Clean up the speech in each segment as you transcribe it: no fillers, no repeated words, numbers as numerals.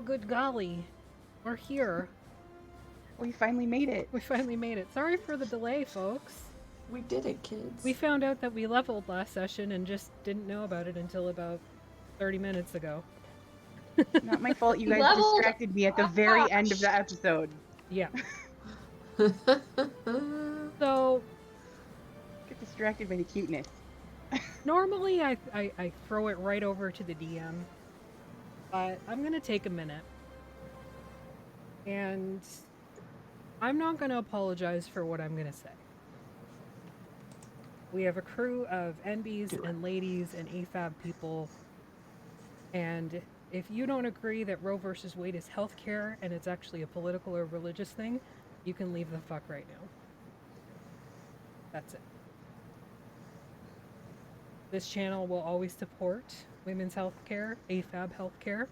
Well, good golly. We're here. We finally made it. We finally made it. Sorry for the delay, folks. We did it, kids. We found out that we leveled last session and just didn't know about it until about 30 minutes ago. Not my fault. You We guys leveled distracted me at the very end of the Ash. episode. Yeah. So, Get distracted by the cuteness. normally I throw it right over to the DM, but I'm going to take a minute. And I'm not going to apologize for what I'm going to say. We have a crew of NBs and ladies and AFAB people, and if you don't agree that Roe versus Wade is healthcare and it's actually a political or religious thing, you can leave the fuck right now. That's it. This channel will always support women's healthcare, AFAB healthcare,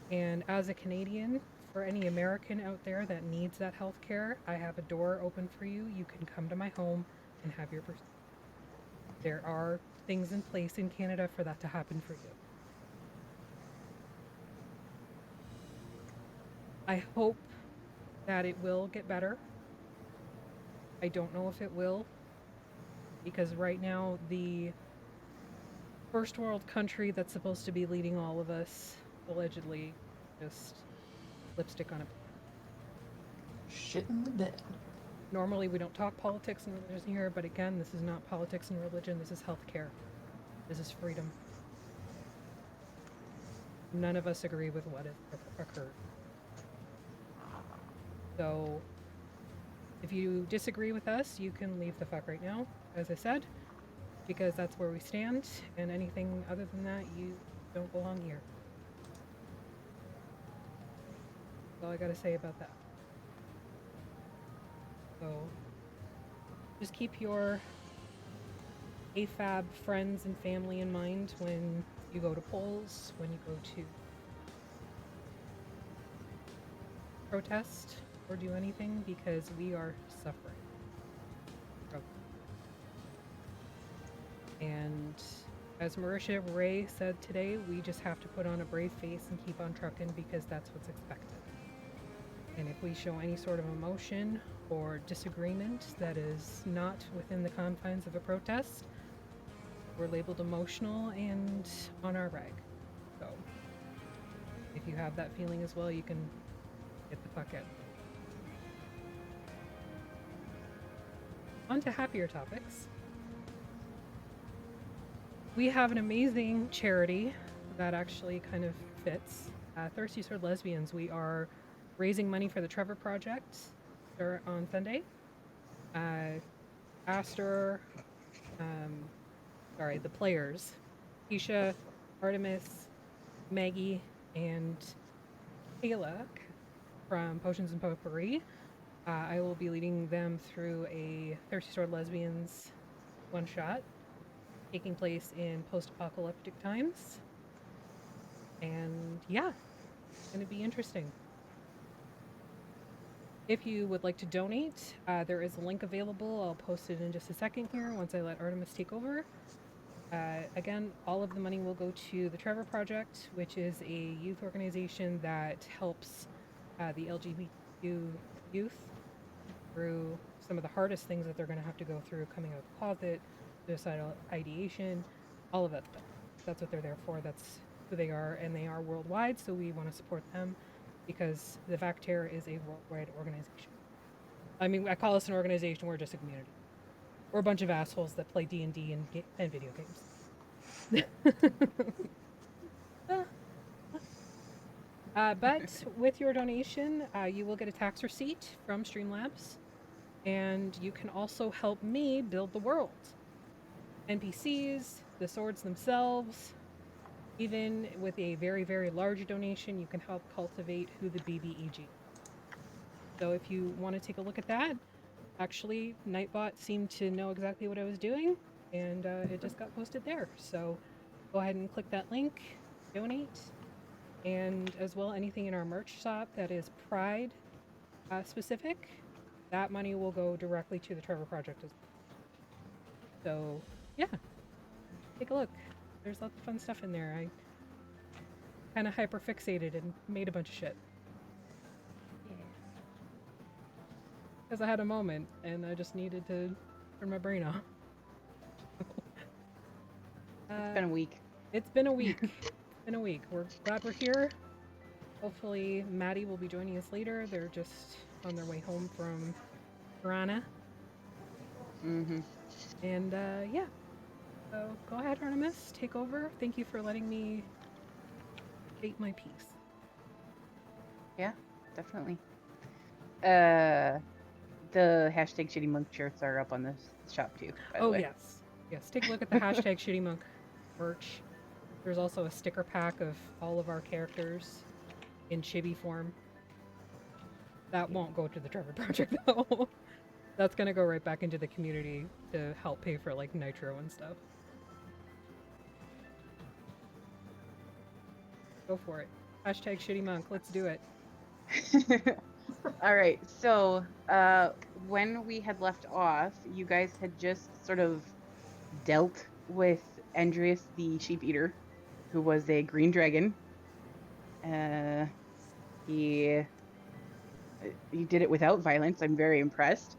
and as a Canadian, for any American out there that needs that healthcare, I have a door open for you. You can come to my home and have your procedure. There are things in place in Canada for that to happen for you. I hope that it will get better. I don't know if it will, because right now the first world country that's supposed to be leading all of us, allegedly, just lipstick on a... Shit in the bed. Normally we don't talk politics and religion here, but again, this is not politics and religion, this is healthcare. This is freedom. None of us agree with what occurred. So, if you disagree with us, you can leave the fuck right now, as I said, because that's where we stand, and anything other than that, you don't belong here. That's all I gotta say about that. So, just keep your AFAB friends and family in mind when you go to polls, when you go to protest or do anything, because we are suffering. And as Marisha Ray said today, we just have to put on a brave face and keep on trucking, because that's what's expected. And if we show any sort of emotion or disagreement that is not within the confines of a protest, we're labeled emotional and on our rag. So if you have that feeling as well, you can get the fuck out. On to happier topics. We have an amazing charity that actually kind of fits. Thirsty Sword Lesbians. We are raising money for the Trevor Project on Sunday. Aster, the players, Keisha, Artemis, Maggie, and Kayla from Potions and Potpourri. I will be leading them through a Thirsty Sword Lesbians one-shot taking place in post-apocalyptic times. And yeah, it's going to be interesting. If you would like to donate, there is a link available. I'll post it in just a second here once I let Artemis take over. Again, all of the money will go to the Trevor Project, which is a youth organization that helps the LGBTQ youth through some of the hardest things that they're going to have to go through coming out of the closet, suicidal ideation, all of that stuff. That's what they're there for. That's who they are, and they are worldwide, so we want to support them because the Vactair is a worldwide organization. I mean, I call us an organization, we're just a community. We're a bunch of assholes that play D&D and video games. But with your donation, you will get a tax receipt from Streamlabs, and you can also help me build the world. NPCs, the swords themselves, even with a very, very large donation, you can help cultivate who the BBEG. So if you want to take a look at that, actually, Nightbot seemed to know exactly what I was doing, and it just got posted there. So go ahead and click that link, donate, and as well anything in our merch shop that is Pride specific, that money will go directly to the Trevor Project as well. So yeah, take a look. There's lots of fun stuff in there. kind of hyperfixated and made a bunch of shit. Yeah. Because I had a moment and I just needed to turn my brain off. It's been a week. It's been a week. It's been a week. We're glad we're here. Hopefully Maddie will be joining us later. They're just on their way home from Piranha. Mm-hmm. And yeah. So go ahead, Artemis. Take over. Thank you for letting me state my piece. Yeah, definitely. The hashtag Shitty Monk shirts are up on the shop too. By the Oh way. yes. Yes. Take a look at the hashtag Shitty Monk merch. There's also a sticker pack of all of our characters in chibi form. That won't go to the Trevor Project though. That's gonna go right back into the community to help pay for like Nitro and stuff. Go for it. Hashtag Shitty Monk. Let's do it. All right. So, when we had left off, you guys had just sort of dealt with Endrias, the sheep eater, who was a green dragon. He did it without violence. I'm very impressed.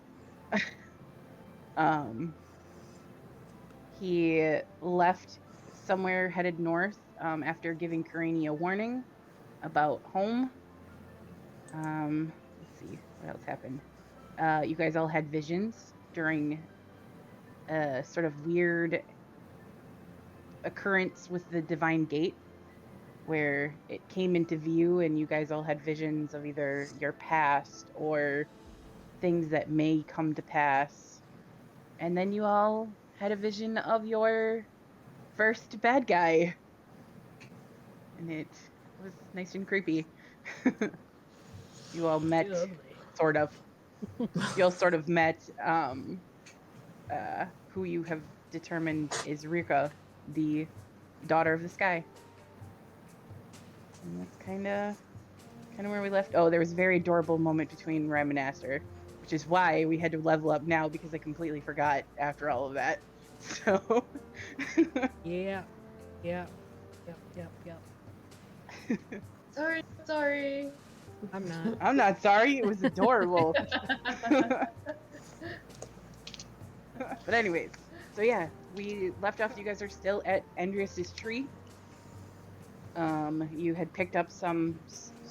He left somewhere headed north after giving Karini a warning about home. Let's see what else happened. You guys all had visions during a sort of weird occurrence with the Divine Gate, where it came into view and you guys all had visions of either your past or things that may come to pass. And then you all had a vision of your first bad guy. And it was nice and creepy. You all met, sort of. You all sort of met who you have determined is Rhirke, the daughter of the sky. And that's kind of where we left. Oh, there was a very adorable moment between Rem and Aster, which is why we had to level up now, because I completely forgot after all of that. So Yeah. Yep. Sorry. I'm not. I'm not sorry. It was adorable. But anyways, so yeah, we left off. You guys are still at Endrias's tree. You had picked up some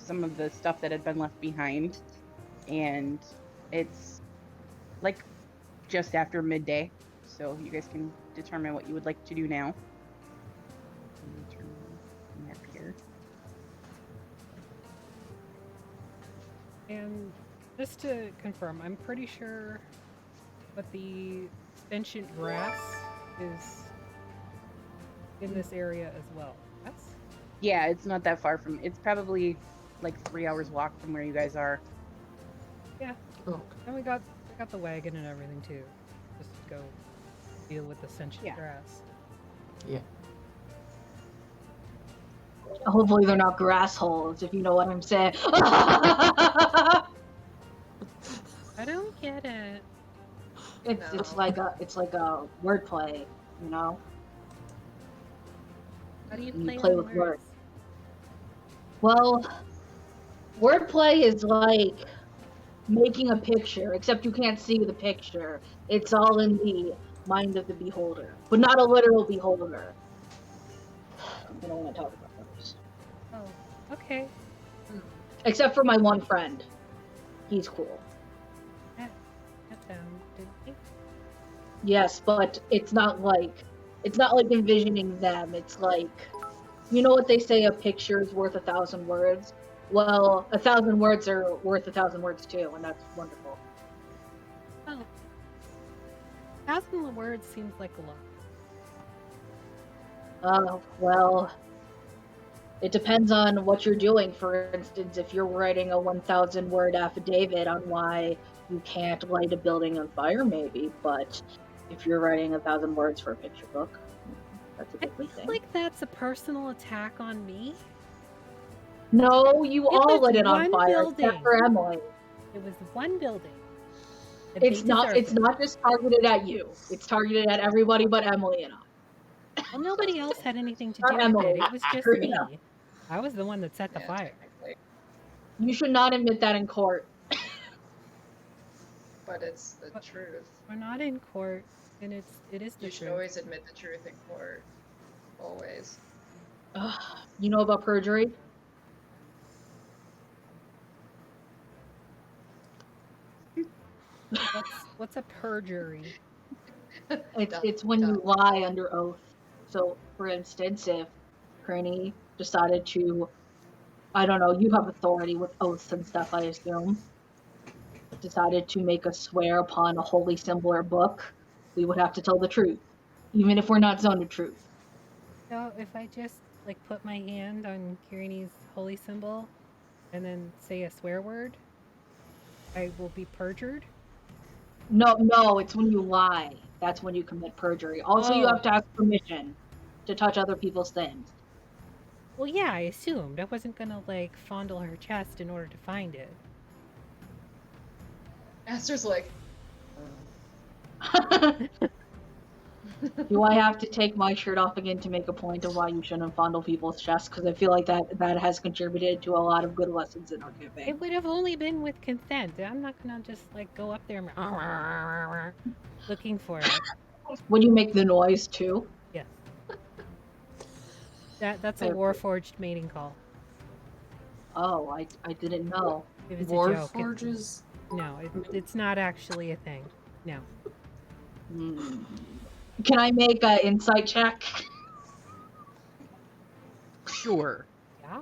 of the stuff that had been left behind, and it's like just after midday, so you guys can determine what you would like to do now. Let me turn the map here. And just to confirm, I'm pretty sure that the sentient grass is in this area as well. Yes? Yeah, it's not that far from. It's probably like 3 hours walk from where you guys are. Yeah. Oh, And we got the wagon and everything too. Just to go deal with the sentient Yeah. grass. yeah. Hopefully they're not grass holes, if you know what I'm saying. I don't get it. It's like a wordplay, you know. How do you You play, play on with words? words. Well, wordplay is like making a picture, except you can't see the picture. It's all in the mind of the beholder, but not a literal beholder. I don't want to talk about those. Oh, okay. Except for my one friend. He's cool. That sound didn't we? Yes, but it's not like envisioning them. It's like, you know what they say, a picture is worth 1,000 words? Well, 1,000 words are worth 1,000 words too, and that's wonderful. Oh. 1,000 words seems like a lot. Well, it depends on what you're doing. For instance, if you're writing a 1,000 word affidavit on why you can't light a building on fire, maybe, but if you're writing 1,000 words for a picture book, that's a I different feel thing. like that's a personal attack on me. No, you It all was lit it on one fire, building. except for Emily. It was one building. And It's they not. deserved It's it. not just targeted at you. It's targeted at everybody but Emily and I. Well, nobody else had anything to Not do with Emily, it. It was just Karina. me. I was the one that set the Yeah, fire. technically. You should not admit that in court. But it's the But- truth. We're not in court, and it is the You should truth. always admit the truth in court. Always. Ugh, you know about perjury? What's a perjury? It's when you lie under oath. So, for instance, if Cranny decided to, I don't know, you have authority with oaths and stuff, I assume, decided to make us swear upon a holy symbol or book, we would have to tell the truth, even if we're not zoned to truth. So if I just like put my hand on Kirini's holy symbol and then say a swear word, I will be perjured? No, it's when you lie. That's when you commit perjury. Also, you Oh. have to ask permission to touch other people's things. Well, yeah, I assumed. I wasn't gonna like fondle her chest in order to find it. Aster's like, Do I have to take my shirt off again to make a point of why you shouldn't fondle people's chests? Because I feel like that has contributed to a lot of good lessons in our campaign. It would have only been with consent. I'm not gonna just like go up there and looking for it. Would you make the noise too? Yes. That's a Okay. Warforged mating call. Oh, I didn't know. It was a joke. Warforges? No, it's not actually a thing. No. Hmm. Can I make an insight check? Sure. Yeah.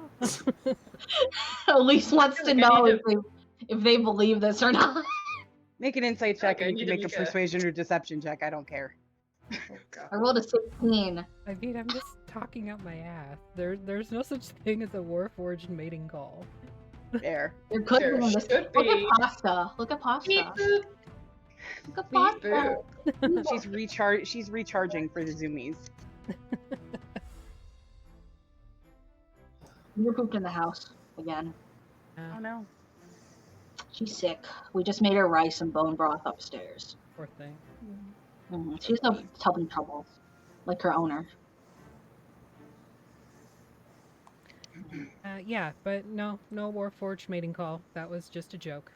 Elise wants to feel like I know need if they believe this or not. Make an insight check, Okay, and you you can need make to a make a- persuasion or deception check. I don't care. oh god. I rolled a 16. I mean, I'm just talking out my ass. There's no such thing as a Warforged mating call. There. There could There be in this. should Look be. at pasta. Look at Beep pasta. boop, Look at beep pasta. boop. She's recharging for the zoomies. You pooped in the house again. Oh no. She's sick. We just made her rice and bone broth upstairs. Poor thing. She's having trouble, like her owner. Yeah, but no Warforged mating call. That was just a joke.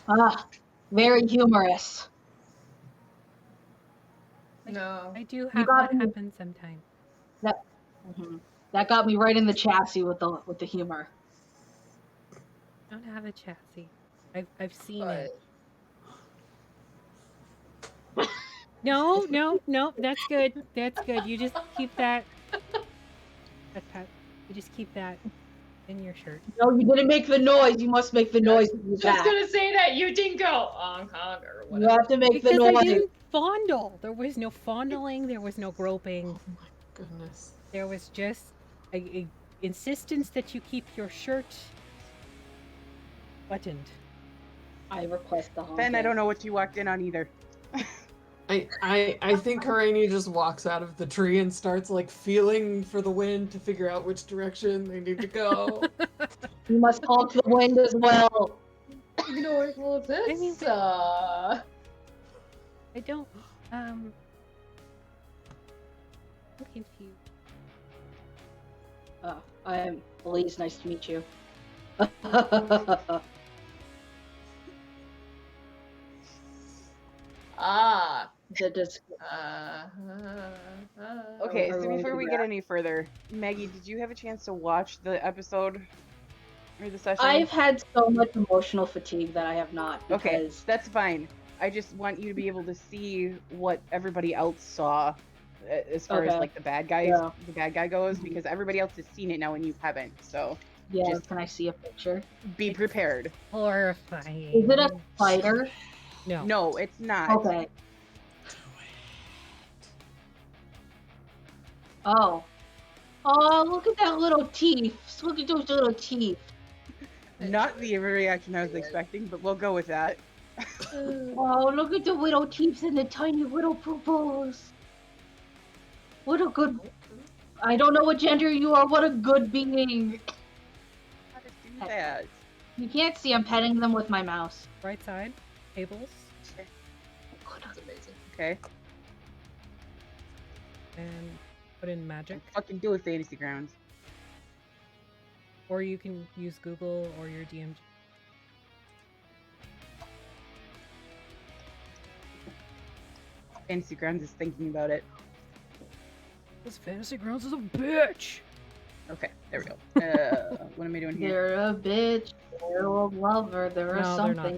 Ah, very humorous. No. I do have got that me. happen sometimes. That got me right in the chassis with the humor. I don't have a chassis. I've seen But it. No, that's good. That's good. You just keep that. You just keep that in your shirt. No, you didn't make the noise. You must make the noise. With your just back. gonna say that you didn't go honk honk or You whatever. have to make the Because I noise. didn't fondle. There was no fondling. There was no groping. Oh my goodness. There was just a insistence that you keep your shirt buttoned. I request the honk. Ben, I don't know what you walked in on either. I think Harani just walks out of the tree and starts like feeling for the wind to figure out which direction they need to go. You must honk the wind as well. Ignoring all of this. I mean, uh, I don't. I'm confused. I'm Elise. Nice to meet you. ah. Does- Okay, Are so we before we gonna get any further, Maggie, did you have a chance to watch the episode or the session? I've had so much emotional fatigue that I have not. Okay, Because that's fine. I just want you to be able to see what everybody else saw as far as Okay. like the bad guys, Yeah. the bad guy goes, Mhm. because everybody else has seen it now and you haven't. So yeah, just- can I see a picture? be prepared. Horrifying. Is it a spider? No. No, it's not. Okay. Oh. Oh, look at that little teeth. Look at those little teeth. Not the reaction I was expecting, but we'll go with that. Oh, look at the little teeth and the tiny little pupils. What a good. I don't know what gender you are. What a good being. How to do that? You can't see. I'm petting them with my mouse. Right side. Tables. That's amazing. Okay. And put in magic. Fucking do it, fantasy grounds. Or you can use Google or your DMG. Fantasy Grounds is thinking about it. This Fantasy Grounds is a bitch! Okay, there we go. What am I doing here? They're a bitch. They're a lover. They're No, they're something. not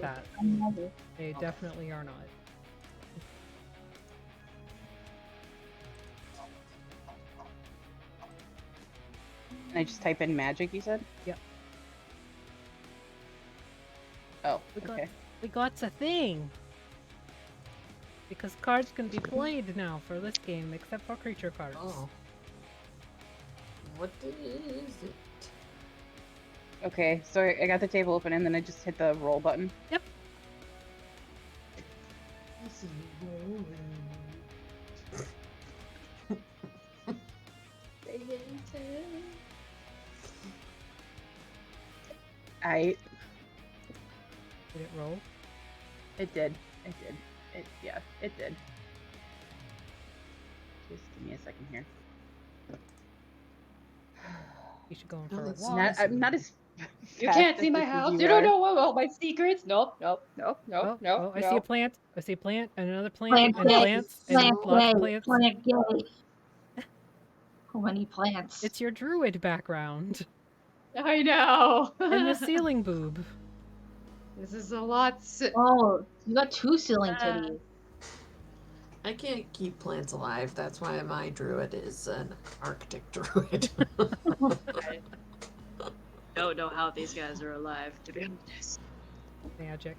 that. They definitely are not. Can I just type in magic, you said? Yep. Oh, We got- okay. We got a thing! Because cards can be played now for this game, except for creature cards. Oh. What is it? Okay, so I got the table open and then I just hit the roll button. Yep. This is rolling. I Did it roll? It did. Yeah, it did. Just give me a second here. You should go in Oh, for a that's walk. I'm not as. You fast can't as see my this as house. you You don't are. know all my secrets. Nope, nope, nope, nope, Oh, nope, oh, nope. I see a plant. I see a plant and another plant Plant and gay. plants and Plant lots gay. of plants. Plant gay. How many plants? It's your druid background I know. and the ceiling boob. This is a lot. Oh, you got two ceiling Ah. titties. I can't keep plants alive. That's why my druid is an Arctic druid. I don't know how these guys are alive, to be honest. Magic.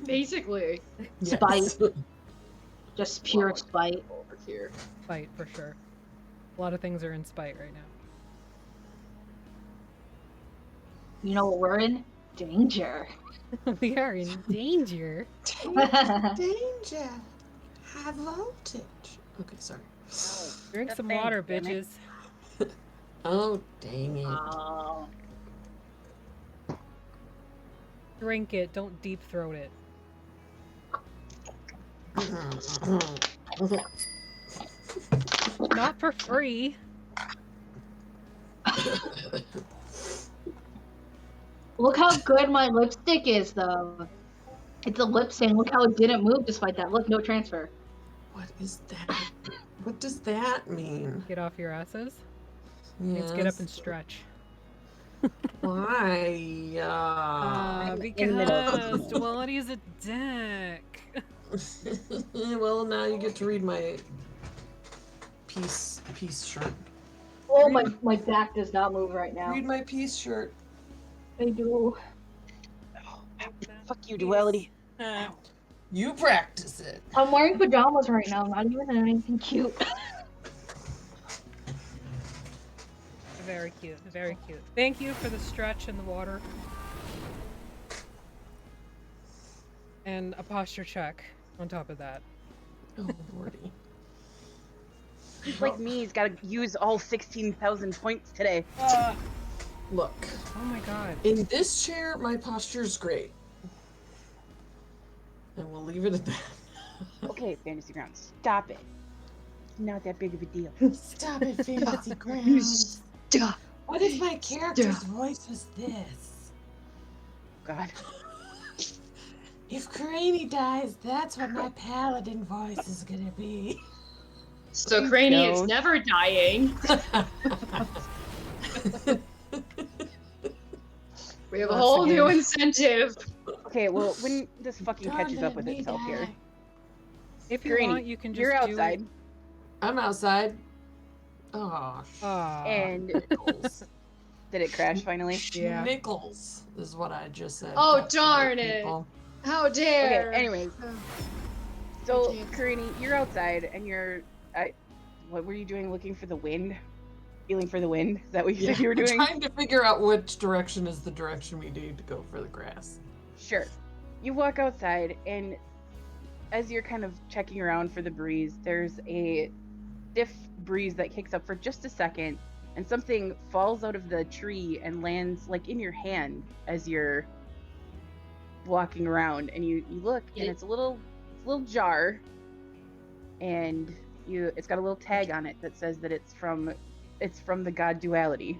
Basically, Spite. Just pure Well, spite. over here. Spite, for sure. A lot of things are in spite right now. You know what we're in? Danger. We are in danger. Danger. High voltage. Okay, sorry. Drink God some dang, water, damn it. bitches. Oh, dang it. Oh. Drink it, don't deep throat it. Not for free. Look how good my lipstick is, though. It's a lip sync. Look how it didn't move despite that. Look, no transfer. What is that? What does that mean? Get off your asses. Yes. Let's get up and stretch. Why? I'm in the middle of Because something. duality's a dick. Well, now you get to read my peace shirt. Oh, my back does not move right now. Read my peace shirt. I do. Fuck you, duality. You practice it. I'm wearing pajamas right now, not even anything cute. Very cute, very cute. Thank you for the stretch in the water. And a posture check on top of that. Oh, lordy. He's like me, he's gotta use all 16,000 points today. Look, Oh my god. in this chair, my posture's great. And we'll leave it at that. Okay, Fantasy Grounds, stop it. It's not that big of a deal. Stop it, Fantasy Grounds. Stop. What if my character's voice was this? God. If Craney dies, that's what my paladin voice is gonna be. So Craney is Don't. never dying. We have a Once whole new again. incentive. Okay, well, when this fucking Don't catches up let with me itself here. die. If you Granny, want, you can just you're do outside, it. I'm outside. Oh, Aw. and Nickels. did it crash finally? Yeah. Nickels is what I just said. Oh, That's right, darn it. people. How Okay, dare. anyways. So, Okay. Karini, you're outside, and you're... what were you doing, looking for the wind? Feeling for the wind? Is that what you Yeah, said you were doing? trying to figure out which direction is the direction we need to go for the grass. Sure. You walk outside, and as you're kind of checking around for the breeze, there's a stiff breeze that kicks up for just a second, and something falls out of the tree and lands like in your hand as you're walking around. And you look, and it's a little jar, and it's got a little tag on it that says that it's from the god Duality.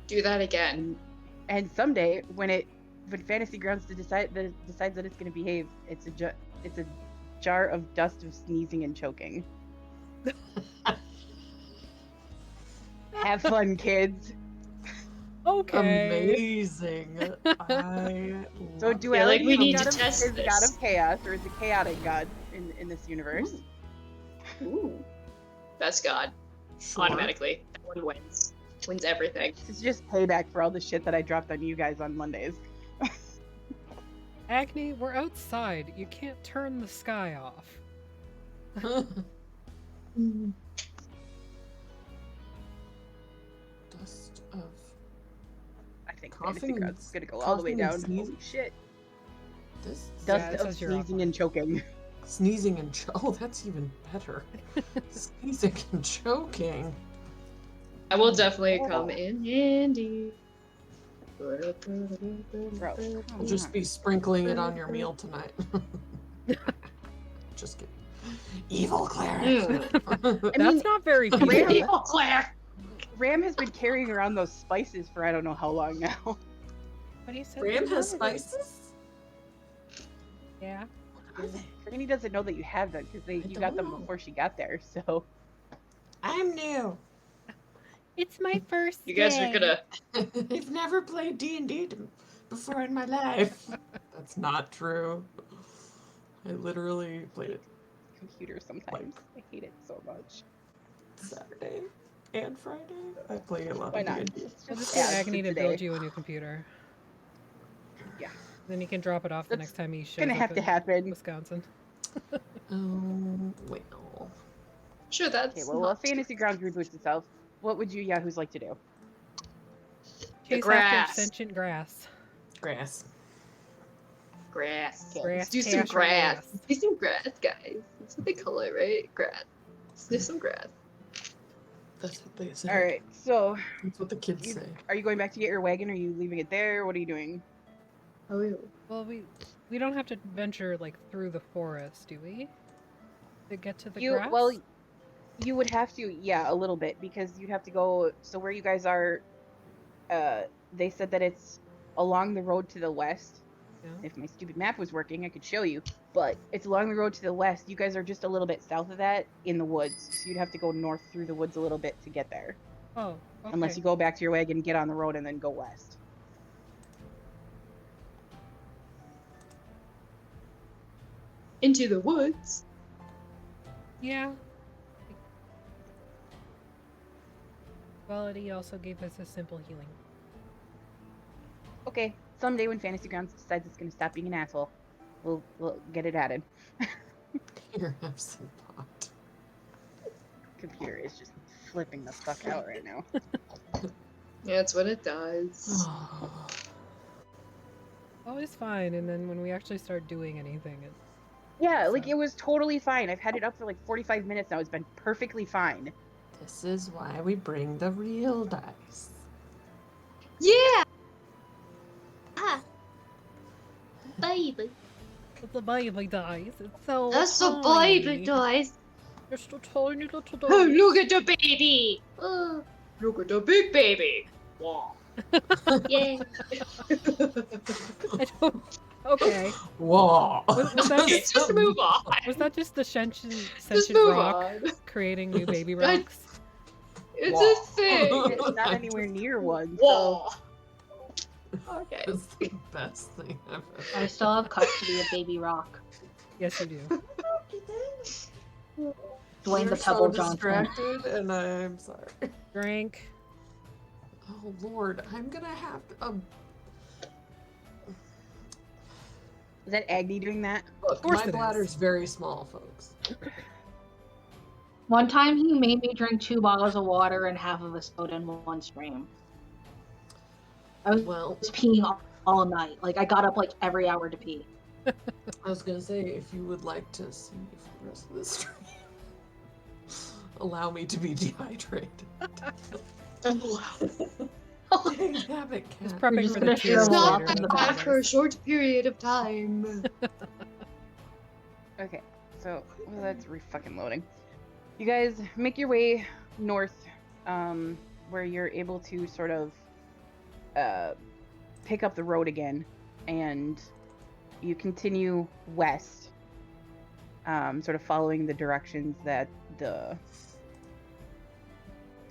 Do that again. And someday, when Fantasy Grounds decides that it's going to behave, it's a jar of dust of sneezing and choking. Have fun, kids. Okay. Amazing. I So, love duality like we is need god to of, test is god this. of chaos, or is a chaotic god in this universe. Ooh. Best god. Sure. Automatically. That one wins. Wins everything. It's just payback for all the shit that I dropped on you guys on Mondays. Agni, we're outside. You can't turn the sky off. Dust of I think Coughing Fantasy and Grounds is gonna go all the way coughing and down. sneezing? Holy shit. this Dust it of says you're sneezing offline. and choking. sneezing and oh, that's even better. Sneezing and choking. I will definitely Oh. come in handy. I'll just be sprinkling it on your meal tonight. Just kidding. Evil cleric. That's not very Ram- peaceful. Evil cleric. Ram has been carrying around those spices for I don't know how long now. But he said Ram they has were. spices? Yeah. Franny doesn't know that you have them because you don't got them know. before she got there. So I'm new. It's my first You guys are gonna. I've never played D&D before in my life. That's not true. I literally played it computer sometimes. I hate it so much. Saturday and Friday. I play a lot Why of not? D&D. We'll just Yeah, get it's Agni to today. build you a new computer. Yeah. Then you can drop it off the That's next time he shows Gonna up have to in happen. Wisconsin. Well. Sure, that's. Okay, well, not Fantasy too- Grounds reboots itself. What would you Yahoos like to do? Chase grass. after sentient grass. Grass. Grass. Okay. Grass, Let's do some cash, or grass. ass. Let's do some grass, guys. That's what they call it, right? Grass. Let's do some grass. That's what they say. All right. So, That's what the kids say. are you going back to get your wagon? Or are you leaving it there? What are you doing? Oh, yeah. Well, we don't have to venture like through the forest, do we? To get to the grass? Well, you would have to, yeah, a little bit because you'd have to go. So where you guys are, they said that it's along the road to the west. Yeah. If my stupid map was working, I could show you. But it's along the road to the west. You guys are just a little bit south of that in the woods. So you'd have to go north through the woods a little bit to get there. Oh, okay. Unless you go back to your wagon, get on the road, and then go west. Into the woods. Yeah. Quality also gave us a simple healing. Okay, someday when Fantasy Grounds decides it's going to stop being an asshole, we'll get it added. Here, have some pot. Computer is just flipping the fuck out right now. Yeah, that's what it does. Always fine, and then when we actually start doing anything, it Yeah, like So- it was totally fine. I've had it up for like 45 minutes now. It's been perfectly fine. This is why we bring the real dice. Yeah! Ah. Baby. it's a baby dice. It's so That's a tiny. baby, guys. It's a tiny little Oh, dice. look at the baby. Oh, look at the big baby. Wow. Yeah. I don't... Okay. Whoa! Was that Okay, just move on. Was that just the Just sentient move rock on. creating new baby That- rocks? It's Wow. a thing. It's not anywhere near one. So Whoa. Okay. That's the best thing I've ever. I still have custody of Baby Rock. Yes, you do. Dwayne You're the so Pebble Johnson. distracted, and I'm sorry. Drink. Oh Lord, I'm gonna have to. is that Agni doing that? Look, course my it is. bladder's very small, folks. One time he made me drink 2 bottles of water and half of a soda in one stream. I was Well, peeing all night. Like, I got up like every hour to pee. I was gonna say, if you would like to see me for the rest of this stream, allow me to be dehydrated. Dang it, He's cat. prepping just for gonna the share tears a lot later. from the that's all back it For a is. short period of time. Okay, so well, that's fucking loading. You guys make your way north, where you're able to sort of pick up the road again, and you continue west, sort of following the directions that the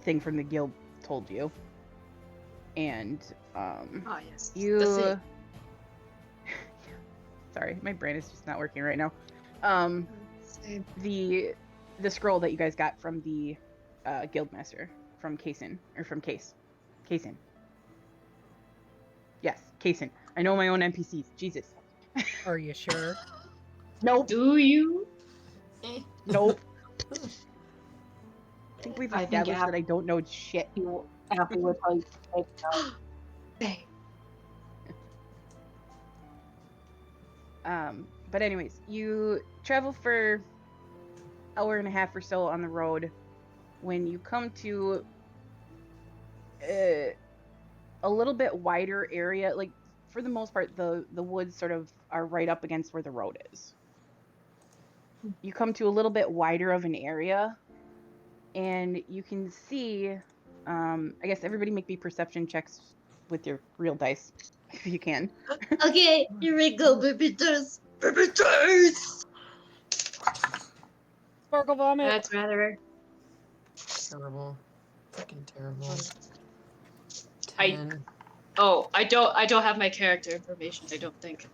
thing from the guild told you. And Oh yes. That's you it. sorry, my brain is just not working right now. Same. The scroll that you guys got from the guildmaster from Kaysen, or from Kaysen. Yes, Kaysen. I know my own NPCs. Jesus. Are you sure? Nope. Do you? Nope. I think we've I think established that I don't know shit. You afterwards like take notes. Dang. But anyways, you travel for hour and a half or so on the road. When you come to a little bit wider area, like for the most part, the woods sort of are right up against where the road is. You come to a little bit wider of an area, and you can see. I guess everybody make me perception checks with your real dice, if you can. Okay, here we go, baby dirt. Baby dirt. Sparkle vomit. That's rather. Terrible. Freaking terrible. I- 10. Oh, I don't have my character information. I don't think.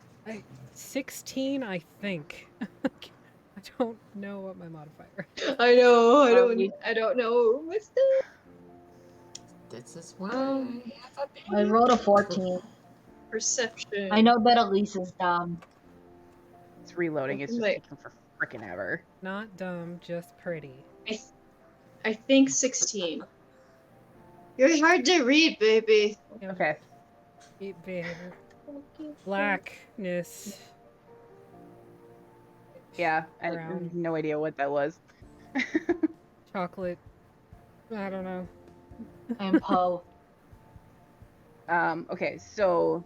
16, I think. I don't know what my modifier is. I know. Sorry. I don't know. What's the? This is why Um, I have a I rolled a 14. Perception. I know that Elise is dumb. It's reloading. It's just Wait. taking for frickin' ever. Not dumb, just pretty. I think 16. You're hard to read, baby. Okay. Eat big. Blackness. Yeah, I Brown. have no idea what that was. Chocolate. I don't know. I'm Poe. Okay, so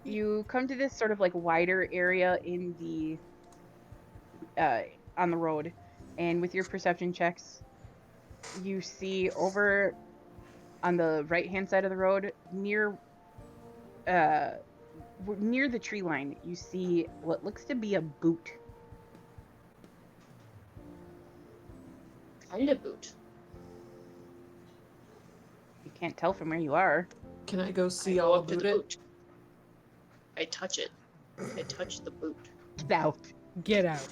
you come to this sort of like wider area in the on the road, and with your perception checks, you see over on the right hand side of the road near the tree line, you see what looks to be a boot. Kind of boot. You can't tell from where you are. Can I go see I go all up to about the it? boot. I touch it. I touch the boot. Get out. Get out.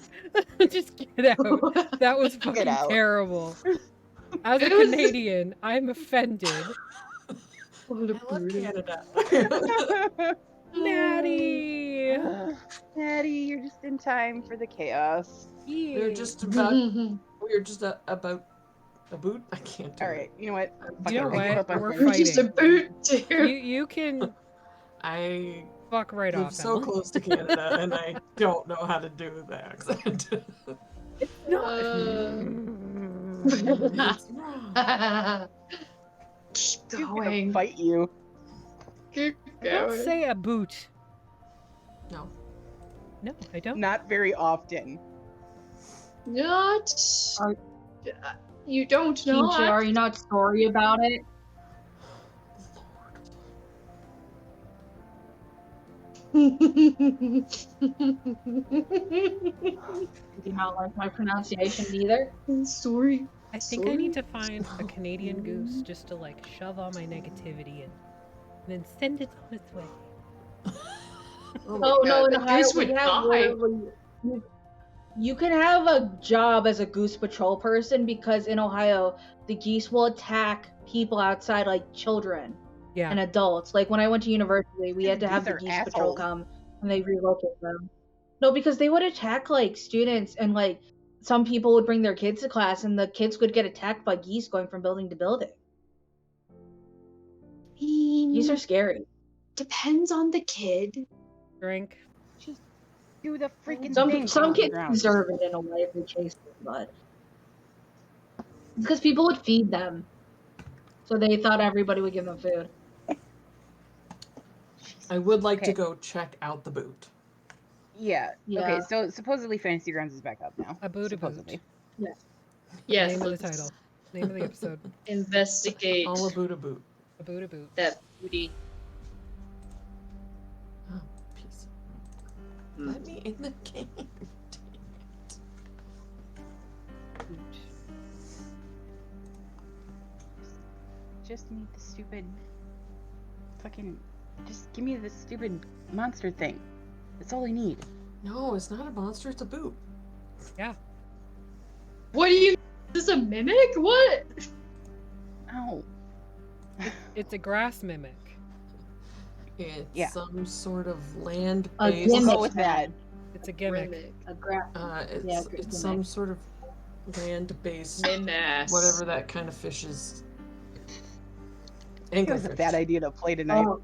Just get out. That was fucking out. terrible. As a It was- Canadian, I'm offended. I love Canada. Maddie! Maddie, you're just in time for the chaos. We're Yeah. just about. We're just about a boot. I can't do All it. right, you know what? You know Fuck it, I give what? up on We're French. We're just a fighting. boot, dude. You can I fuck right live off. so Emma. close to Canada, and I don't know how to do the accent. It's wrong. Keep She's gonna going. fight you. Keep I don't going. say a boot. No. No, I don't. Not very often. Not. Are- You don't Teacher, know. are you not sorry about it? Do you not like my pronunciation either? Sorry. I think I need to find a Canadian goose just to like shove all my negativity in, and then send it on its way. Oh, my Oh no, God, in the Ohio goose we would have die. you can have a job as a goose patrol person because in Ohio the geese will attack people outside like children Yeah. and adults. Like when I went to university, we had to have Geese the are geese patrol assholes. come and they relocate them. No, because they would attack like students and like some people would bring their kids to class and the kids would get attacked by geese going from building to building. Geese are scary. Depends on the kid. Drink. Just do the freaking Some thing. some on the kids ground. deserve it in a way if they chase them, but it's because people would feed them, so they thought everybody would give them food. I would like to Okay. go check out the boot. Yeah. Yeah. Okay, so supposedly Fantasy Grounds is back up now. Aboot. Supposedly. Yes. Name of the let's title. Name of the episode. Investigate All about a boot. Aboot. that booty. Let me in the game. Just need the stupid fucking. Just give me this stupid monster thing. That's all I need. No, it's not a monster, it's a boot. Yeah. What do you? Is this a mimic? What? Ow. It's a grass mimic. It's some sort of A land-based. We'll gimmick. go with that. It's a gimmick. Mimic. It's Yeah, it's gimmick. some sort of land-based, Mimic. whatever that kind of fish is. It was a Anglerfish. bad idea to play tonight. Oh,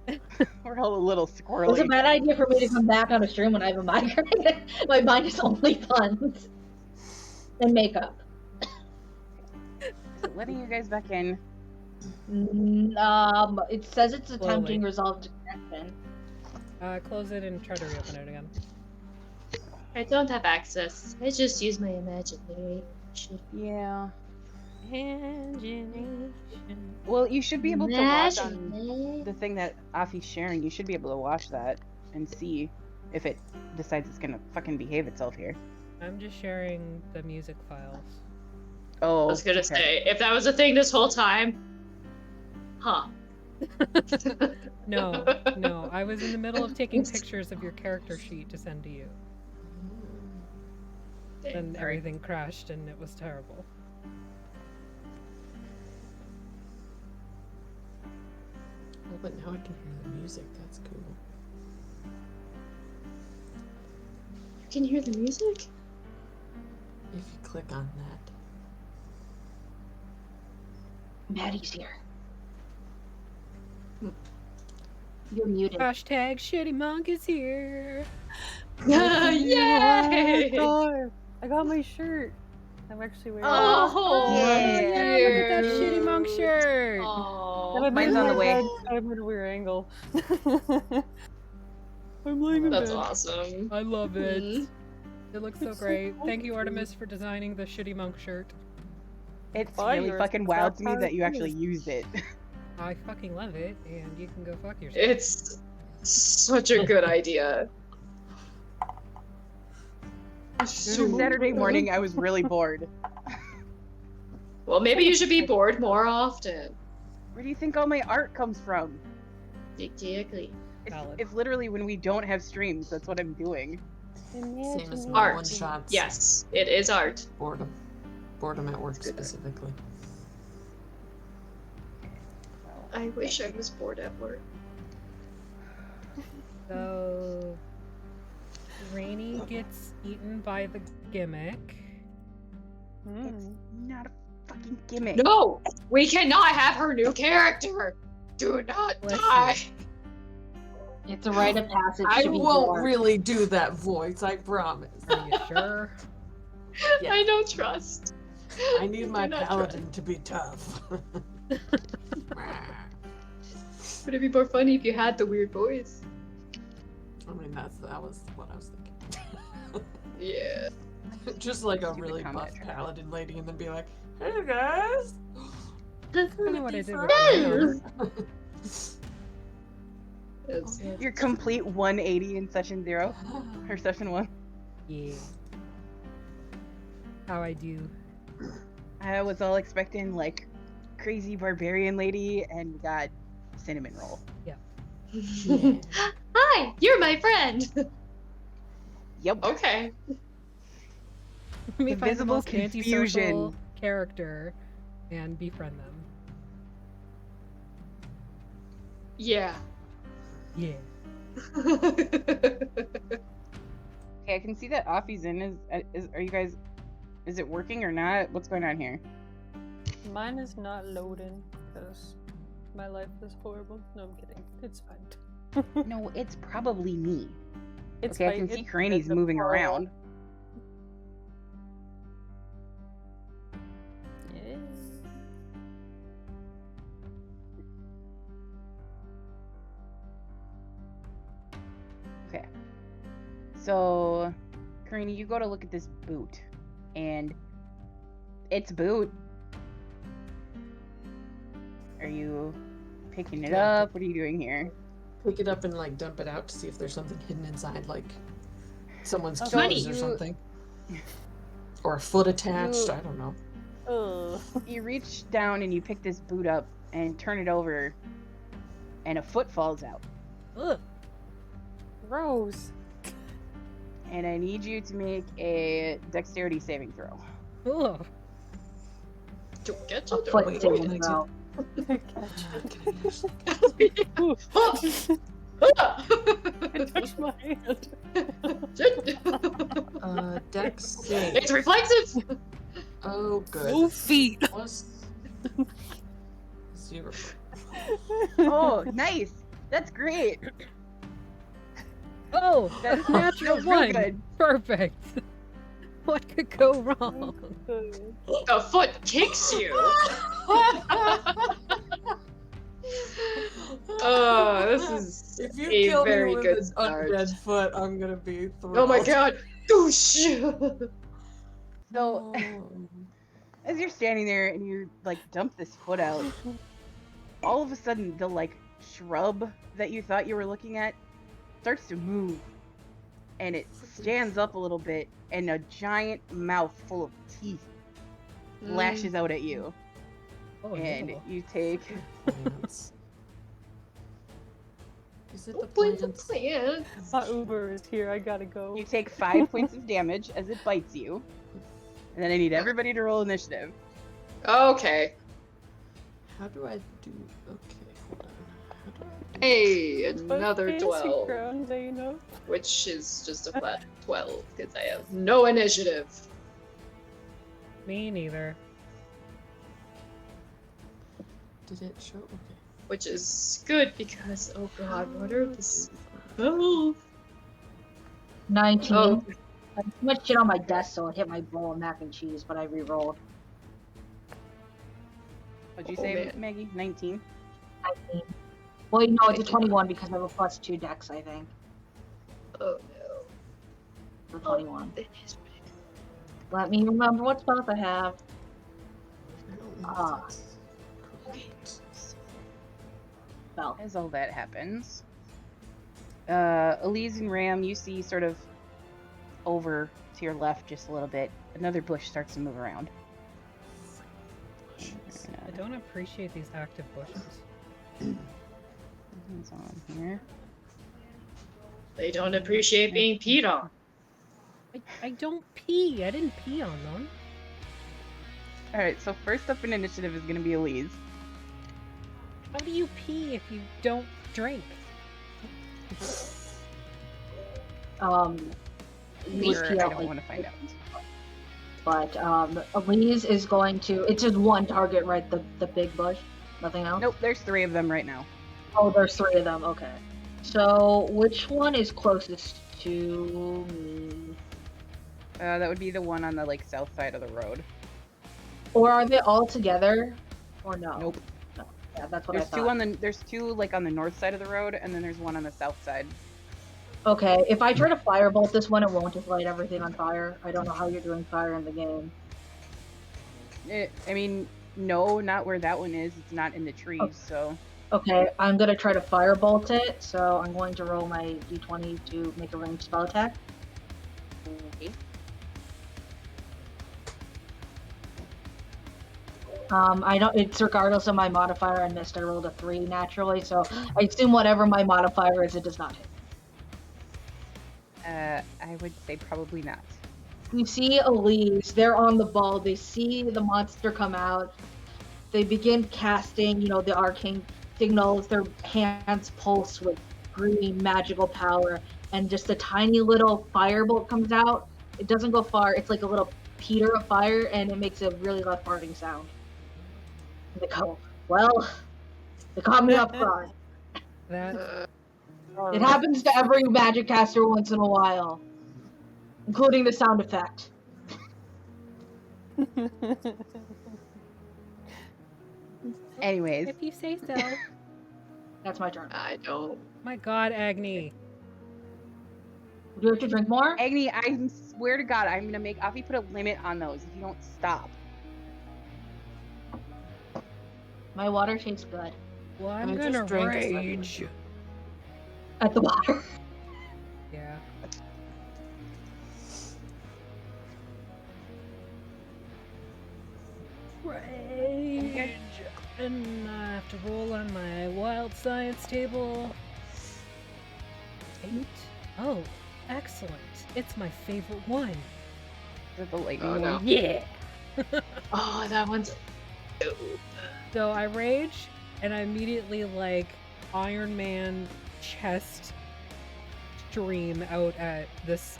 We're all a little it was a squirrely. bad idea for me to come back on a stream when I have a migraine. My mind is only puns and makeup. Letting you guys back in. It says it's attempting Slowly. resolve connection. Close it and try to reopen it again. I don't have access. I just use my imagination. Yeah. Imagination. Well, you should be able to watch on Imagination. the thing that Afi's sharing. You should be able to watch that and see if it decides it's gonna fucking behave itself here. I'm just sharing the music files. Oh. I was gonna okay. say, if that was a thing this whole time, huh? No, no. I was in the middle of taking pictures of your character sheet to send to you. Then Sorry. everything crashed and it was terrible. Oh, but now I can hear the music. That's cool. You can hear the music? If you click on that. Maddie's here. You're muted. Hashtag Shitty Monk is here. Yay! I got my shirt. I'm actually wearing Oh, Yeah. Yeah, look at that cute. Shitty Monk shirt. Oh, it. Mine's on the way. I'm at a weird angle. I'm laying in that's bed. awesome. I love it. Mhm. It looks so It's so great. Thank you, comfy. Artemis, for designing the Shitty Monk shirt. It's Buy really yours, fucking because wild that's to me how that it you actually is. used it. I fucking love it, and you can go fuck yourself. It's such a good idea. This is Saturday morning. I was really bored. Well, maybe you should be bored more often. Where do you think all my art comes from? Exactly. Valid. It's literally when we don't have streams. That's what I'm doing. Same as Imagine my Art. one-shots. Yes, it is art. Boredom. Boredom at work It's good. specifically. I wish I was bored at work. So, Rainy gets eaten by the gimmick. It's not a fucking gimmick. No! We cannot have her new character! Do not Bless die! It's a rite of passage I to be won't bored. really do that voice, I promise. Are you sure? Yeah. I don't trust. I need my Do not paladin to be tough. Would it be more funny if you had the weird voice? I mean, that was what I was thinking. Yeah. Just like a Stupid really combat buff trap. paladin lady and then be like, hey guys! Kinda what I did with Yes! Rainy. It's, Your complete 180 in session 0 or session 1. Yeah. How I do. I was all expecting like crazy barbarian lady, and we got cinnamon roll. Hi, you're my friend. Yep. Okay. Let me The find the visible most antisocial confusion. character and befriend them. Yeah. Yeah. Okay, I can see that Afi's in. Are you guys? Is it working or not? What's going on here? Mine is not loading because my life is horrible. No, I'm kidding. It's fine. No, it's probably me. It's Okay, I fine. can see It's Craney's the moving portal. around. Yeah. Okay. So, Karini, you go to look at this boot, and it's boot. Are you picking it up? What are you doing here? Pick it up and like dump it out to see if there's something hidden inside, like someone's Okay. toes or You- something. Or a foot attached, You- I don't know. Ugh. You reach down and you pick this boot up and turn it over, and a foot falls out. Ugh. Gross. And I need you to make a dexterity saving throw. Ugh. To get A you foot wait, saving can I throw. Touch my hand. Dex save. It's reflexive. Oh, good. No feet. Plus 0. Oh, nice! That's great! Oh, That that's natural feels real one. good. Perfect. What could go wrong? The foot kicks you. Oh, this is If you a kill me very with good an start. undead foot, I'm gonna be thrilled. Oh my god. Doosh. So, as you're standing there and you like dump this foot out, all of a sudden the like shrub that you thought you were looking at starts to move, and it stands up a little bit, and a giant mouth full of teeth lashes out at you, Oh, and no. you take Plants. Is it the Open the plants? plant. My Uber is here. I gotta go. 5 points of damage as it bites you, and then I need everybody to roll initiative. Okay. How do I do? Okay, hold on. How do I do Hey, But another fancy 12. ground, you know? Which is just a flat 12, because I have no initiative. Me neither. Did it show? Okay. Which is good because, oh god, what are the spells? 19. Oh, I had too much shit on my desk, so it hit my bowl of mac and cheese, but I re-rolled. What'd you Oh, say, man. Maggie? 19? 19. Wait, no, it's a 21 because I have a +2 dex, I think. oh For no. 21. Let me remember what spells I have. I don't know. Ah. If that's correct. Spell. As all that happens, Elise and Ram, you see sort of over to your left just a little bit, another bush starts to move around. I don't appreciate these active bushes. What's on here? They don't appreciate being peed on. I don't pee. I didn't pee on them. Alright, so first up in initiative is going to be Elise. How do you pee if you don't drink? You would Sure, pee I out, don't like, want to find out. But Elise is going to. It's just one target, right? The big bush. Nothing else. Nope, there's 3 of them right now. Oh, there's 3 of them. Okay. So which one is closest to me? That would be the one on the like south side of the road. Or are they all together? Or no? Nope. No. Yeah, that's what There's I two thought. on the there's 2 like on the north side of the road, and then there's one on the south side. Okay, if I try to firebolt this one, it won't just light everything on fire. I don't know how you're doing fire in the game. I mean, no, not where that one is. It's not in the trees, Oh. so Okay, I'm gonna try to firebolt it, so I'm going to roll my d20 to make a ranged spell attack. okay. I don't. It's regardless of my modifier. I missed. I rolled a 3 naturally, so I assume whatever my modifier is, it does not hit. I would say probably not. You see Elise. They're on the ball. They see the monster come out. They begin casting, the arcane signals. Their hands pulse with green magical power, and just a tiny little firebolt comes out. It doesn't go far. It's like a little peter of fire, and it makes a really loud farting sound. And they go, well, they caught me off guard. That It happens to every magic caster once in a while, including the sound effect. Anyways, if you say so. That's my turn. I don't. My God, Agni. Do you have to drink more? Agni, I swear to God, I'm gonna make Afi put a limit on those if you don't stop. My water tastes good. Well, I'm I gonna just drank a rage. At the water. Yeah. Rage! And I have to roll on my wild science table. 8? Oh, excellent. It's my favorite one. Is it the lightning Oh, no. one? Yeah! Oh, that one's. So I rage, and I immediately, like, Iron Man chest stream out at this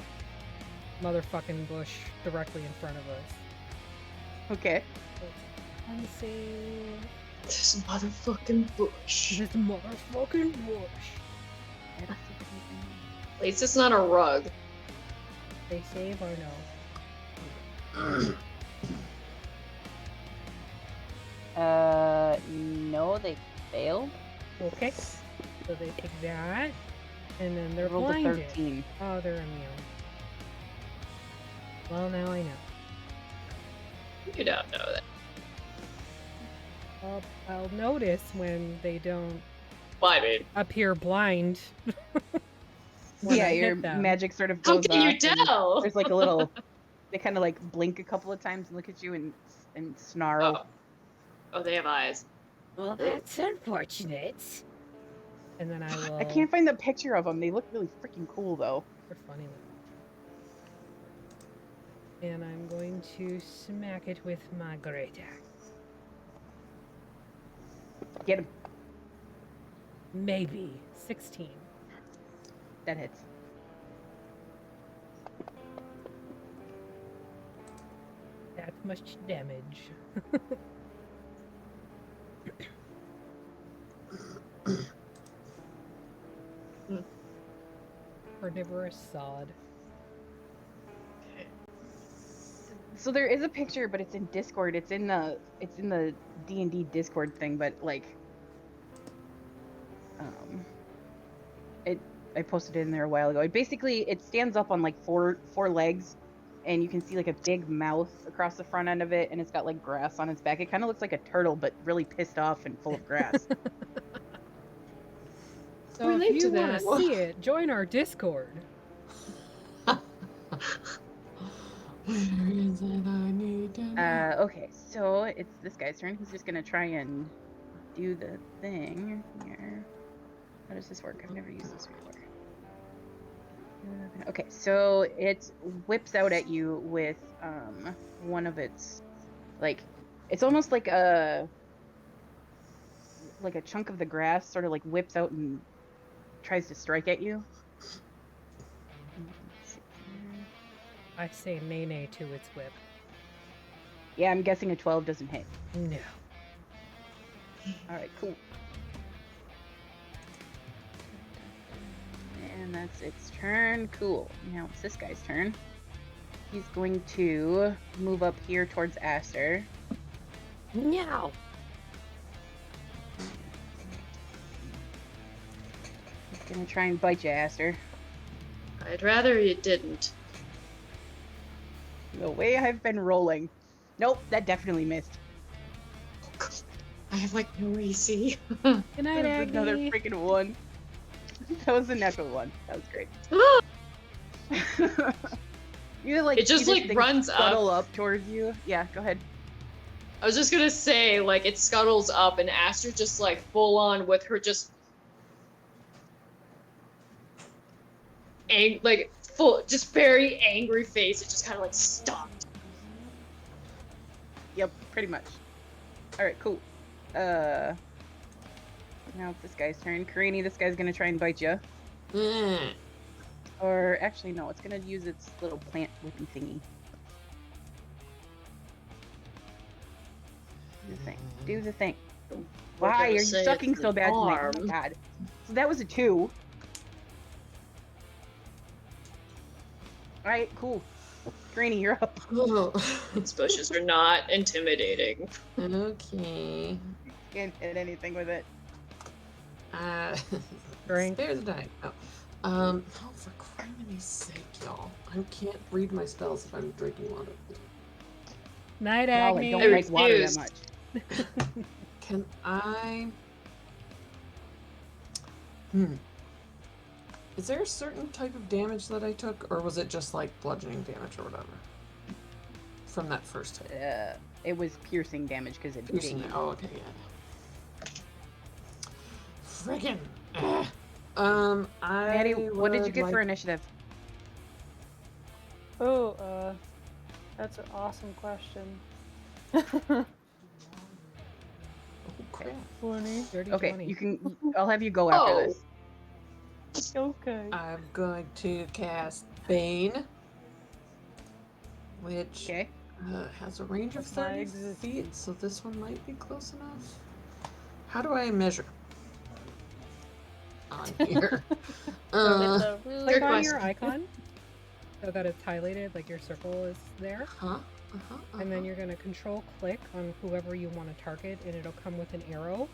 motherfucking bush directly in front of us. Okay. One save. This motherfucking bush. This motherfucking bush. At least it's not a rug. They save or no? No, they failed. Okay. So they take that, and then they're Rolled a blinded. 13. Oh, they're immune. Well, now I know. You don't know that. I'll notice when they don't Well, I mean, appear blind. when Yeah, I your hit them. magic sort of how goes can you off, and tell? there's like a little. They kind of like blink a couple of times and look at you and snarl. Oh, they have eyes. Well, that's unfortunate. And then I will. I can't find the picture of them. They look really freaking cool though. They're funny. And I'm going to smack it with my great axe. Get him. Maybe 16. That hits. That's much damage. Carnivorous sod. So there is a picture, but it's in Discord. It's in the D&D Discord thing, but like, I posted it in there a while ago. It stands up on like four legs, and you can see like a big mouth across the front end of it, and it's got like grass on its back. It kind of looks like a turtle, but really pissed off and full of grass. So Relate if to you want that. to see it, join our Discord. Where is it I need to know? Okay, so it's this guy's turn. He's just gonna try and do the thing here. How does this work? I've never used this before. Okay, so it whips out at you with one of its, like, it's almost like a chunk of the grass sort of like whips out and tries to strike at you. I say nay to its whip. Yeah, I'm guessing a 12 doesn't hit. No. Alright, cool. And that's its turn. Cool. Now it's this guy's turn. He's going to move up here towards Aster. No. He's gonna try and bite you, Aster. I'd rather you didn't. The way I've been rolling. Nope, that definitely missed. I have like no AC. Good night, That was another Agni. freaking one. That was a natural one. That was great. You like It just, see this like, thing runs up. scuttle up towards you. Yeah, go ahead. I was just gonna say, like, it scuttles up and Aster just like full on with her just just very angry face. It just kind of like stopped. Yep, pretty much. Alright, cool. Now it's this guy's turn. Karini, this guy's gonna try and bite you. Mm. Or actually, no, it's gonna use its little plant whippy thingy. Do the thing. Do the thing. Why gonna are you say sucking it's so an bad tonight? Oh arm. my god. So that was a 2. Alright, cool. Karini, you're up. Oh. These bushes are not intimidating. Okay. Can't hit anything with it. Drink. Spare the die. Oh, for criminy sake, y'all. I can't read my spells if I'm drinking water. Night, Y'all Agni. don't like water that refuse. much. Can I... Is there a certain type of damage that I took, or was it just like bludgeoning damage or whatever? from that first hit? It was piercing damage because it Piercing. dinged. Oh, okay, yeah. Friggin'. Maddie, what did you would get for like- initiative? Oh, that's an awesome question. Oh, crap. 20. Dirty Okay, 20. you can. I'll have you go after Oh. this. Okay. I'm going to cast Bane, which Okay. has a range of That's my 30 existence. feet, so this one might be close enough. How do I measure? On here. It's a Click really on your question. icon so that it's highlighted, like your circle is there. And then you're going to control click on whoever you want to target, and it'll come with an arrow,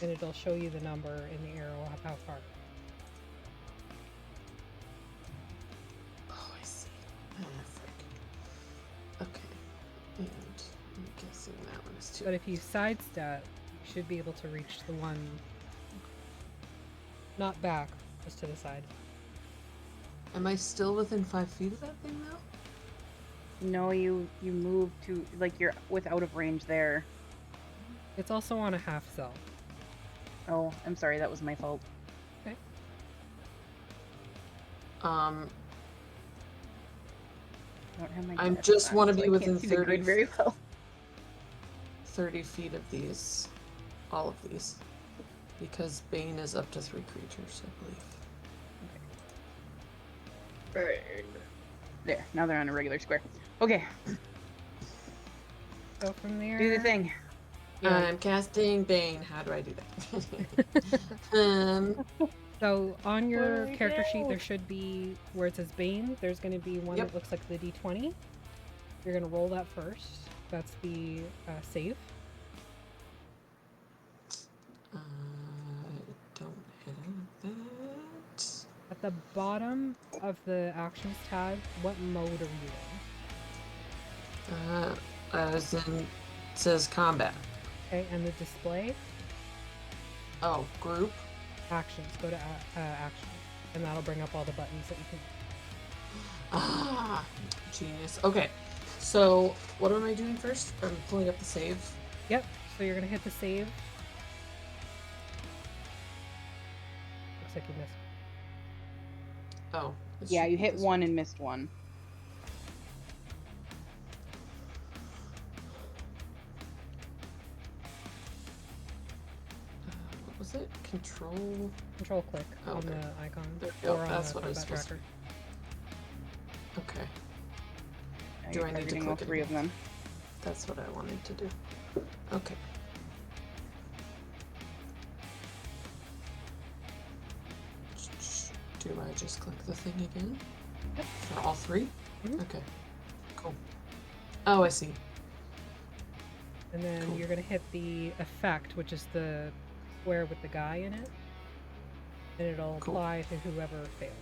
and it'll show you the number in the arrow how far. Oh, I see. Frick. Okay. And I'm guessing that one is 2. But if you sidestep, you should be able to reach the one not back, just to the side. Am I still within 5 feet of that thing now? No, you move to like you're out of range there. It's also on a half cell. Oh, I'm sorry, that was my fault. Okay. I don't have my I glasses just on, wanna so be I within can't see the 30 grid very well. 30 feet of these. All of these. Because Bane is up to 3 creatures, I believe. Burn. There, now they're on a regular square. Okay, So from there, do the thing. Yeah. I'm casting Bane. How do I do that? So on your do we character sheet, do? there should be where it says Bane. There's going to be one Yep. that looks like the D20. You're going to roll that first. That's the save. Don't have that. At the bottom of the actions tab, what mode are you in? As in, it says combat. Okay, and the display Oh, group. actions. Go to actions, and that'll bring up all the buttons that you can. Ah, genius. Okay, so what am I doing first? I'm pulling up the save. Yep. So you're gonna hit the save. Looks like you missed. Oh. it Yeah, should you be hit this one and missed one. What was it? Control. Control click on Okay. the icon There we go. or on That's the what I was combat supposed to. tracker. Okay, Now Do you're I need to targeting all click it 3 of again? them. that's what I wanted to do. Okay. Do I just click the thing again? Yep. For all 3? Mhm. Okay. Cool. Oh, I see. And then Cool. you're gonna hit the effect, which is the square with the guy in it, and it'll Cool. apply to whoever failed.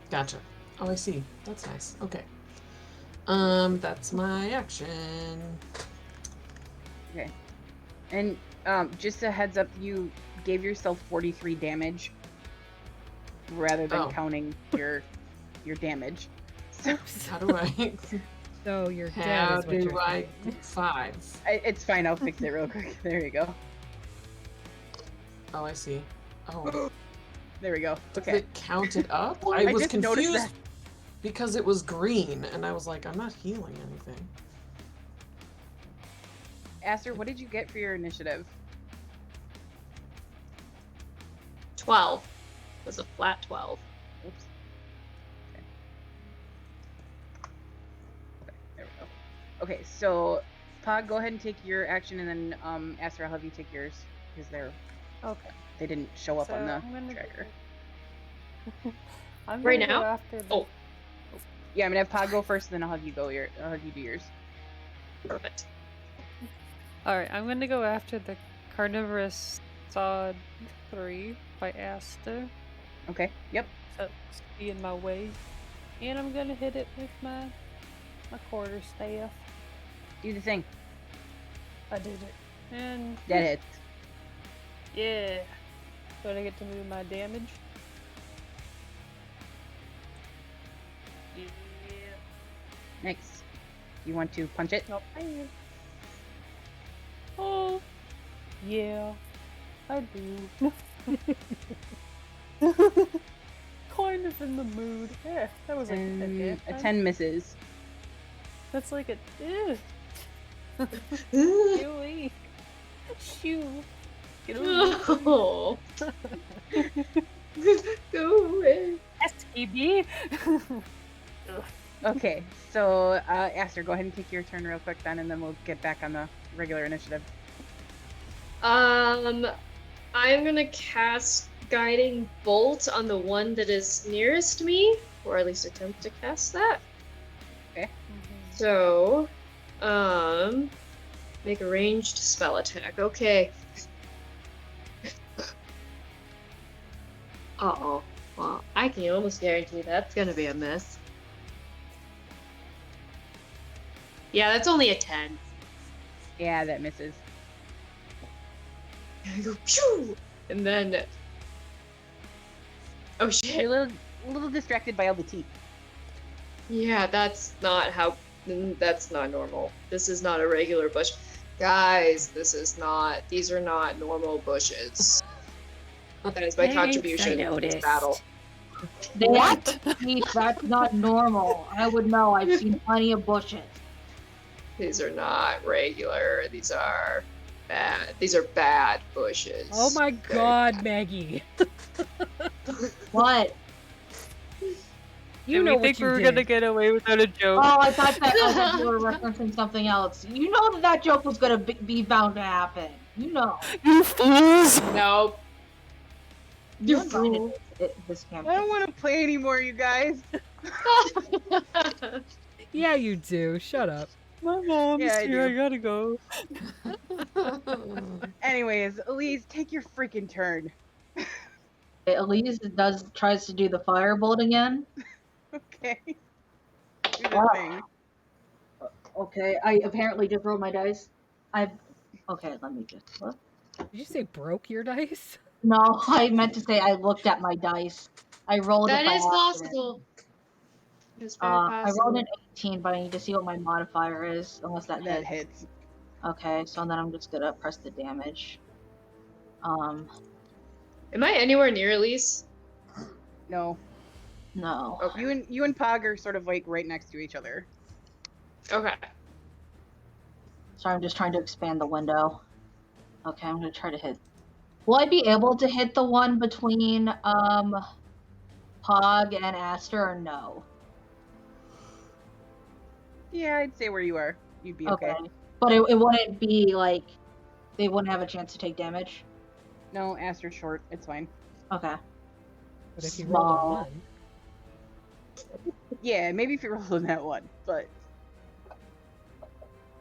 Gotcha. Oh, I see. That's nice. Okay. That's my action. Okay. And just a heads up, you gave yourself 43 damage rather than Oh. counting your damage. So How do I? So you're dead. How Is what do you're I? saying. Do 5. it's fine. I'll fix it real quick. There you go. Oh, I see. Oh, There we go. does Okay. it count it up? Well, I was just noticed confused that. because it was green, and I was like, I'm not healing anything. Aster, what did you get for your initiative? 12. It was a flat 12. Oops. Okay. Okay, there we go. Okay, so Pog, go ahead and take your action, and then Aster, I'll have you take yours because Okay. they didn't show up So on the I'm gonna tracker. I'm Right gonna go now? after the Oh. Yeah, I'm gonna have Pog go first, then I'll have you do yours. Perfect. Alright, I'm gonna go after the carnivorous sod 3 by Aster. Okay. Yep. That's be in my way. And I'm gonna hit it with my quarterstaff. Do the thing. I did it. And That hits. yeah. So I get to move my damage. Yeah. Nice. You want to punch it? Not bad. Oh, yeah, I do. Kind of in the mood. Yeah, that was like And a 10 misses. That's like a. Ew. Shoo. Get over Oh. Go away. STD. Okay, so Aster, go ahead and take your turn real quick then, and then we'll get back on the regular initiative. I'm gonna cast Guiding Bolt on the one that is nearest me, or at least attempt to cast that. Okay. So, make a ranged spell attack. Okay. Uh-oh. Well, I can almost guarantee that's gonna be a miss. Yeah, that's only a 10. Yeah, that misses. I go, pew! And then... Oh You're shit. a little distracted by all the teeth. Yeah, that's not normal. This is not a regular bush. Guys, these are not normal bushes. That is my contribution to this battle. What? That's not normal. I would know. I've seen plenty of bushes. These are not regular. These are bad. These are bad bushes. Oh my They're god, Maggie. What? You Do know we what think you we were did. gonna get away without a joke? Oh, I thought you were referencing something else. You know that joke was gonna be bound to happen. You know. You fools! Nope. You You fool. this I don't campaign. want to play anymore, you guys. Yeah, you do. Shut up. My mom's Yeah, I here. do. I gotta go. Anyways, Elise, take your freaking turn. Elise tries to do the firebolt again. Okay. Do the thing. Okay, I apparently just rolled my dice. Okay, let me just look. Did you say broke your dice? No, I meant to say I looked at my dice. I rolled That it by is accident. possible. It's very I possible. rolled an 18, but I need to see what my modifier is, unless that That hits. hits. Okay, so then I'm just gonna press the damage. Am I anywhere near Elise? No. No. Okay. You and Pog are sort of like right next to each other. Okay. Sorry, I'm just trying to expand the window. Okay, I'm gonna try to hit. Will I be able to hit the one between Pog and Aster, or no? Yeah, I'd say where you are. You'd be okay. But it wouldn't be like they wouldn't have a chance to take damage. No, Aster's short. It's fine. Okay. But if you rolled a Small. 1. Yeah, maybe if you roll on that one, but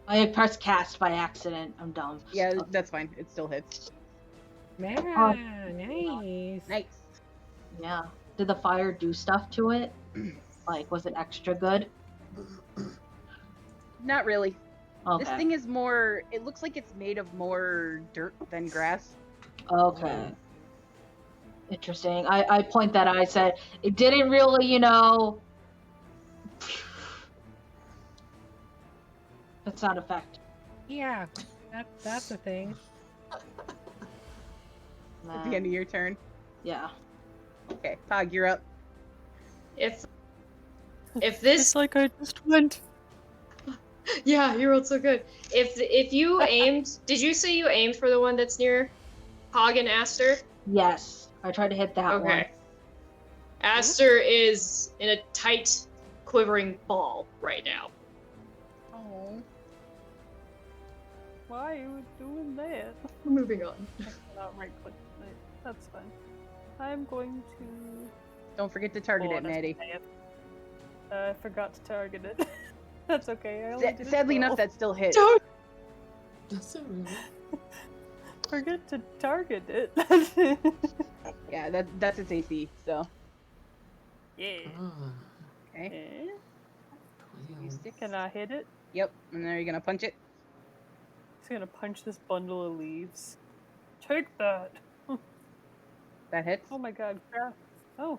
I pressed cast by accident. I'm dumb. yeah, that's fine. It still hits. Man, Oh. nice. Nice. Yeah. Did the fire do stuff to it? Like, was it extra good? Not really. Okay. This thing is more. It looks like it's made of more dirt than grass. Okay. Interesting. I point that out. I said it didn't really, that sound effect. Yeah, that's a thing. At the end of your turn. Yeah. Okay, Pog, you're up. If It's this, like I just went. yeah, you rolled so good. If you aimed, did you say you aimed for the one that's near Hog and Aster? Yes. I tried to hit that one. Okay. Aster is in a tight, quivering ball right now. Oh. Why are you doing that? Moving on. Not right click. That's fine. I'm going to. Don't forget to target Oh, it, that's Maddie. bad. I forgot to target it. That's okay. I only did it Sadly enough, 12. that still hits. Don't. That's so rude. Forget to target it. Yeah, that's its AC. So Yeah. Ah, okay. Eh? You 12. stick. Can I hit it? Yep. And then you're gonna punch it. Just gonna punch this bundle of leaves. Take that. That hits. Oh my god. Oh,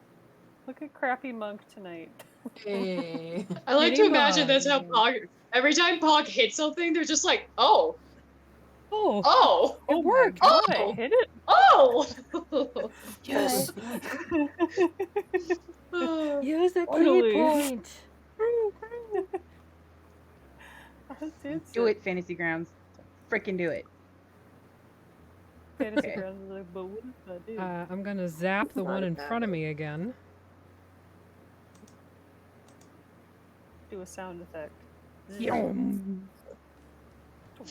look at crappy monk tonight. Hey. I like to Mini imagine that's how mound. Pog. Every time Pog hits something, they're just like, oh, Oh, oh, Oh my worked. god, Oh! I hit it! oh. Yes. Use a key Finally. point. I did Do it, Fantasy Grounds. Freaking do it. Fantasy Okay. Grounds is like, but what if I do? I'm gonna zap the Not one a in bad front of me again. Do a sound effect. Yum.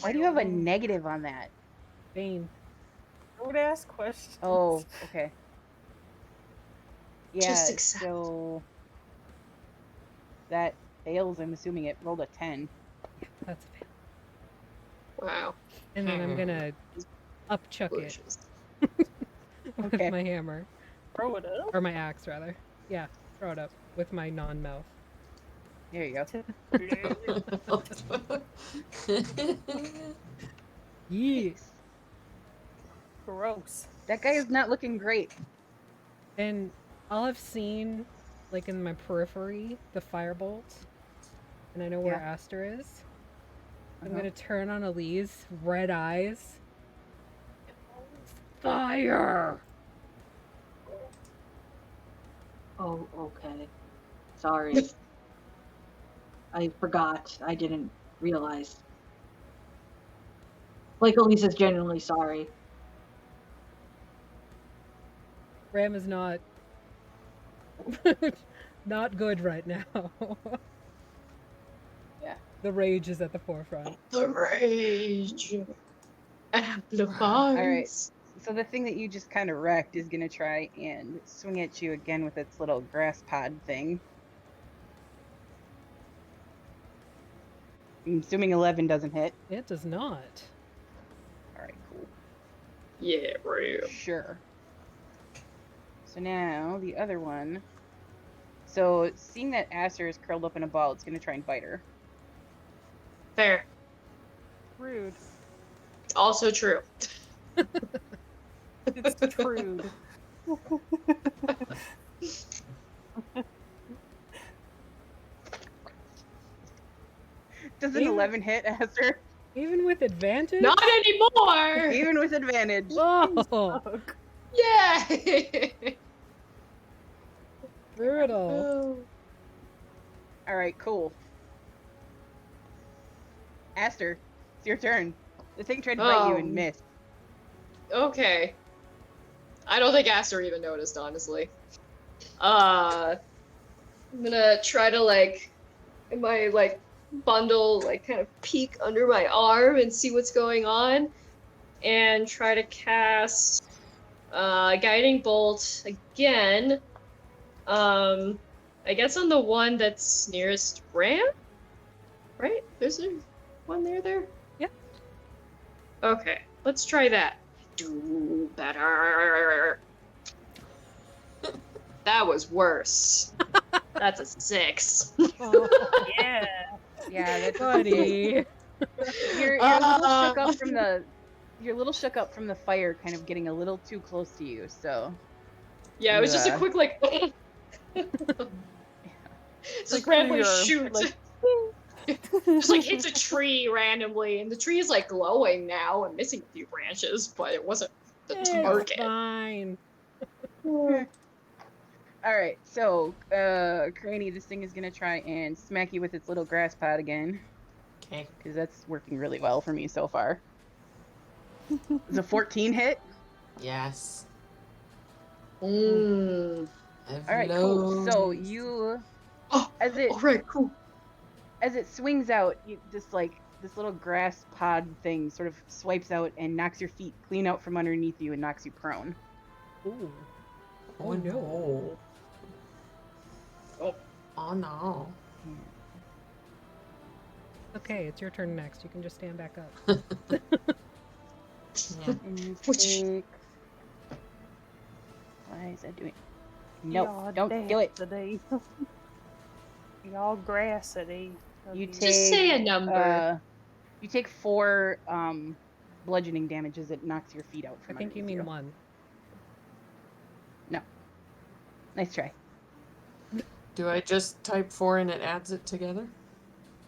Why do you have a negative on that? Bane. Don't ask questions. Oh, okay. Yeah, Just accept. so that fails. I'm assuming it rolled a 10. That's a fail. Wow. And then I'm gonna upchuck it Bushes. with Okay. my hammer. Throw it up. Or my axe, rather. Yeah, throw it up with my non-mouth. There you go. Yes. Gross. That guy is not looking great. And all I've seen, like in my periphery, the firebolt, and I know where Yeah. Aster is. I'm Uh-huh. gonna turn on Elise, red eyes. Fire! Oh, okay. Sorry. I forgot. I didn't realize. Like, Elise is genuinely sorry. Ram is not not good right now. Yeah. The rage is at the forefront. The rage amplifies. All right. So the thing that you just kind of wrecked is going to try and swing at you again with its little grass pod thing. I'm assuming 11 doesn't hit. It does not. All right, cool. Yeah, real. Sure. So now the other one. So seeing that Aster is curled up in a ball, it's going to try and bite her. Fair. Rude. Also true. It's crude. Does an Even- 11 hit, Aster? Even with advantage? Not anymore. Even with advantage. Oh, Yay. brutal. All right, cool. Aster, it's your turn. The thing tried to bite you and missed. Okay. I don't think Aster even noticed, honestly. I'm gonna try to, like, in my, like, bundle, like, kind of peek under my arm and see what's going on. And try to cast Guiding Bolt again. I guess on the one that's nearest Ram? Right? There's a one there? Yeah. Okay, let's try that. Do better. That was worse. That's a 6. Yeah. Yeah, that's Buddy. You're a little shook up from the. You're a little shook up from the fire, kind of getting a little too close to you. So. Yeah, it was just a Yeah. quick, like. Just randomly shoot. Like, Just like hits a tree randomly, and the tree is like glowing now and missing a few branches, but it wasn't the It's target. fine. All right, so Cranny, this thing is gonna try and smack you with its little grass pod again, Okay. because that's working really well for me so far. It's a 14 hit. Yes. Mm. All right, cool. So you, Oh, as it alright, cool. as it swings out, you just like this little grass pod thing sort of swipes out and knocks your feet clean out from underneath you and knocks you prone. Ooh. Oh no. Oh no. Okay, it's your turn next. You can just stand back up. Yeah. And you Which- take... Why is that doing? No, y'all don't do it. Today. Y'all grassity. You Just say a number. You take 4 bludgeoning damage as it knocks your feet out I from think you underneath mean one. Nice try. Do I just type 4 and it adds it together?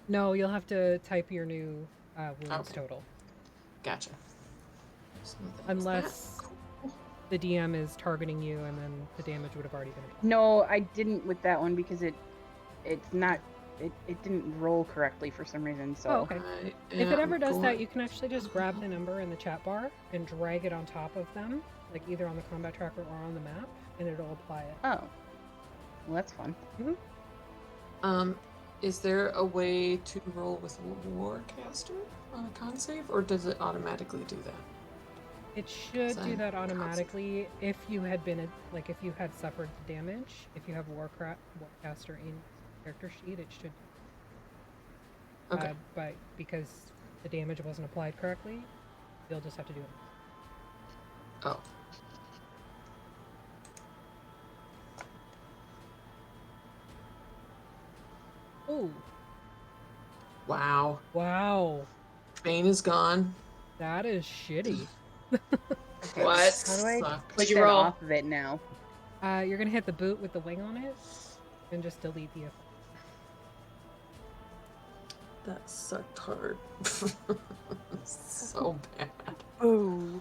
No, you'll have to type your new wounds Okay. total. Gotcha. So that's Unless the DM is targeting you and then the damage would have already been applied. No, I didn't with that one because it didn't roll correctly for some reason. So Oh, okay. I If it am ever does that, going- you can actually just grab the number in the chat bar and drag it on top of them, like either on the combat tracker or on the map, and it'll apply it. oh, well that's fun. Is there a way to roll with Warcaster on a con save, or does it automatically do that? It should do Sign. that automatically if you had been if you had suffered damage. If you have Warcaster in character sheet, it should. Okay. But because the damage wasn't applied correctly, you'll just have to do it. Oh. Oh, Wow. wow. Bane is gone. That is shitty. What? How do I Suck. What'd you get roll? off of it now? You're gonna hit the boot with the wing on it, and just delete the effect. That sucked hard. So bad. Oh.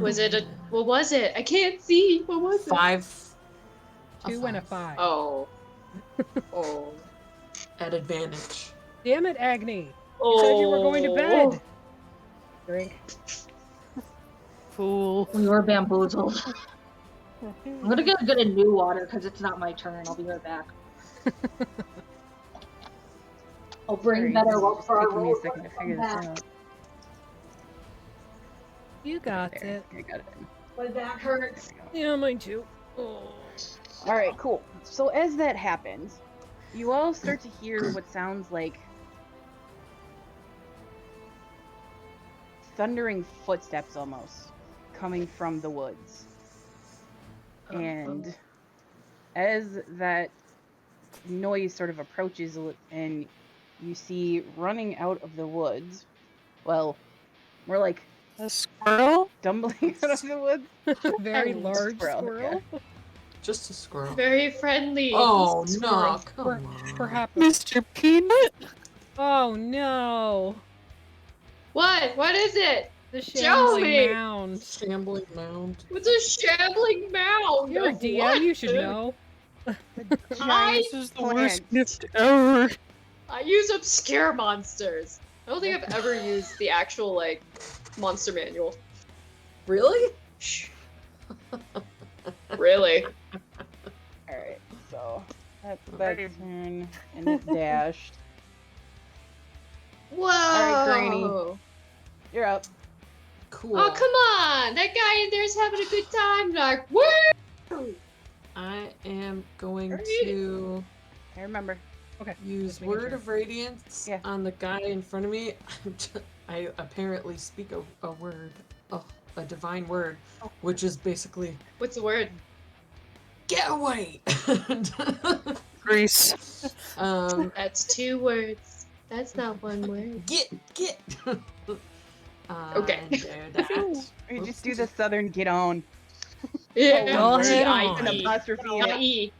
Was it a? What was it? I can't see. What was it? 5. 2 and a 5. Oh. Oh. At advantage. Damn it, Agni! Oh. You said you were going to bed. Drink. Fool. We were bamboozled. I'm gonna get a new water because it's not my turn. I'll be right back. I'll bring Sorry, better it's luck just for our taking me a roll second to when I figure come this back. out. You got There, it. I got it. My back hurts. There we Yeah, mine too. Oh. go. All right, cool. So as that happens, you all start to hear what sounds like thundering footsteps almost coming from the woods. And as that noise sort of approaches and you see running out of the woods, well, more like A squirrel? stumbling out of the woods. Very And large squirrel, squirrel. Just a squirrel. Very friendly. Oh, no. Squirrel. Come on. Perhaps. Mr. Peanut? Oh no! What? What is it? The Joey! shambling mound. Shambling mound. What's a shambling mound? You're a of DM. what? You should know. I This is the plant. worst gift ever. I use obscure monsters. I don't think I've ever used the actual like monster manual. Really? Shh. Really? All right, so that's that turn, and it dashed. Whoa! right, Granny. You're up. Cool. Oh come on! That guy in there's having a good time. Like woo! I am going Hurry. to I remember. Okay. use just making Word sure. of Radiance Yeah. on the guy in front of me. I apparently speak a word, a divine word, which is basically What's the word? get away. Grease. That's 2 words. That's not 1 word. Get. Okay. And do that. You just do the southern get on. Yeah. Go ahead An on. apostrophe in it. G-I-E.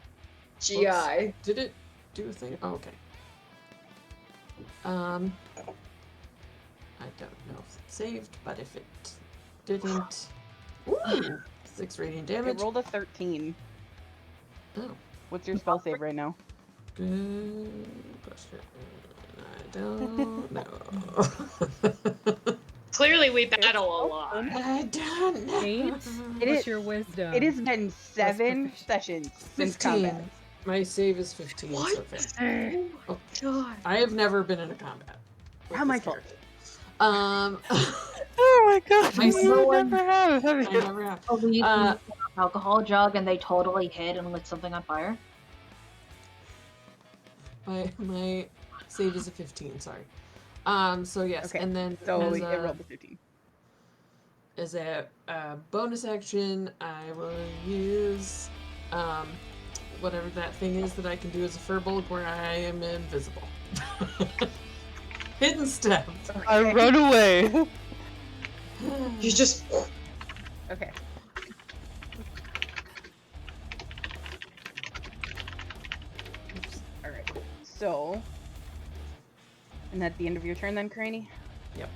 G-I. Did it do a thing? Oh, okay. I don't know if it saved, but if it didn't, ooh, 6 radiant It damage. rolled a 13. Oh, What's your spell save right now? good question. I don't know. Clearly we battle a lot. I don't know. 8? It What's is- your wisdom? It has been 7 proficient. sessions since 15. combat. My save is 15 so What? far. Oh, God. I have never been in a combat. with Not my this fault. character. Oh my god, My you sword- never have. I never have. Oh, we used Uh, an alcohol jug and they totally hid and lit something on fire. My save is a 15. Sorry. So yes, Okay, and then So as it a, rolled a 15. as a bonus action, I will use whatever that thing is that I can do as a furball where I am invisible. Hidden step. I run away. You just. Okay. So, and at the end of your turn then, Cranny? Yep.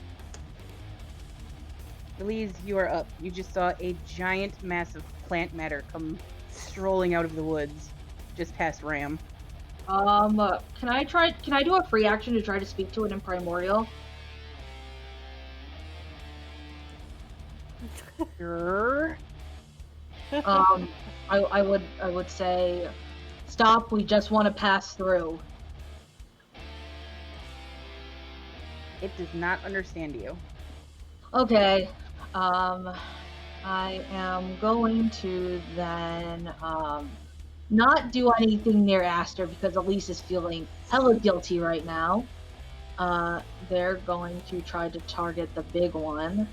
Elise, you are up. You just saw a giant mass of plant matter come strolling out of the woods, just past Ram. Can I do a free action to try to speak to it in Primordial? Sure. I would say, stop, we just want to pass through. It does not understand you. Okay, I am going to then, not do anything near Aster because Elise is feeling hella guilty right now. They're going to try to target the big one.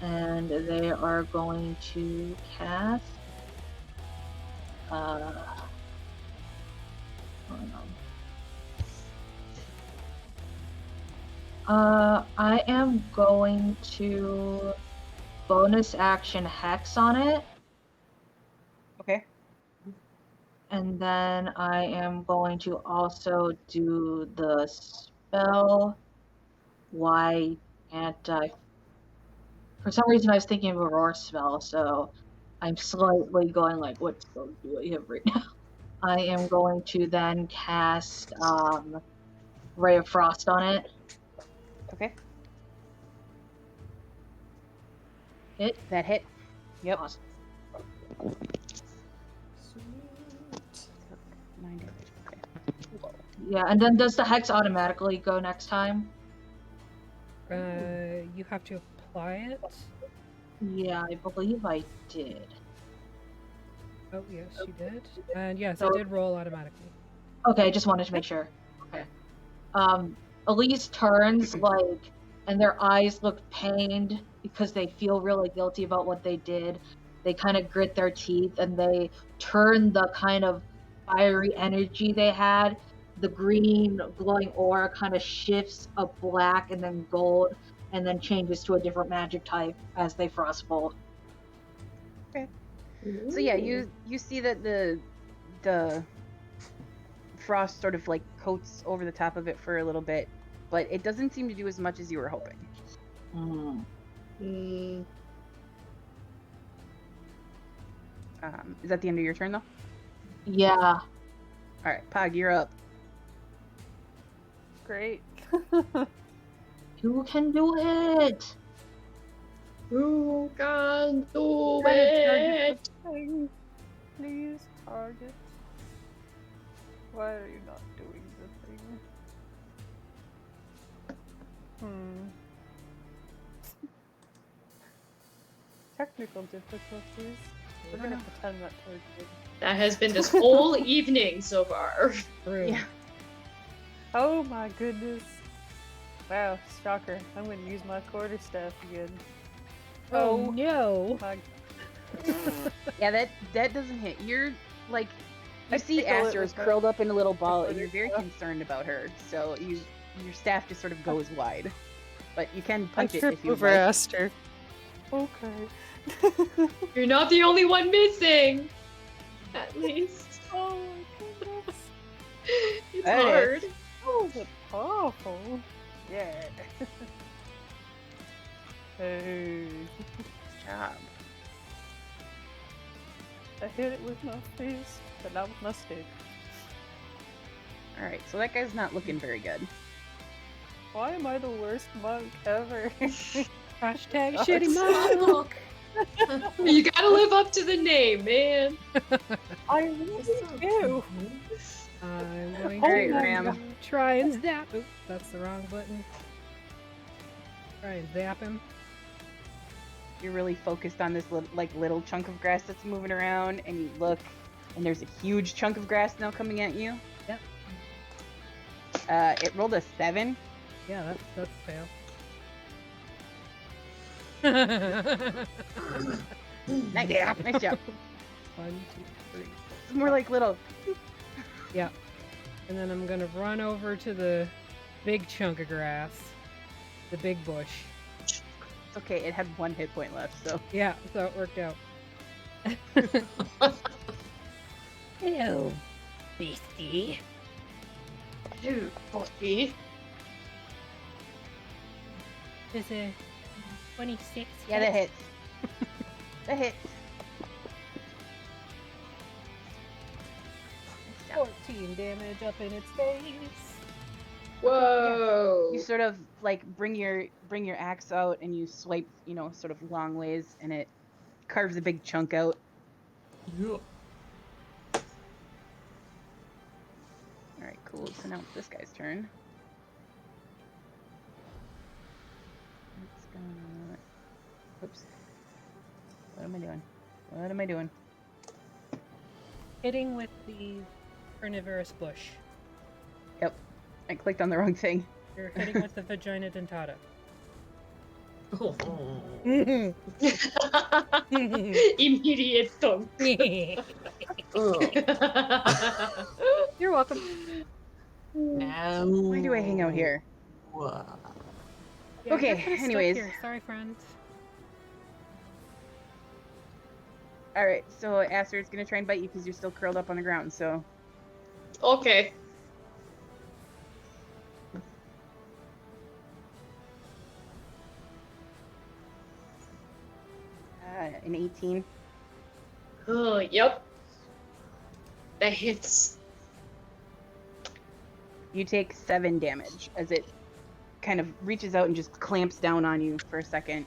And they are going to cast. Hold on. I am going to bonus action Hex on it. Okay. And then I am going to also do the spell. Why can't I? For some reason, I was thinking of a roar spell, so I'm slightly going like, what spell do I have right now? I am going to then cast Ray of Frost on it. Okay. Hit? That hit. Yep. Awesome. Sweet. 9 damage. Okay. Yeah, and then does the Hex automatically go next time? You have to apply it. Yeah, I believe I did. Oh, yes, you did. And yes, So- it did roll automatically. Okay, just wanted to make sure. Okay. Elise turns and their eyes look pained because they feel really guilty about what they did. They kind of grit their teeth and they turn the kind of fiery energy they had. The green glowing aura kind of shifts of black and then gold and then changes to a different magic type as they frostbolt. So yeah, you see that the frost sort of like coats over the top of it for a little bit, but it doesn't seem to do as much as you were hoping. Is that the end of your turn though? Yeah. All right, Pog, you're up. Great. You can do it! Who can do Try to it? target the thing. Please target. Why are you not doing the thing? Technical difficulties. We're gonna pretend that targeted. That has been this whole evening so far. True. Yeah. Oh my goodness. Wow, shocker. I'm gonna use my quarterstaff again. Oh no! My Yeah, that doesn't hit. You're like, you I see tickle it Aster is with my- curled up in a little ball, and with you're very it. concerned about her. So your staff just sort of goes wide, but you can I punch it trip if you over like. Aster. Okay. You're not the only one missing. At least. Oh my goodness. It's That is- hard. Oh, but powerful. Yeah. Hey. Good job. I hit it with my fist, but not with my stick. All right, so that guy's not looking very good. Why am I the worst monk ever? Hashtag Oh, shitty it's- monk. You gotta live up to the name, man. I really do. I'm going All to right, Ram. try and zap. Oop, that's the wrong button. Try and zap him. You're really focused on this little chunk of grass that's moving around, and you look, and there's a huge chunk of grass now coming at you. Yep. It rolled a 7. Yeah, that's a fail. Nice, nice job. 1, 2, 3. It's more like little. Yeah. And then I'm gonna run over to the big chunk of grass. The big bush. It's okay. It had 1 hit point left, so. Yeah, so it worked out. Hello, beastie. Ew, Bucky. Is a 26. Yeah, that hits. That hits. 14 damage up in its face. Whoa. You sort of like bring your axe out and you swipe, sort of long ways, and it carves a big chunk out. Yeah. All right, cool. So now it's this guy's turn. It's gonna. Oops. What am I doing? Hitting with the carnivorous bush. Yep. I clicked on the wrong thing. You're hitting with the vagina dentata. Oh. Immediate thump. You're welcome. Now. Why do I hang out here? Wow. Yeah, Okay, you're kinda stuck anyways. here. Sorry, friend. All right, so Aster's gonna try and bite you because you're still curled up on the ground. So Okay. an 18. Oh, yep. That hits. You take 7 damage as it kind of reaches out and just clamps down on you for a second.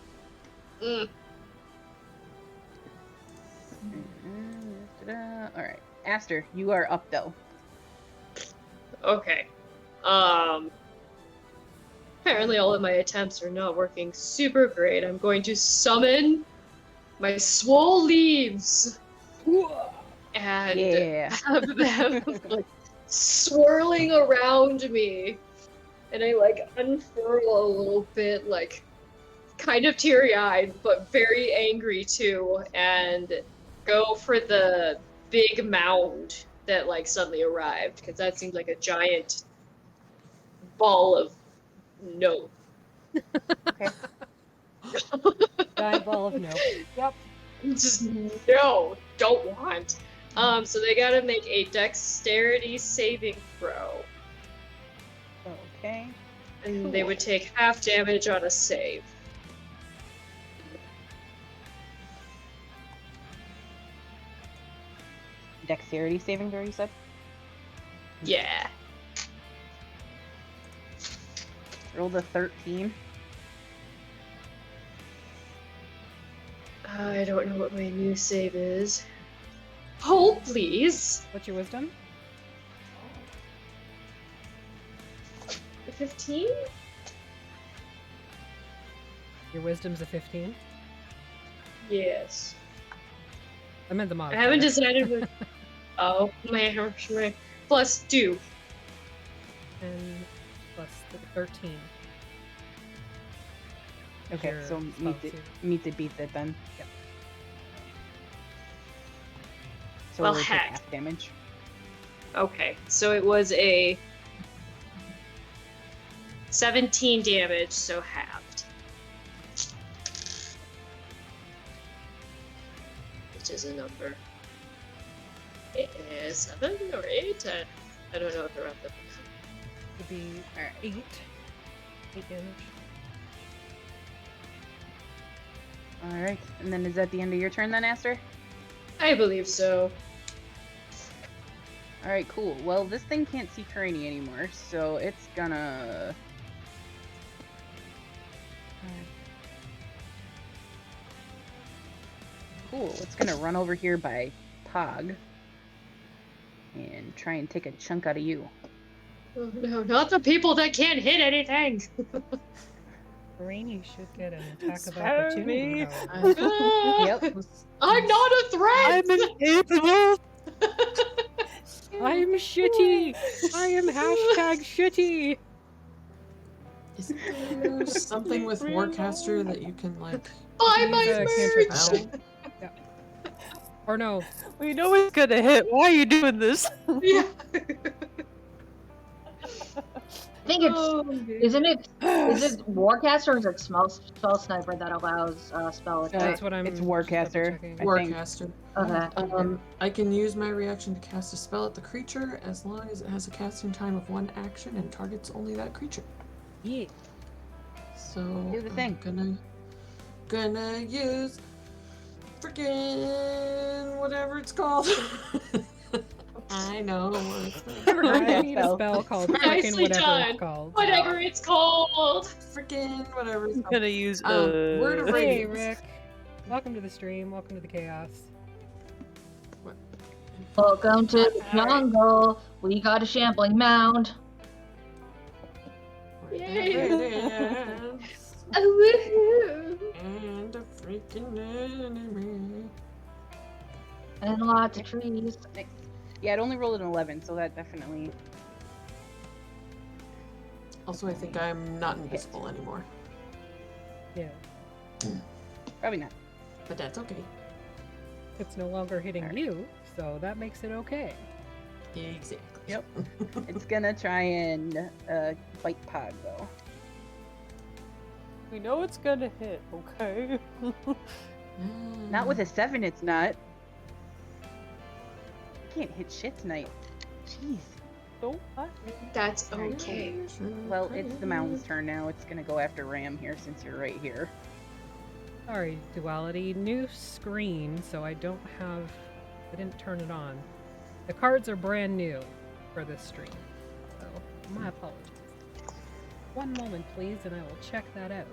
Mm. All right, Aster, you are up though. Okay. Apparently all of my attempts are not working super great. I'm going to summon my swole leaves and Yeah. have them like swirling around me. And I like unfurl a little bit, like kind of teary-eyed, but very angry too, and go for the big mound that like suddenly arrived, because that seemed like a giant ball of no. Okay. Giant ball of nope. Yep. Just no, don't want. So they gotta make a dexterity saving throw. Okay. And they would take half damage on a save. Dexterity saving throw, you said? Yeah. Roll the 13. I don't know what my new save is. Hold, please. What's your wisdom? 15? Your wisdom's a 15. Yes. I meant the I modifier. haven't decided what. Oh, my plus 2. And plus the 13. Okay, Your so spell save. meet it, beat it then. Yep. So Well, we'll take heck. half damage. Okay, so it was a 17 damage, so halved. Which is a number. It is 7 or 8? I don't know if they're up there. Would be 8. 8 damage. All right, and then is that the end of your turn then, Aster? I believe so. All right, cool. Well, this thing can't see Kearney anymore, so it's gonna. Cool. It's gonna run over here by Pog and try and take a chunk out of you. Oh no, not the people that can't hit anything! Rainy should get an attack of Spare opportunity. me. however. Ah, Yep. I'm not a threat! I'm incapable. I'm shitty! I am hashtag shitty! Is there something with Warcaster that you can like? Buy my cantrip merch! spell? Yeah. Or no, We know it's gonna hit. Why are you doing this? Yeah. I think it's isn't it is Yes! it Warcaster or is it spell sniper that allows spell attack? That's what I'm It's just Warcaster. double-checking. I think. Warcaster. Okay. I can use my reaction to cast a spell at the creature as long as it has a casting time of 1 action and targets only that creature. Yeah. So Do the thing. I'm gonna use freaking whatever it's called. I know what it's called. Never heard I that need a spell. spell called frickin' Nicely whatever done. it's called. Whatever it's called. Freaking whatever it's I'm called. gonna use Word of Hey, Radiance. Rick. Welcome to the stream. Welcome to the chaos. Welcome to the jungle. We got a shambling mound. Yay. Radiance Oh, woohoo. and a freaking enemy. And lots of trees. Yeah, it only rolled an 11, so that definitely. Also, I think I'm not invisible anymore, Yeah. Probably not. but that's okay. It's no longer hitting Alright. you, so that makes it okay. Exactly. Yep. It's gonna try and bite Pod though. We know it's gonna hit, okay? Not with a 7, it's not. I can't hit shit tonight. Jeez. Don't I? That's okay. Well, it's the mound's turn now. It's gonna go after Ram here since you're right here. Sorry, Duality. New screen, so I didn't turn it on. The cards are brand new for this stream, so my apologies. One moment, please, and I will check that out.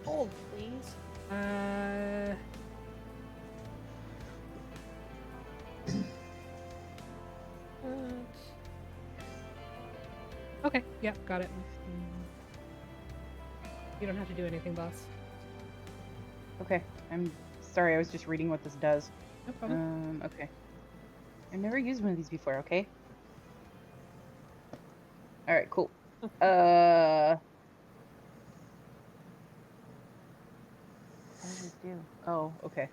Hold, please. Okay, yeah, got it. You don't have to do anything, boss. Okay. I'm sorry, I was just reading what this does. No problem. Okay. I've never used one of these before, okay? Alright, cool. What does it do? Oh, okay.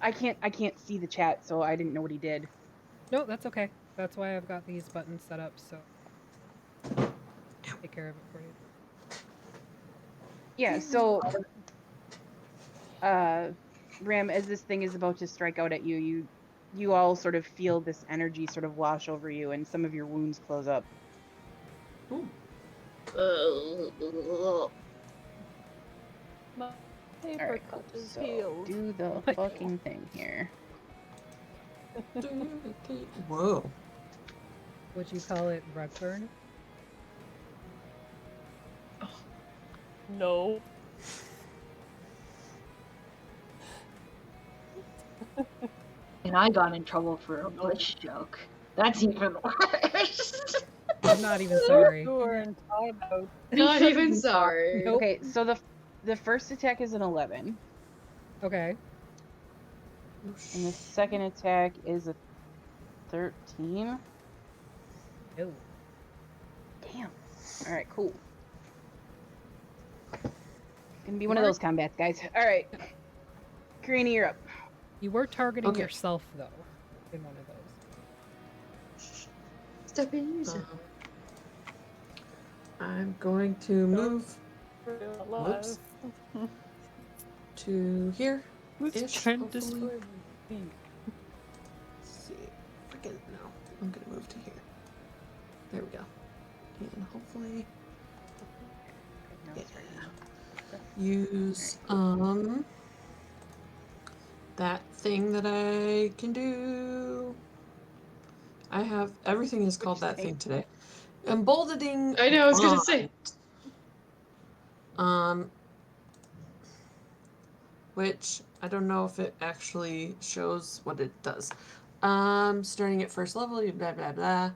I can't see the chat, so I didn't know what he did. No, that's okay. That's why I've got these buttons set up, so take care of it for you. Yeah, so Ram, as this thing is about to strike out at you, you all sort of feel this energy sort of wash over you and some of your wounds close up. Ooh. My paper Alright, cut cool. is So healed. do the my fucking thing here. Whoa. Would you call it rug burn? No. And I got in trouble for a bush joke. That's even worse. I'm not even sorry. You were in timeout. Not even sorry. Nope. Okay, so the first attack is an 11, Okay. and the second attack is a 13. No. Damn. All right, cool. Gonna be one of those combats, guys. All right, Karina, you're up. You were targeting Okay. yourself, though, in one of those. Stop being easy. I'm going to move We're alive. Whoops. to here. Who's Ish, trying to hopefully. destroy me? Let's see. Freaking no. I'm gonna move to here. There we go. And hopefully use that thing that I can do. I have everything is called that thing today. Emboldening. I know, I was gonna say. Which I don't know if it actually shows what it does. Starting at first level, you blah blah blah.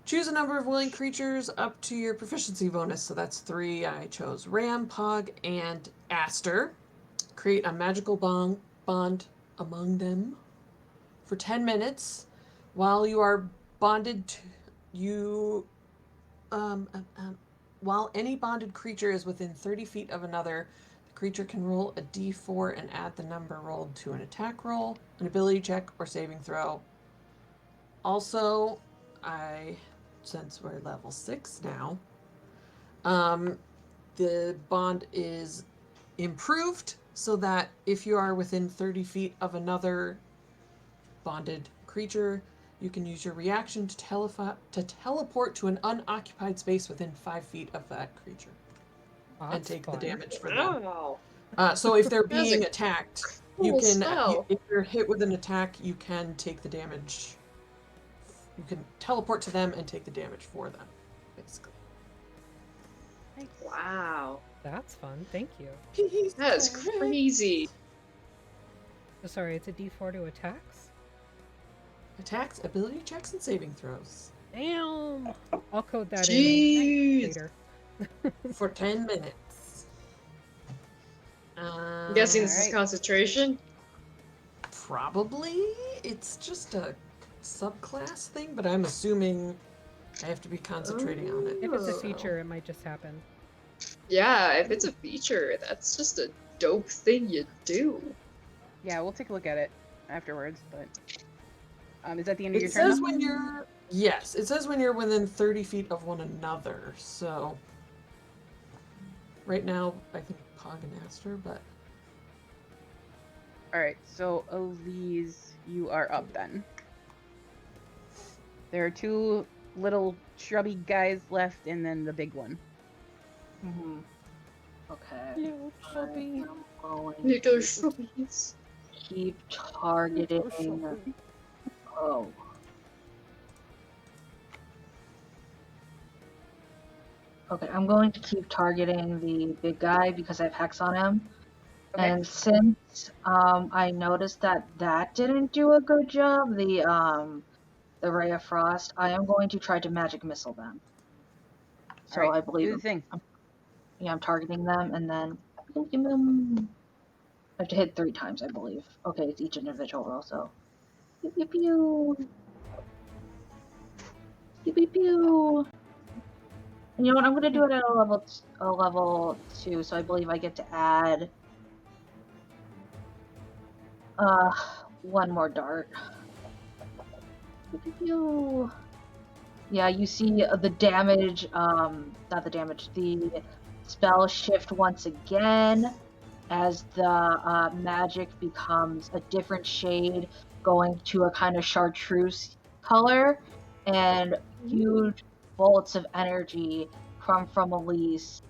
Choose a number of willing creatures up to your proficiency bonus. So that's 3. I chose Ram, Pog, and Aster. Create a magical bond among them for 10 minutes. While you are bonded to you, while any bonded creature is within 30 feet of another, the creature can roll a d4 and add the number rolled to an attack roll, an ability check, or saving throw. Also, I since we're level 6 now, the bond is improved so that if you are within 30 feet of another bonded creature, you can use your reaction to teleport to an unoccupied space within 5 feet of that creature and That's take fun. the damage for them. Wow. So if they're That's being a attacked, cool you can. spell. If you're hit with an attack, you can take the damage. You can teleport to them and take the damage for them, basically. Wow. That's fun. Thank you. That is crazy. Oh, sorry, it's a D4 to attacks? Attacks, ability checks, and saving throws Damn! I'll code that Jeez. in later. for 10 minutes. I'm guessing this is Alright. concentration. Probably. It's just a subclass thing, but I'm assuming I have to be concentrating on it. If it's a Oh. feature, it might just happen. Yeah, if it's a feature, that's just a dope thing you do. Yeah, we'll take a look at it afterwards, but is that the end of It your turn? says though? when you're. Yes, it says when you're within 30 feet of one another, so. Right now, I think Pog and Aster, but. Alright, so Elise, you are up then. There are 2 little shrubby guys left and then the big one. Mm-hmm. Okay. Yeah, chubby. I'm going Nuclear to shrubbies. keep targeting. Oh. Okay, I'm going to keep targeting the big guy because I have Hex on him. Okay. And since I noticed that didn't do a good job, the Ray of Frost, I am going to try to magic missile them. So Alright, I believe do the thing. I'm targeting them, and then give them. I have to hit 3 times, I believe. Okay, it's each individual roll, so. Pew pew pew. Pew pew pew. And you know what? I'm gonna do it at a level 2, so I believe I get to add 1 more dart. Pew pew pew. Yeah, you see the damage, not the damage, the spell shift once again as the magic becomes a different shade, going to a kind of chartreuse color, and huge bolts of energy come from Elise,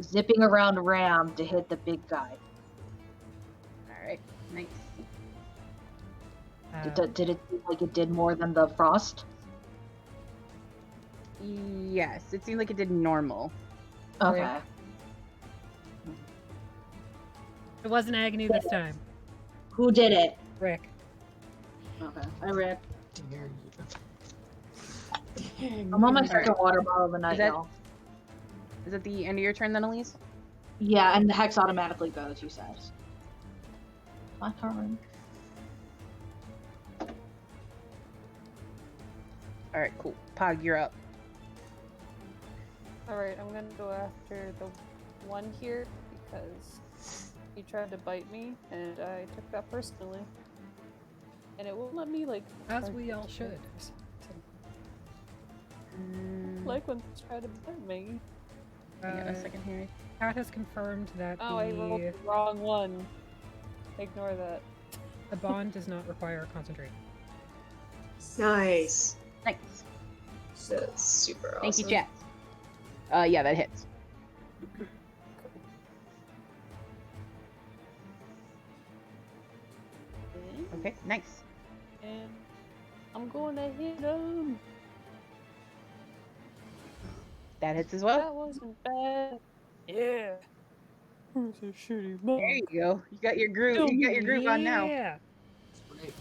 zipping around Ram to hit the big guy. Alright, nice. Did it seem like it did more than the frost? Yes, it seemed like it did normal. Okay. Yeah. It wasn't agony this time. Who did it? Rick. Okay. Hi, Rick. Dare you. Dang I'm on my you. second water bottle of the night, that- y'all. Is it the end of your turn then, Elise? Yeah, and the hex automatically goes, you said. My turn. Alright, cool. Pog, you're up. Alright, I'm gonna go after the one here because he tried to bite me and I took that personally. And it won't let me, like. As we all should. Like when they try to bite me. Hang on a second here. Kat has confirmed that Oh, I rolled the wrong one. Ignore that. the bond does not require concentration. Nice. Nice. That's super awesome. Thank you, chat. Yeah, that hits. Okay, nice. And I'm going to hit him. That hits as well. That wasn't bad. Yeah. Who's a shitty mom? There you go. You got your groove. You got your groove on now. Yeah. Right.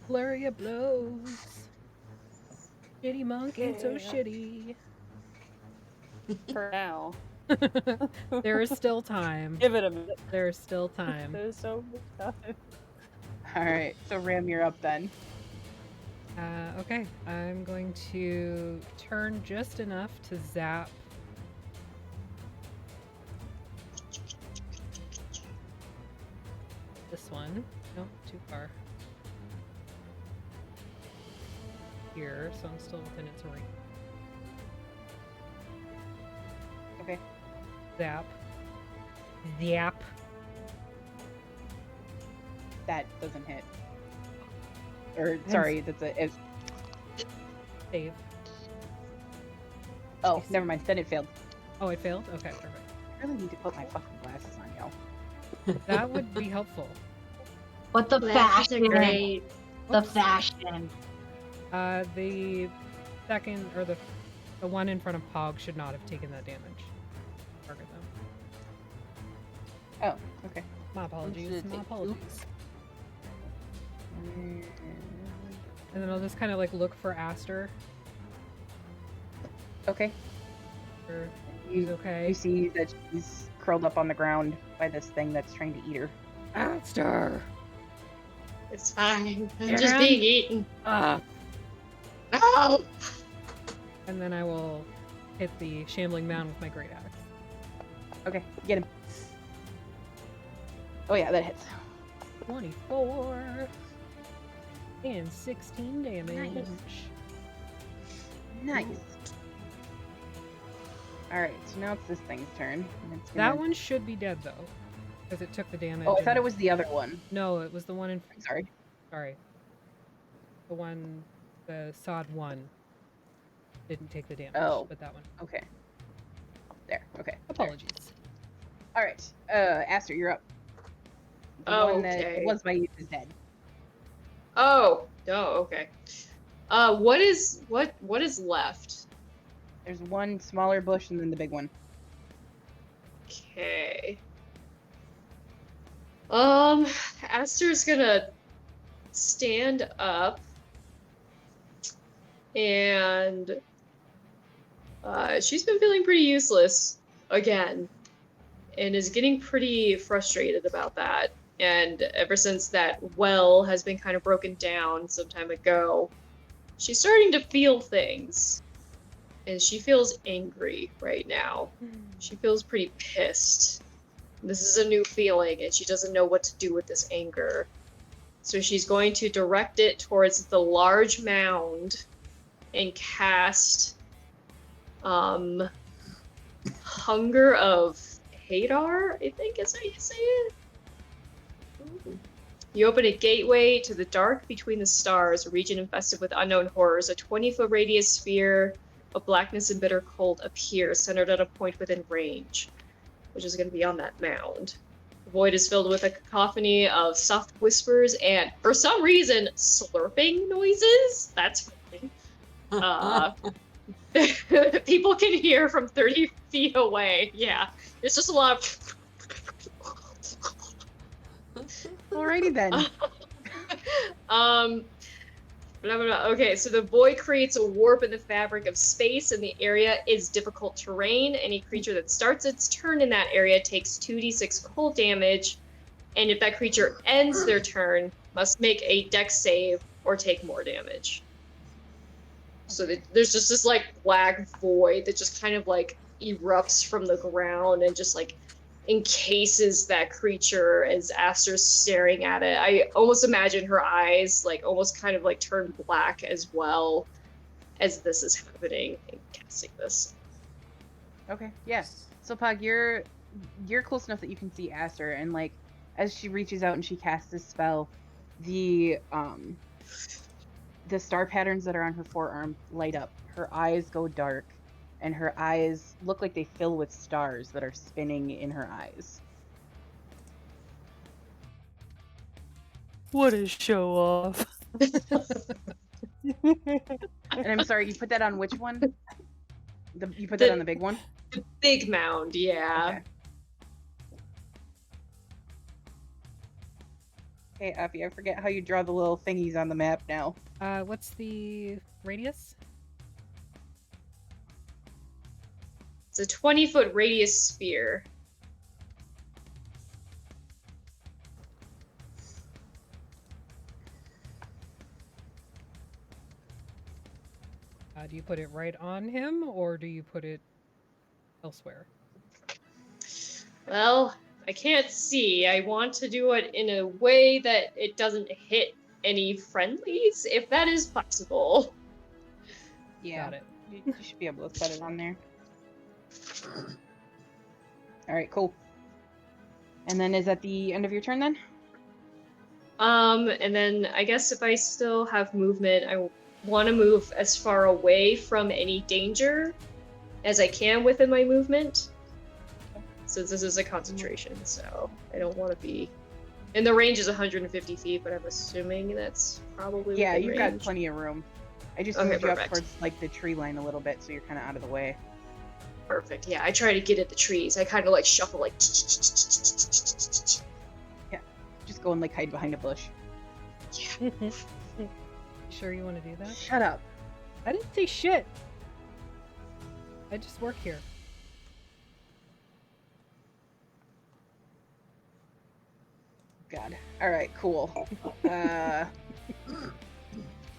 Flurry of blows. Shitty monk ain't so Yeah. shitty. For now. There is still time. Give it a minute. There is still time. There's so much time. Alright, so Ram, you're up then. Okay, I'm going to turn just enough to zap this one. Nope, too far. here, so I'm still within its range. Okay. Zap. Zap. That doesn't hit. Or sorry, that's a. Save. Oh, never mind. Then it failed. Oh, it failed? Okay, perfect. I really need to put my fucking glasses on, yo. That would be helpful. But the Glasses are fashion. great. The fashion. The second, or the one in front of Pog should not have taken that damage. Target them. Oh, okay. My apologies. should My take- apologies. And then I'll just kind of like look for Aster. Okay. Or You, he's okay. you see that she's curled up on the ground by this thing that's trying to eat her. Aster! It's fine. I'm Yeah. just being eaten. Ah! No! And then I will hit the shambling mound with my great axe. Okay, get him. Oh yeah, that hits. 24 and 16 damage. Nice. Alright, so now it's this thing's turn. and it's That gonna- one should be dead though, because it took the damage. Oh, I thought and- it was the other one. No, it was the one in. I'm sorry. Sorry. The one, the sod one, didn't take the damage. Oh. But that one. Okay. There, okay. Apologies. Alright, Aster, you're up. The one that Okay. was by you is dead. Oh, okay. What is left? There's one smaller bush and then the big one. Okay. Aster's gonna stand up and she's been feeling pretty useless again and is getting pretty frustrated about that. And ever since that well has been kind of broken down some time ago, she's starting to feel things. And she feels angry right now. She feels pretty pissed. This is a new feeling, and she doesn't know what to do with this anger. So she's going to direct it towards the large mound and cast Hunger of Hadar, I think is how you say it. Ooh. You open a gateway to the dark between the stars, a region infested with unknown horrors. A 20-foot radius sphere of blackness and bitter cold appears, centered at a point within range, which is going to be on that mound. The void is filled with a cacophony of soft whispers and, for some reason, slurping noises. That's funny. People can hear from 30 feet away. Yeah, it's just a lot of... Alrighty then. Blah, blah, blah. Okay, so the void creates a warp in the fabric of space, and the area is difficult terrain. Any creature that starts its turn in that area takes 2d6 cold damage, and if that creature ends their turn, must make a dex save or take more damage. So there's just this like black void that just kind of like erupts from the ground and just like encases that creature as Aster's staring at it. I almost imagine her eyes like almost kind of like turn black as well as this is happening and casting this. Okay, yes. So Pog, you're close enough that you can see Aster, and like as she reaches out and she casts this spell, the star patterns that are on her forearm light up. Her eyes go dark, and her eyes look like they fill with stars that are spinning in her eyes. What a show off. And I'm sorry, you put that on which one? You put that on the big one? The big mound, yeah. Okay, Effie, I forget how you draw the little thingies on the map now. What's the radius? It's a 20-foot radius sphere. Do you put it right on him, or do you put it elsewhere? Well, I can't see. I want to do it in a way that it doesn't hit any friendlies, if that is possible. Yeah. Got it. You should be able to set it on there. All right, cool. And then is that the end of your turn then? And then I guess if I still have movement, I want to move as far away from any danger as I can within my movement. Since this is a concentration, so I don't want to be. And the range is 150 feet, but I'm assuming that's probably Yeah, within you've got range. plenty of room. I just Okay, moved you up perfect. towards like the tree line a little bit, so you're kind of out of the way. Perfect. Yeah, I try to get at the trees. I kind of like shuffle, like. Just go and like hide behind a bush. Sure you want to do that? Shut up. I didn't say shit. I just work here. God. All right, cool.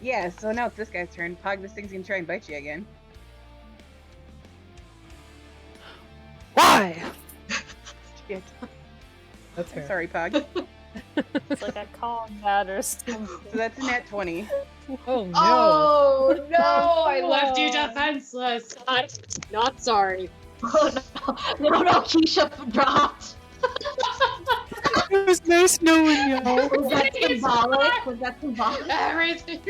Yeah, so now it's this guy's turn. Pog, this thing's gonna try and bite you again. Why? Shit. That's I'm fair. sorry, Pog. It's like I call that or something. So that's a nat 20. Oh no. Oh no! I left you Oh. defenseless. I'm not sorry. Oh no, no, Keisha dropped. It was nice knowing you. Was that symbolic? Was that symbolic? Everything.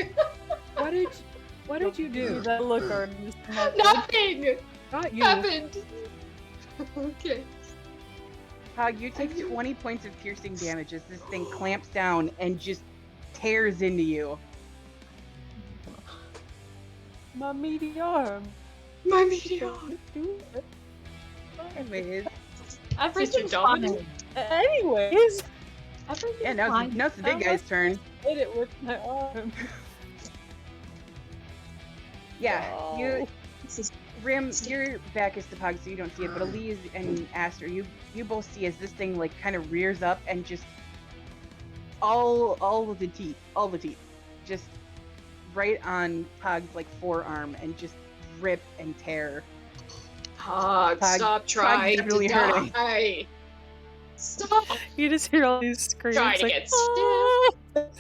What did you do? That look, Artemis. Nothing Not you. happened. Okay. Pog, you take 20 points of piercing damage as this thing clamps down and just tears into you. My meaty arm. My meteor. Do it. Anyways. Everything's dominant? fine. Anyways, Everything's Yeah, now fine. it's the big guy's turn. hit it with my arm. Yeah, you Oh. This is Rim, your back is to Pog, so you don't see it, but Elise and Aster, you both see as this thing like kind of rears up and just all of the teeth, just right on Pog's like forearm and just rip and tear. Pog, Pog- stop trying definitely to hurting. die. Stop You just hear all these screams. trying to like, get "Ah!" stabbed.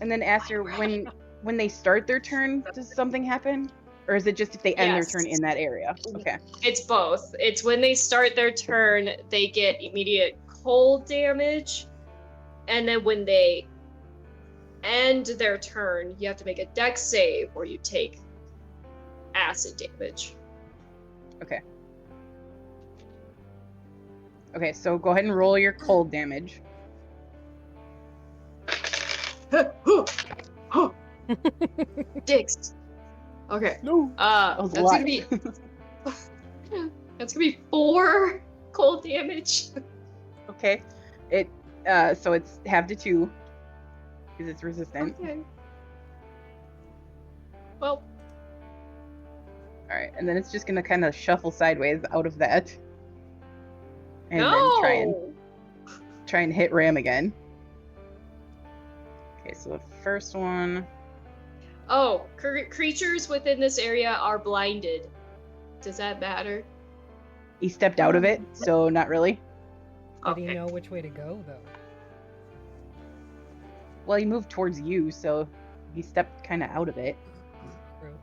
And then Aster, when they start their turn, does something happen? Or is it just if they end Yes. their turn in that area? Okay. It's both. It's when they start their turn, they get immediate cold damage, and then when they end their turn, you have to make a dex save or you take acid damage. Okay, so go ahead and roll your cold damage. Dicks. Okay. No. That was a That's lot. gonna be that's gonna be 4 cold damage. Okay. It so it's half to 2 because it's resistant. Okay. Well, All right, and then it's just gonna kind of shuffle sideways out of that, and no. then try and hit Ram again. Okay, so the first one. Oh, creatures within this area are blinded. Does that matter? He stepped out of it, so not really. Did he Okay. know which way to go though? Well, he moved towards you, so he stepped kind of out of it. True.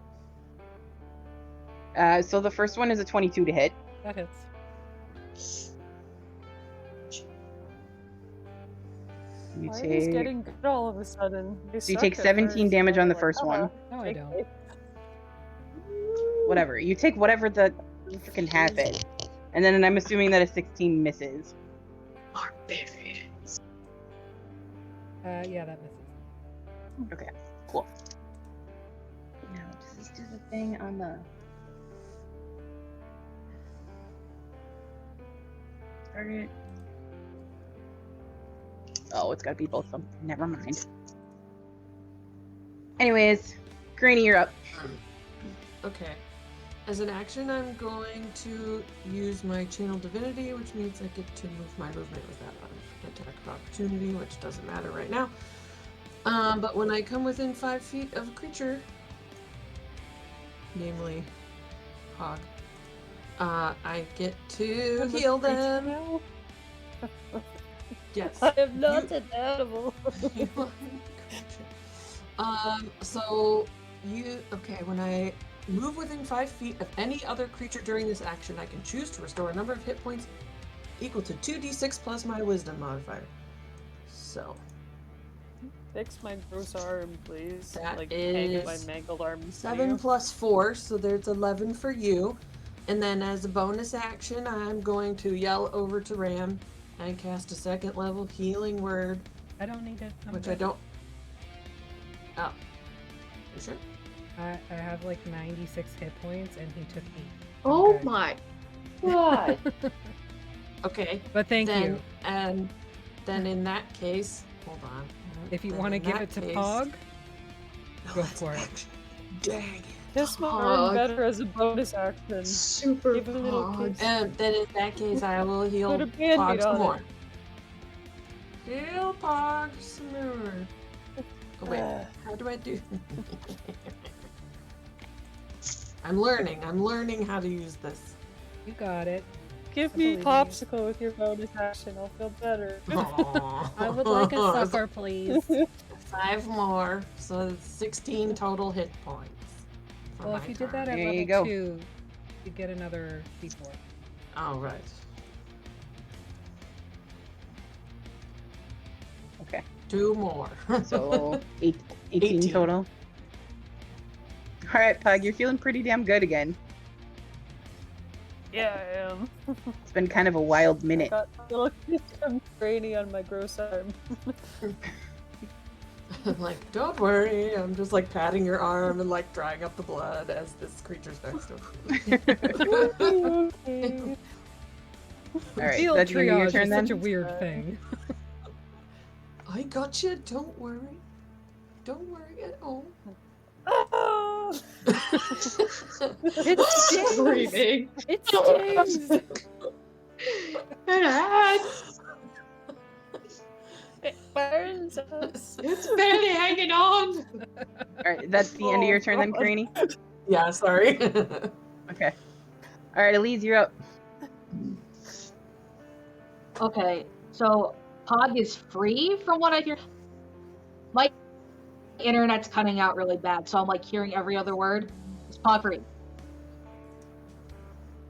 So the first one is a 22 to hit. That hits. You Why are these take getting good all of a sudden? They So you suck take at 17 first, damage and on the I'm first one. No, I take don't. it. whatever. You take whatever the freaking half is, and then I'm assuming that a 16 misses. Barbarians. Yeah, that misses. Cool. Now, does this do the thing on the target? Oh, it's got to be both of them. Never mind. Anyways, Granny, you're up. Okay. As an action, I'm going to use my Channel Divinity, which means I get to move my movement with that attack of opportunity, which doesn't matter right now. But when I come within 5 feet of a creature, namely Hog, I get to heal them. Now? Yes. I am not You- an animal. You are a creature. So when I move within 5 feet of any other creature during this action, I can choose to restore a number of hit points equal to 2d6 plus my wisdom modifier. So Fix my gross arm, please. That Like, hang my is mangled arm. 7 plus 4, so there's 11 for you. And then as a bonus action, I'm going to yell over to Ram and cast a 2nd level healing word, I don't need it. I'm which good. I don't. Oh. You sure? I have like 96 hit points, and he took 8. Oh Okay. my god. Okay. But thank then, you. And then in that case, hold on. If you then want to in give that it to case- Pog, No, Go that's for it. action. Dang it. Kiss my Pog. arm better as a bonus action. Super Give it a little pog. kiss. And then in that case, I will heal Put a Band-Aid Pog some on more. it. Heal Pog some more. Oh wait, Ugh. how do I do? I'm learning how to use this. you got it. Give I me believe in you. popsicle with your bonus action. I'll feel better. I would like a supper, please. 5 more, so it's 16 total hit points. for Well, my if you did that turn. at There you level go. 2, you get another d4. Oh, right. Okay. 2 more. So 18 18. total. All right, Pug, you're feeling pretty damn good again. Yeah, I am. It's been kind of a wild I minute. got a little kiss from Granny on my gross arm. Like, don't worry. I'm just like patting your arm and like drying up the blood as this creature starts to. Okay. All right, Field that's the end of your triage turn is then. such a weird thing. I got you. Don't worry. Don't worry at all. Oh! It stings! Screaming. It stings! It hurts. It burns us. It's barely hanging on. All right, that's the end of your turn then, God. Granny. Yeah, sorry. Okay. All right, Elise, you're up. Okay, so Pog is free from what I hear. My internet's cutting out really bad, so I'm like hearing every other word. Is Pog free?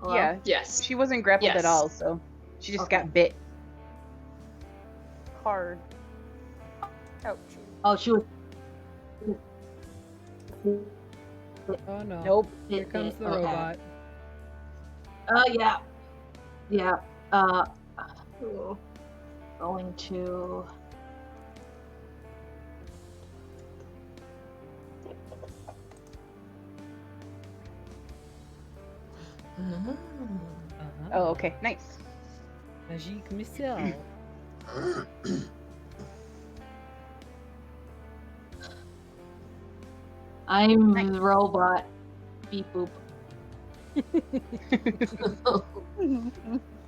Hello? Yeah, Yes. she wasn't grappled Yes. at all, so she just Okay. got bit. Hard. Ouch. Oh, she was. Oh no. Nope. Here comes the Okay. robot. Yeah. Yeah. Oh. Going to. Uh-huh. Oh, okay, nice. Magique missile. I'm Nice. the robot. Beep boop. I'm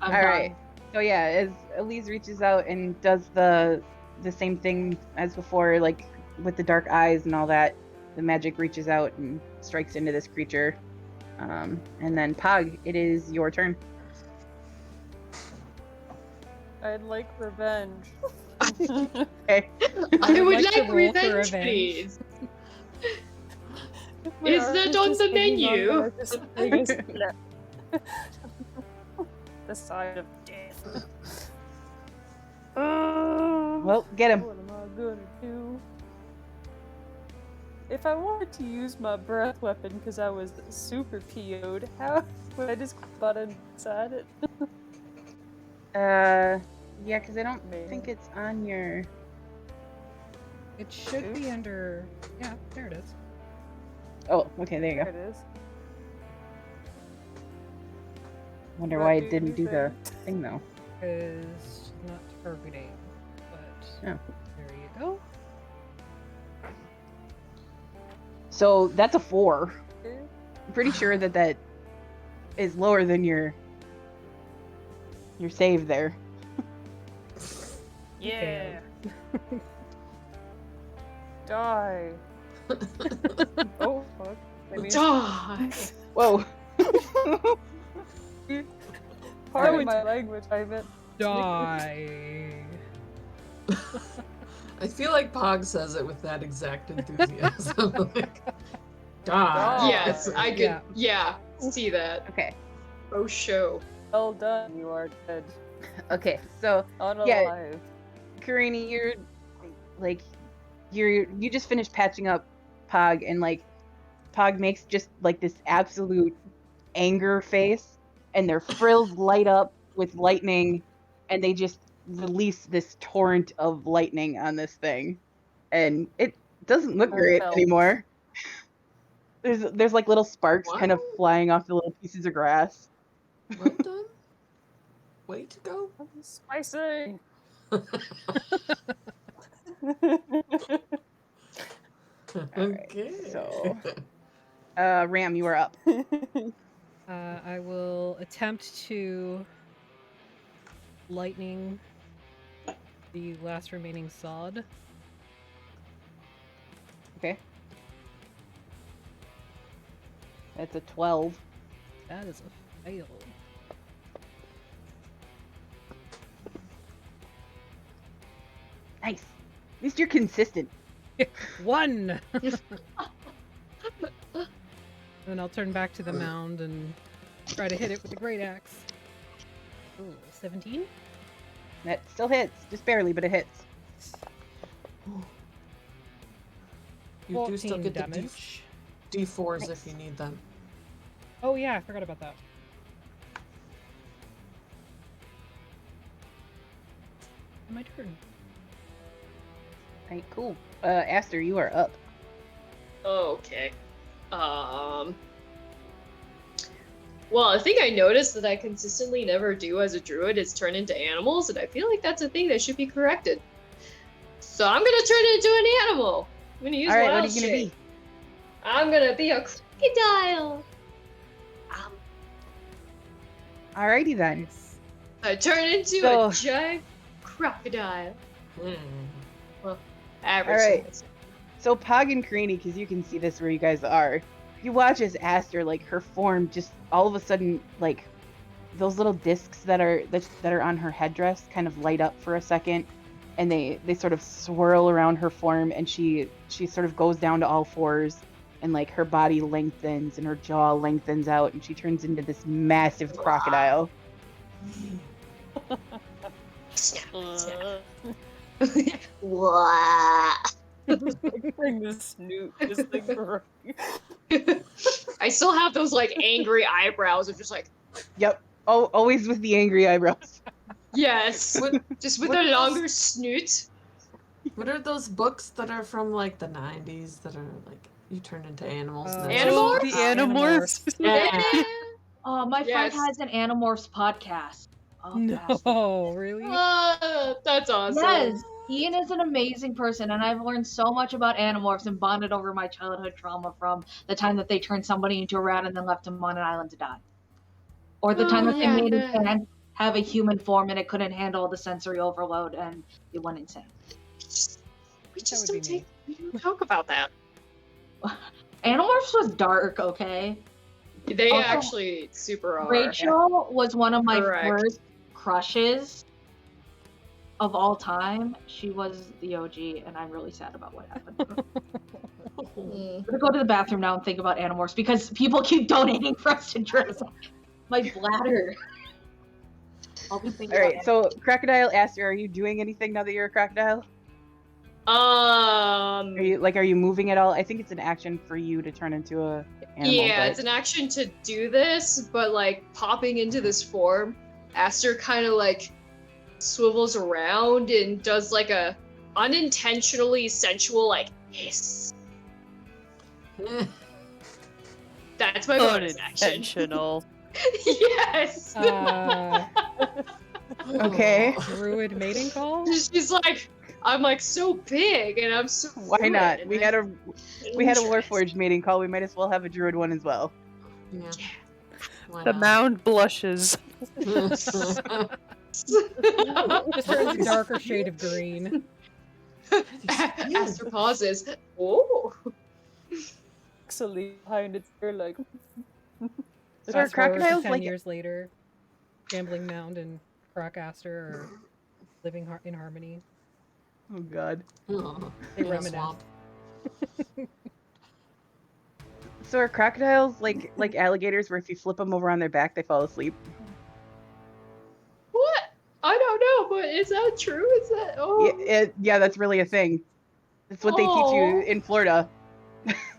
All done. right. So yeah, as Elise reaches out and does the same thing as before, like with the dark eyes and all that, the magic reaches out and strikes into this creature. And then Pog, it is your turn. I'd like revenge. Okay. I would like to like roll for revenge, revenge. please. My Is arm that on just the hanging on menu? by this biggest the side of death. Well, get him. What am I gonna do? If I wanted to use my breath weapon because I was super PO'd, how would I just butt inside it? Yeah, because I don't Maybe. think it's on your. It should be under. Yeah, there it is. Oh, okay, there you There go. it is. Wonder Does why that it do didn't do the anything? thing though. Is not targeting, but Oh. there you go. So that's a 4. Okay. I'm pretty sure that is lower than your save there. Yeah. Die. Oh fuck. I mean, Die. Whoa. pardon it's- my language. I meant Die. I feel like Pog says it with that exact enthusiasm. Like, die. Yes, I could. Yeah. Yeah, see that. Okay. Oh, show. Well done, you are dead. Okay. So Unalive. Karini, you're like you just finished patching up Pog, and like Pog makes just like this absolute anger face, and their frills light up with lightning, and they just release this torrent of lightning on this thing, and it doesn't look great Heartfelt. anymore. There's like little sparks kind of What? flying off the little pieces of grass. Well done. Way to go. Spicy. Okay. so- Ram, you are up. I will attempt to lightning the last remaining sod. Okay. That's a 12. That is a fail. Nice. At least you're consistent. 1! Then I'll turn back to the mound and try to hit it with the great axe. Ooh, 17? That still hits, just barely, but it hits. You do still 14 get the damage. D4s Nice. if you need them. Oh yeah, I forgot about that. My turn. Alright, cool. Aster, you are up. Okay. Well, I think I noticed that I consistently never do as a druid is turn into animals, and I feel like that's a thing that should be corrected. So I'm gonna turn into an animal. I'm gonna use Alright, wild what are you gonna shape. I'm gonna be a crocodile. Alrighty then. I turn into So- a giant crocodile. Hmm. Average. Alright. size. So Pog and Karini, because you can see this where you guys are, you watch as Aster, like her form, just all of a sudden, like those little discs that are on her headdress, kind of light up for a second, and they sort of swirl around her form, and she sort of goes down to all fours, and like her body lengthens and her jaw lengthens out, and she turns into this massive crocodile. Snap, snap. Uh, Wah. bring the snoot. Just like I still have those like angry eyebrows of just like Yep. Oh, always with the angry eyebrows. yes, What, just with what a are those- longer snoot. what are those books that are from like the 90s that are like you turn into animals? and then- Animorphs? The Animorphs. Yeah. Oh, my friend Yes. has an Animorphs podcast. Oh, bastard. No, really? That's awesome. Yes, Ian is an amazing person, and I've learned so much about Animorphs and bonded over my childhood trauma from the time that they turned somebody into a rat and then left him on an island to die. Or the time that yeah. they made his hand have a human form and it couldn't handle the sensory overload and it went insane. We just That would don't be me. we don't talk about that. Animorphs was dark, okay? They Also, actually super are. Rachel was one of my Correct. first crushes of all time. She was the OG, and I'm really sad about what happened. Mm. I'm gonna go to the bathroom now and think about Animorphs because people keep donating for us to dress. My bladder. I'll be thinking All right, about so Crocodile Aster, are you doing anything now that you're a crocodile? Are you moving at all? I think it's an action for you to turn into a animal. yeah, but... it's an action to do this, but like popping into this form, Aster kind of like swivels around and does like a unintentionally sensual like hiss. That's my bonus action. Unintentional. Yes. Okay. Druid mating call? She's like, I'm like so big and I'm so. Why fluid, not? and We I- had a Warforged mating call. We might as well have a Druid one as well. Yeah. Why The not? mound blushes. Just turns a darker shade of green. Aster pauses. Oh. Actually, behind its ear, like. So are Fast forward to crocodiles 10 like years later, Shambling Mound and Croc Aster are living in harmony. Oh god. Oh, They yeah, reminisce. swamp. So are crocodiles like alligators, where if you flip them over on their back, they fall asleep? What? I don't know, but is that true? Is that Yeah, that's really a thing. That's what they teach you Oh. in Florida.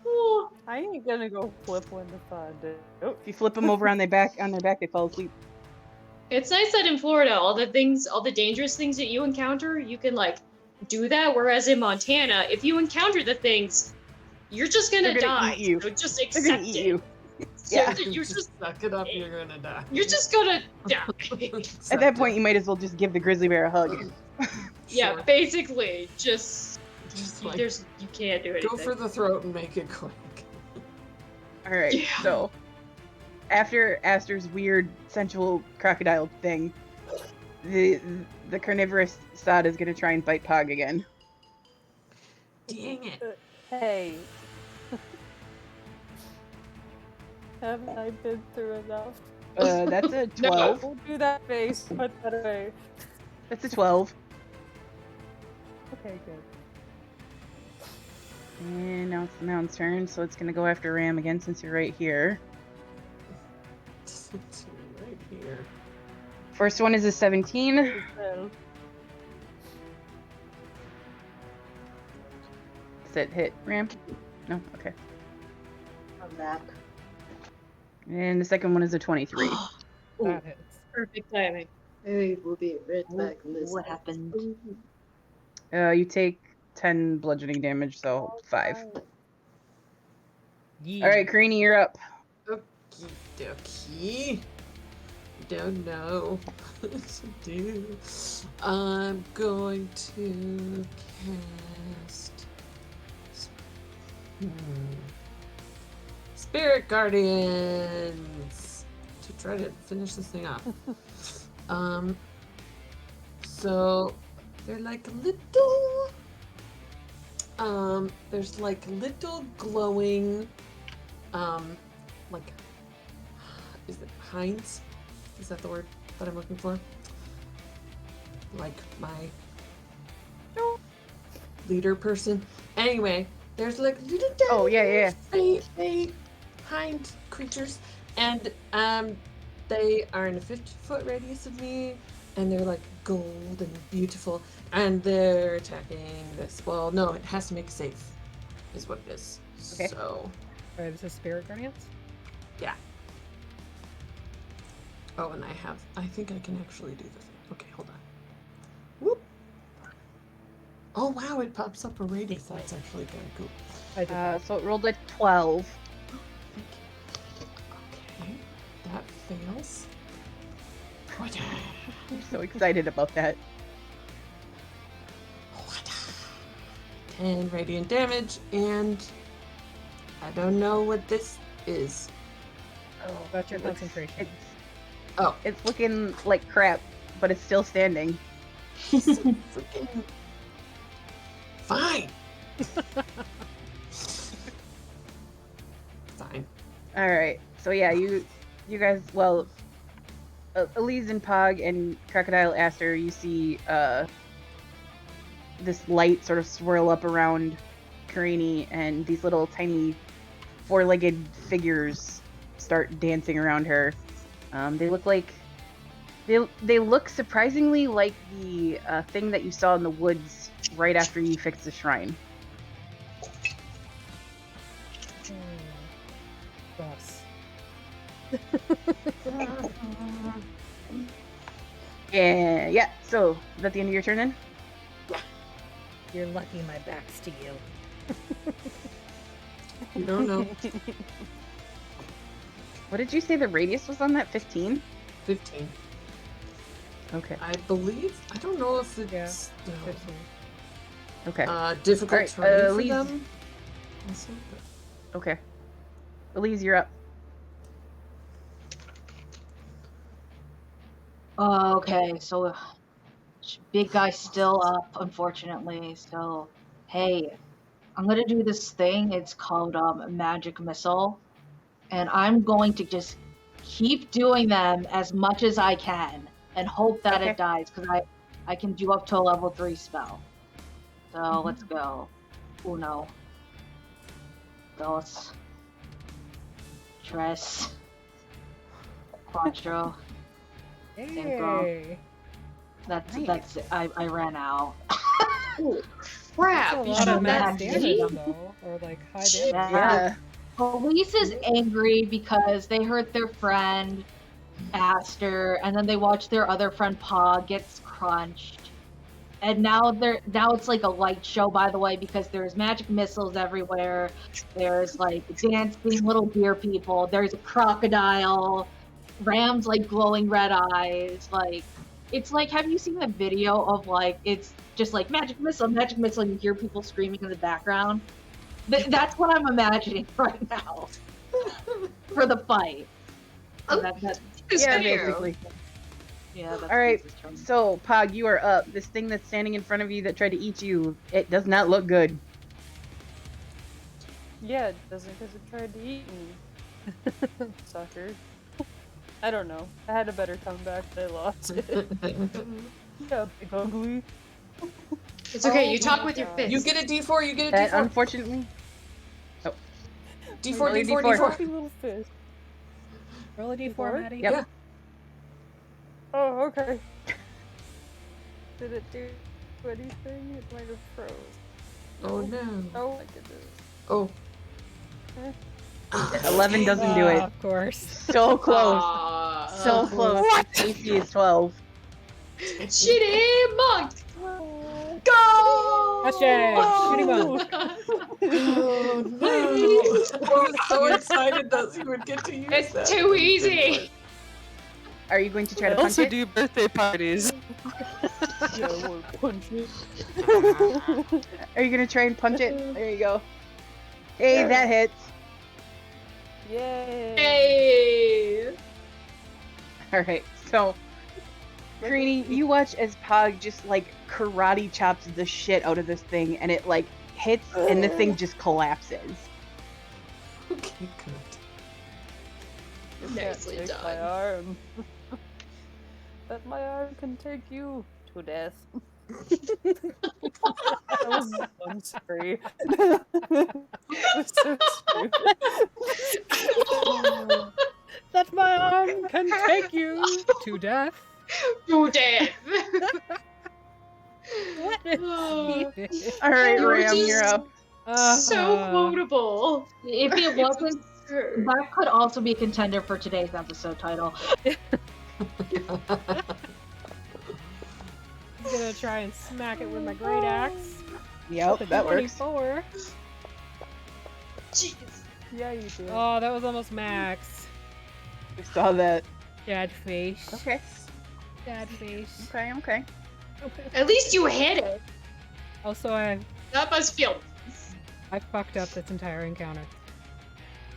oh. I ain't gonna go flip one to find it. Oh, If you flip them over on their back, they fall asleep. It's nice that in Florida, all the dangerous things that you encounter, you can like do that. Whereas in Montana, if you encounter the things, you're just They're gonna gonna die. eat you. So just They're gonna accept eat it. you. So Yeah. you're just Suck it up, you're gonna die. you're just gonna die. At that point, you might as well just give the grizzly bear a hug. Yeah, Sure. basically, just Like, you can't do anything. go for the throat and make it quick. All right. Yeah. So after Aster's weird sensual crocodile thing, the carnivorous sod is gonna try and bite Pog again. Dang it. hey. Haven't I been through enough? That's a 12. Don't do that face. Put that away. That's a 12. Okay, good. And now it's the mound's turn, so it's gonna go after Ram again since you're right here. It's right here. First one is a 17. Well, Does it hit Ram? No? Okay. I'm back. And the second one is a 23. Ooh, That hits. perfect timing. Hey, we'll be right back. What happened? You take 10 bludgeoning damage, so 5. Yeah. Alright, Creanie, you're up. Okie dokie. Don't know what to do. I'm going to cast. Spirit Guardians to try to finish this thing off. So they're like little. There's like little glowing, like, is it hinds? Is that the word that I'm looking for? Like my leader person. Anyway, there's like little Oh, yeah. faint hind creatures, and they are in a 50-foot radius of me, and they're like gold and beautiful, and they're attacking this. Well, no, it has to make a save, is what it is. Okay. So, Alright, this is Spirit Guardians. yeah. Oh, and I think I can actually do the thing. Okay, hold on. Whoop. Oh wow, it pops up a radius. That's actually kind of cool. I did. So it rolled a 12. Okay, that fails. I'm so excited about that. 10 radiant damage, and I don't know what this is. Oh, That's your it looks- concentration. Oh, It's looking like crap, but it's still standing. freaking fine. Fine. Alright, so yeah, you guys, well, Elise and Pog and Crocodile Aster, you see this light sort of swirl up around Carini, and these little tiny four-legged figures start dancing around her. They look like they look surprisingly like the thing that you saw in the woods right after you fixed the shrine. Gross. Yeah. So is that the end of your turn then? You're lucky my back's to you. You don't know. What did you say the radius was on that? 15? 15. Okay. I believe. I don't know if it's Yeah, 15. Okay. difficult Alright, terrain for Elise. them. Also, but Okay. Elise, you're up. Okay, so big guy still up, unfortunately. So, hey, I'm gonna do this thing. It's called magic missile, and I'm going to just keep doing them as much as I can and hope that Okay. it dies, because I can do up to a level 3 spell. So let's go. Uno, dos, tres, cuatro. Hey. That's Nice. I ran out. Ooh, That's crap! a You lot of shot max that damage, many? though. Or like high Yeah. damage. Yeah. Police is angry because they hurt their friend Aster, and then they watched their other friend Paw gets crunched. And now it's like a light show, by the way, because there's magic missiles everywhere. There's like dancing little deer people. There's a crocodile. Ram's like glowing red eyes. Like it's like, have you seen the video of like it's just like magic missile, and you hear people screaming in the background? That's what I'm imagining right now for the fight. Oh, That, it's Yeah, fair. basically. yeah. That's All right, Lisa's turn. So, Pog, you are up. This thing that's standing in front of you that tried to eat you, it does not look good. Yeah, it doesn't because it tried to eat me. Sucker. I don't know. I had a better comeback, but I lost it. Yeah, big ugly. It's okay. Oh You talk my with your God. fists. You get a D4. You get a That D4. unfortunately. D4. Roll a D4. D4. D4. Little fist. Roll a d4, D4? Maddie. Yep. Oh, okay. Did it do anything? It might have froze. Oh no. Oh my goodness. Oh. 11 doesn't do it. Of course. So close. So close. AC is 12. Shitty monk! Go! Hashtag shitty monk. Oh no! I was so excited that you would get to use It's that. too easy. Are you going to try I to punch also it? do birthday parties. Yeah, I want to punch it. Are you going to try and punch it? There you go. Hey, that hits. Yay! Hey. All right, so Greenie, you watch as Pog just like karate chops the shit out of this thing, and it like hits, and the thing just collapses. Okay, good. You can't Nicely take done. my arm. But my arm can take you to death. That was one spree. So stupid. That my arm can take you to death. To death. What is Oh. Stephen? All right, You were Ram, you're just up. So quotable. If it wasn't, that could also be a contender for today's episode title. I'm gonna try and smack it with my great axe. Yep, With a that works. 24. Jeez. Yeah, you do. Oh, that was almost max. We saw that. Dad face. Okay, Dad face. okay. At least you hit it. Also, That must feel. I fucked up this entire encounter.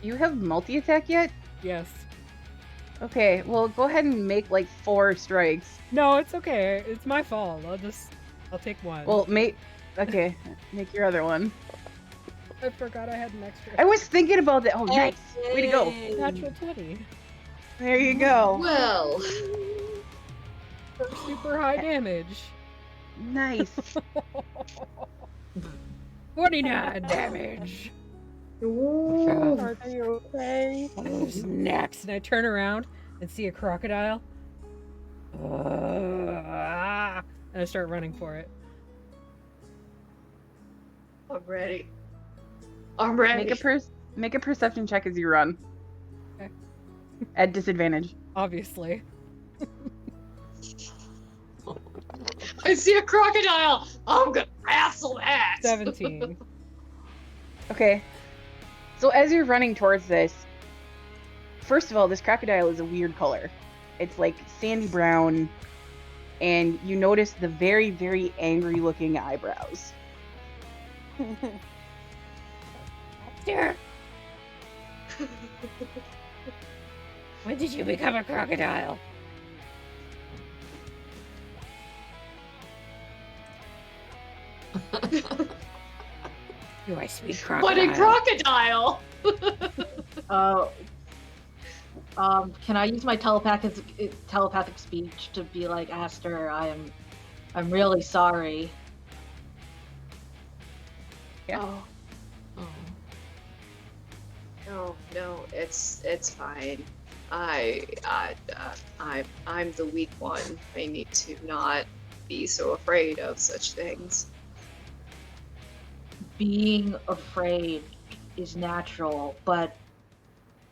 You have multi-attack yet? Yes. Okay, well, go ahead and make like 4 strikes. No, it's okay. It's my fault. I'll take one. Well, okay, make your other one. I forgot I had an extra. I was thinking about that. Oh, nice. Way to go. Natural 20. There you go. Well. Super high damage. Nice. 49 damage. Ooh. Are they okay? Oh, snaps. And I turn around and see a crocodile. And I start running for it. I'm ready. I'm ready. Make a perception check as you run. Okay. At disadvantage. Obviously. I see a crocodile. I'm gonna wrestle that. 17. Okay. So as you're running towards this, first of all, this crocodile is a weird color. It's like sandy brown, and you notice the very, very angry looking eyebrows. Dear. When did you become a crocodile? Do I speak crocodile? What a crocodile! Can I use my telepathic speech to be like, Aster, I'm really sorry. Yeah. Oh, Oh. no, it's fine. I'm the weak one. I need to not be so afraid of such things. Being afraid is natural, but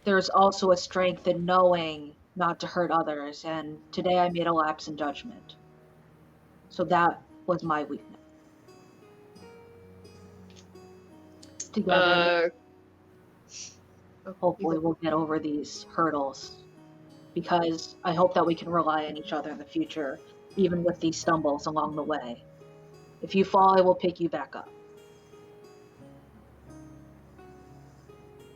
there's also a strength in knowing not to hurt others, and today I made a lapse in judgment. So that was my weakness. Together, hopefully we'll get over these hurdles, because I hope that we can rely on each other in the future, even with these stumbles along the way. If you fall, I will pick you back up.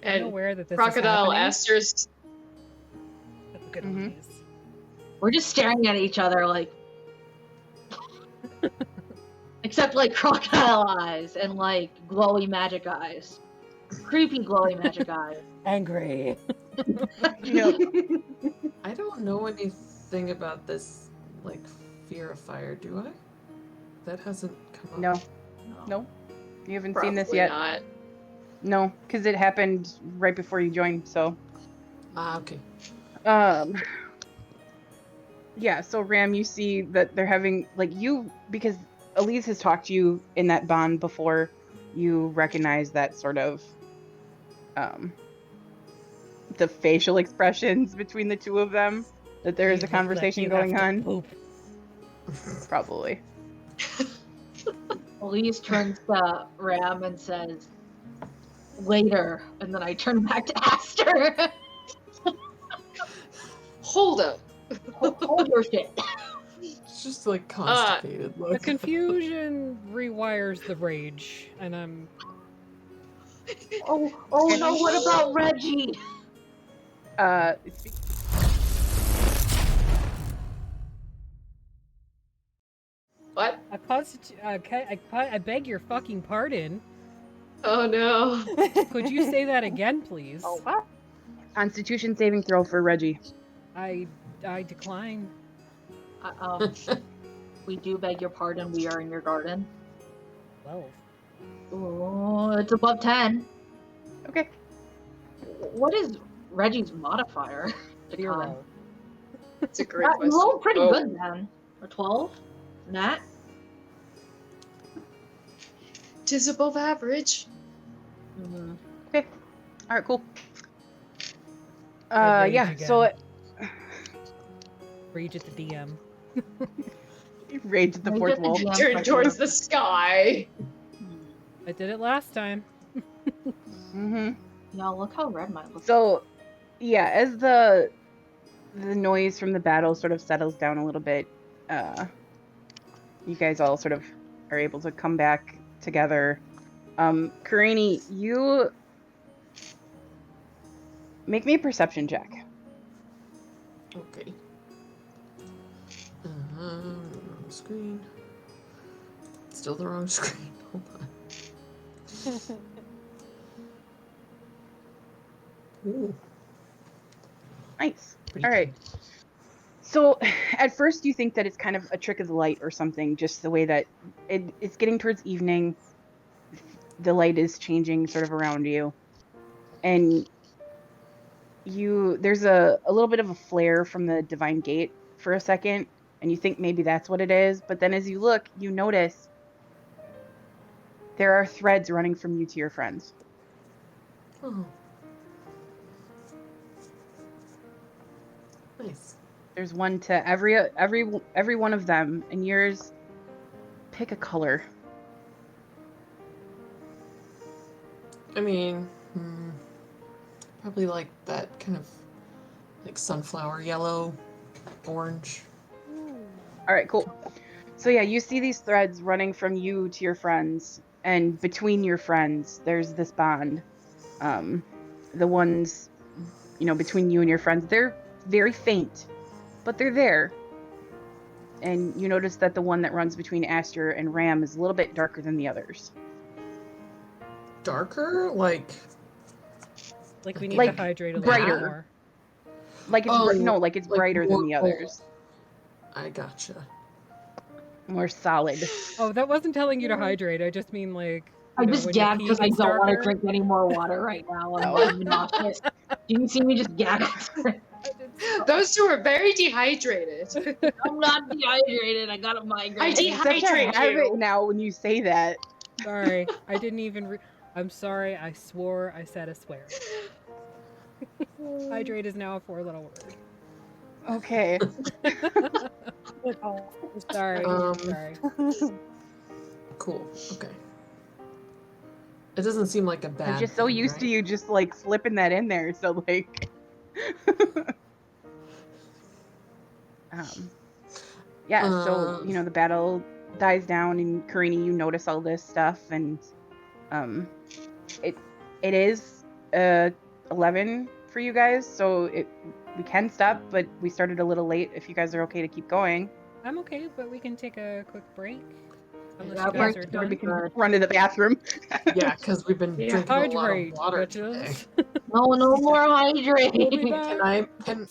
I'm And aware that this Crocodile is happening. Aster's Good Mhm. ladies. We're just staring at each other like except like crocodile eyes and like glowy magic eyes. Creepy glowy magic eyes. Angry. Yep. I don't know anything about this, like, fear of fire, do I? That hasn't come up. No. No. You haven't seen this probably yet. not. No, because it happened right before you joined. So. Okay. Yeah, so Ram, you see that they're having, like, because Elise has talked to you in that bond before, you recognize that sort of, the facial expressions between the two of them, that there is a conversation going on. Poop. Probably. Elise turns to Ram and says, later, and then I turn back to Aster. Hold up. Hold your shit. It's just like constipated. The Look. confusion rewires the rage, and I'm Oh no, what about Reggie? What? I beg your fucking pardon. Oh no. Could you say that again, please? Oh, what? Constitution saving throw for Reggie. I decline. We do beg your pardon. We are in your garden. 12. Oh, it's above 10. Okay. What is Reggie's modifier? to con? 0. It's a great You question. rolled pretty Oh, good then. A 12? Nat? Tis above average. Mm-hmm. Okay. Alright, cool. rage Yeah, again. so Rage at the DM. rage at the Rage fourth at the wall. DM. Turn towards the sky. I did it last time. Mm-hmm. Yeah, look how red mine looks. So, yeah, as the noise from the battle sort of settles down a little bit, you guys all sort of are able to come back together. Karini, you make me a perception check. Okay. Wrong screen. Still the wrong screen. Hold on. Ooh, Nice. pretty All right. cool. So, at first, you think that it's kind of a trick of the light or something, just the way that it's getting towards evening. The light is changing sort of around you. And there's a little bit of a flare from the divine gate for a second, and you think maybe that's what it is. But then as you look, you notice there are threads running from you to your friends. Oh. Nice. There's one to every one of them, and yours, pick a color. I mean, probably like that kind of like sunflower yellow, orange. All right, cool. So yeah, you see these threads running from you to your friends, and between your friends, there's this bond. The ones, between you and your friends, they're very faint, but they're there. And you notice that the one that runs between Aster and Ram is a little bit darker than the others. Darker? Like Like we need Like, to hydrate a brighter. little more. Like it's Oh, like it's like brighter than the more others. I gotcha. More solid. Oh, that wasn't telling you to hydrate. I just mean like I You know, just when your gagged pee because I gets don't want to darker. drink any more water right now. I'm Oh. like nauseous. You can see me just gag. I did so- Those two are very dehydrated. I'm not dehydrated. I got a migraine. I It's such a dehydrate habit you. now when you say that. Sorry, I didn't even. I'm sorry. I swore. I said a swear. Hydrate is now a 4-letter word. Okay. Sorry. Sorry. Cool. Okay. It doesn't seem like a bad. I'm just so thing, used right? to you just like slipping that in there. So like, yeah. So you know the battle dies down, and Karini, you notice all this stuff, and it is 11 for you guys, so we can stop, but we started a little late. If you guys are okay to keep going, I'm okay, but we can take a quick break. Unless Yeah, you guys break are time. done. we can run to the bathroom. Yeah, because we've been Yeah. drinking a lot of Hydrate, water today. bitches. No more We'll be hydrating. back. Can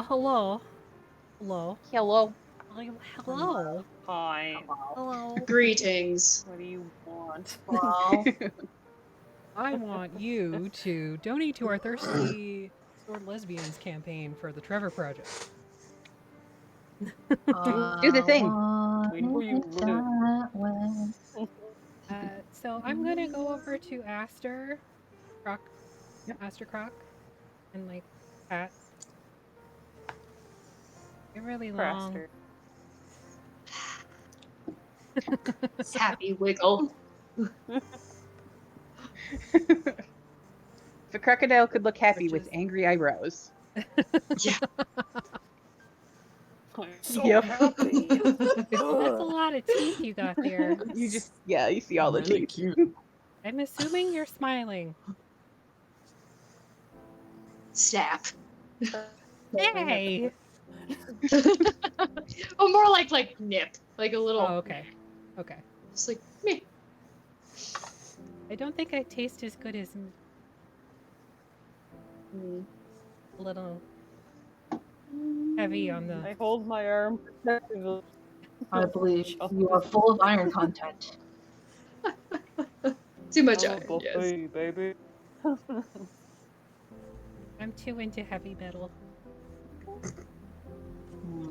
Hello. Hello. Hello. Hello. Hi. Hello. Greetings. What do you want? Well, I want you to donate to our Thirsty Sword Lesbians campaign for the Trevor Project. Do the thing. We know you live. So I'm gonna go over to Aster Croc, Yep. Aster Croc, and like pat. You're really long. Craster. Happy wiggle. If a crocodile could look happy Which with is- angry eyebrows. Yeah. I'm so Yep. happy. That's a lot of teeth you got there. You just, yeah, you see all the Really teeth. cute. I'm assuming you're smiling. Snap. Hey. Oh, more like nip. Like a little. Oh, okay. Okay. Just like me. I don't think I taste as good as Mm. a little heavy on the. I hold my arm protectively. I believe you are full of iron content. Too much I'm a iron, yes. buffet, baby. I'm too into heavy metal. Hmm.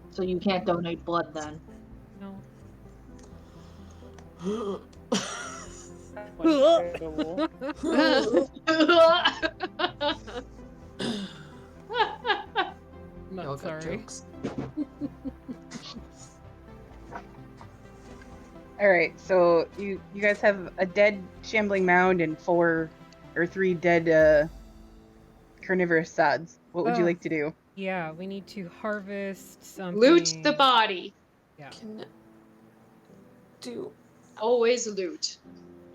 So you can't donate blood then. No. Incredible. Not Y'all got sorry. jokes. All right, so you guys have a dead shambling mound and 3 dead carnivorous sods. What would you Oh. like to do? Yeah, we need to harvest something. Loot the body. Yeah. Do Always loot.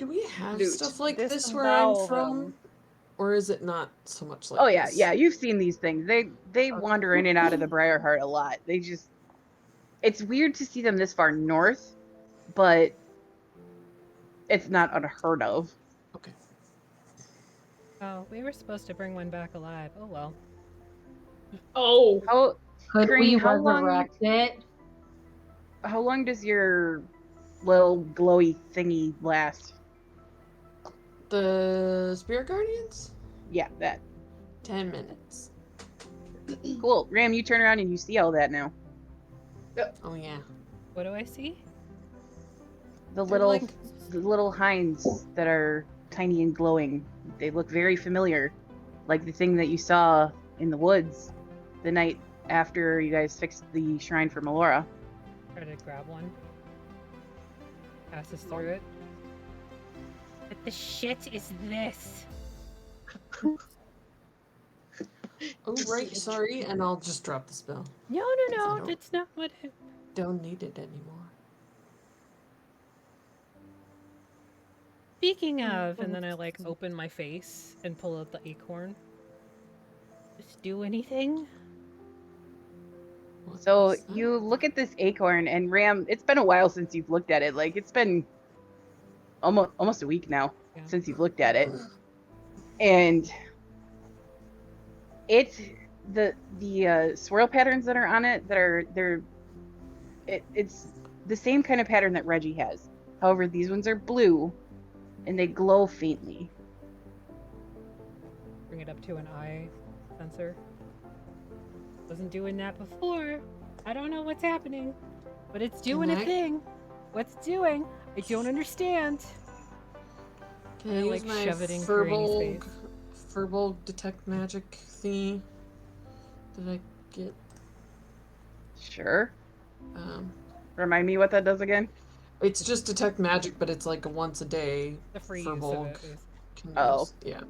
we have Loot. stuff like this where I'm Disembowel from? them. Or is it not so much like Oh yeah, this? yeah, you've seen these things. They wander in and out of the Briarheart a lot. It's weird to see them this far north, but it's not unheard of. Okay. Oh, we were supposed to bring one back alive. Oh well. Oh. How Could Green, we how long- resurrect it? how long does your little glowy thingy last? The Spirit Guardians? Yeah, that. 10 minutes. Cool. Ram, you turn around and you see all that now. Oh yeah. What do I see? The They're little hinds that are tiny and glowing. They look very familiar, like the thing that you saw in the woods the night after you guys fixed the shrine for Melora. Try to grab one. Passes through it. What the shit is this? Oh right, sorry, and I'll just drop the spell. No, I no, don't- that's not what. Don't need it anymore. Speaking of, and then I like open my face and pull out the acorn. Just do anything? What So is that? you look at this acorn, and Ram, it's been a while since you've looked at it. Like, it's been almost a week now Yeah. since you've looked at it. And it's the swirl patterns that are on it it's the same kind of pattern that Reggie has. However, these ones are blue and they glow faintly. Bring it up to an eye sensor. Wasn't doing that before. I don't know what's happening, but it's doing a Can I- thing. What's it doing? I don't understand. Can I I, use like, my shove it in Crane's Furbolg detect magic thingy? Did I get Sure. um Remind me what that does again? it's just detect magic, but it's like a once a day The free use of Furbolg. it is. Can Oh. use, yeah.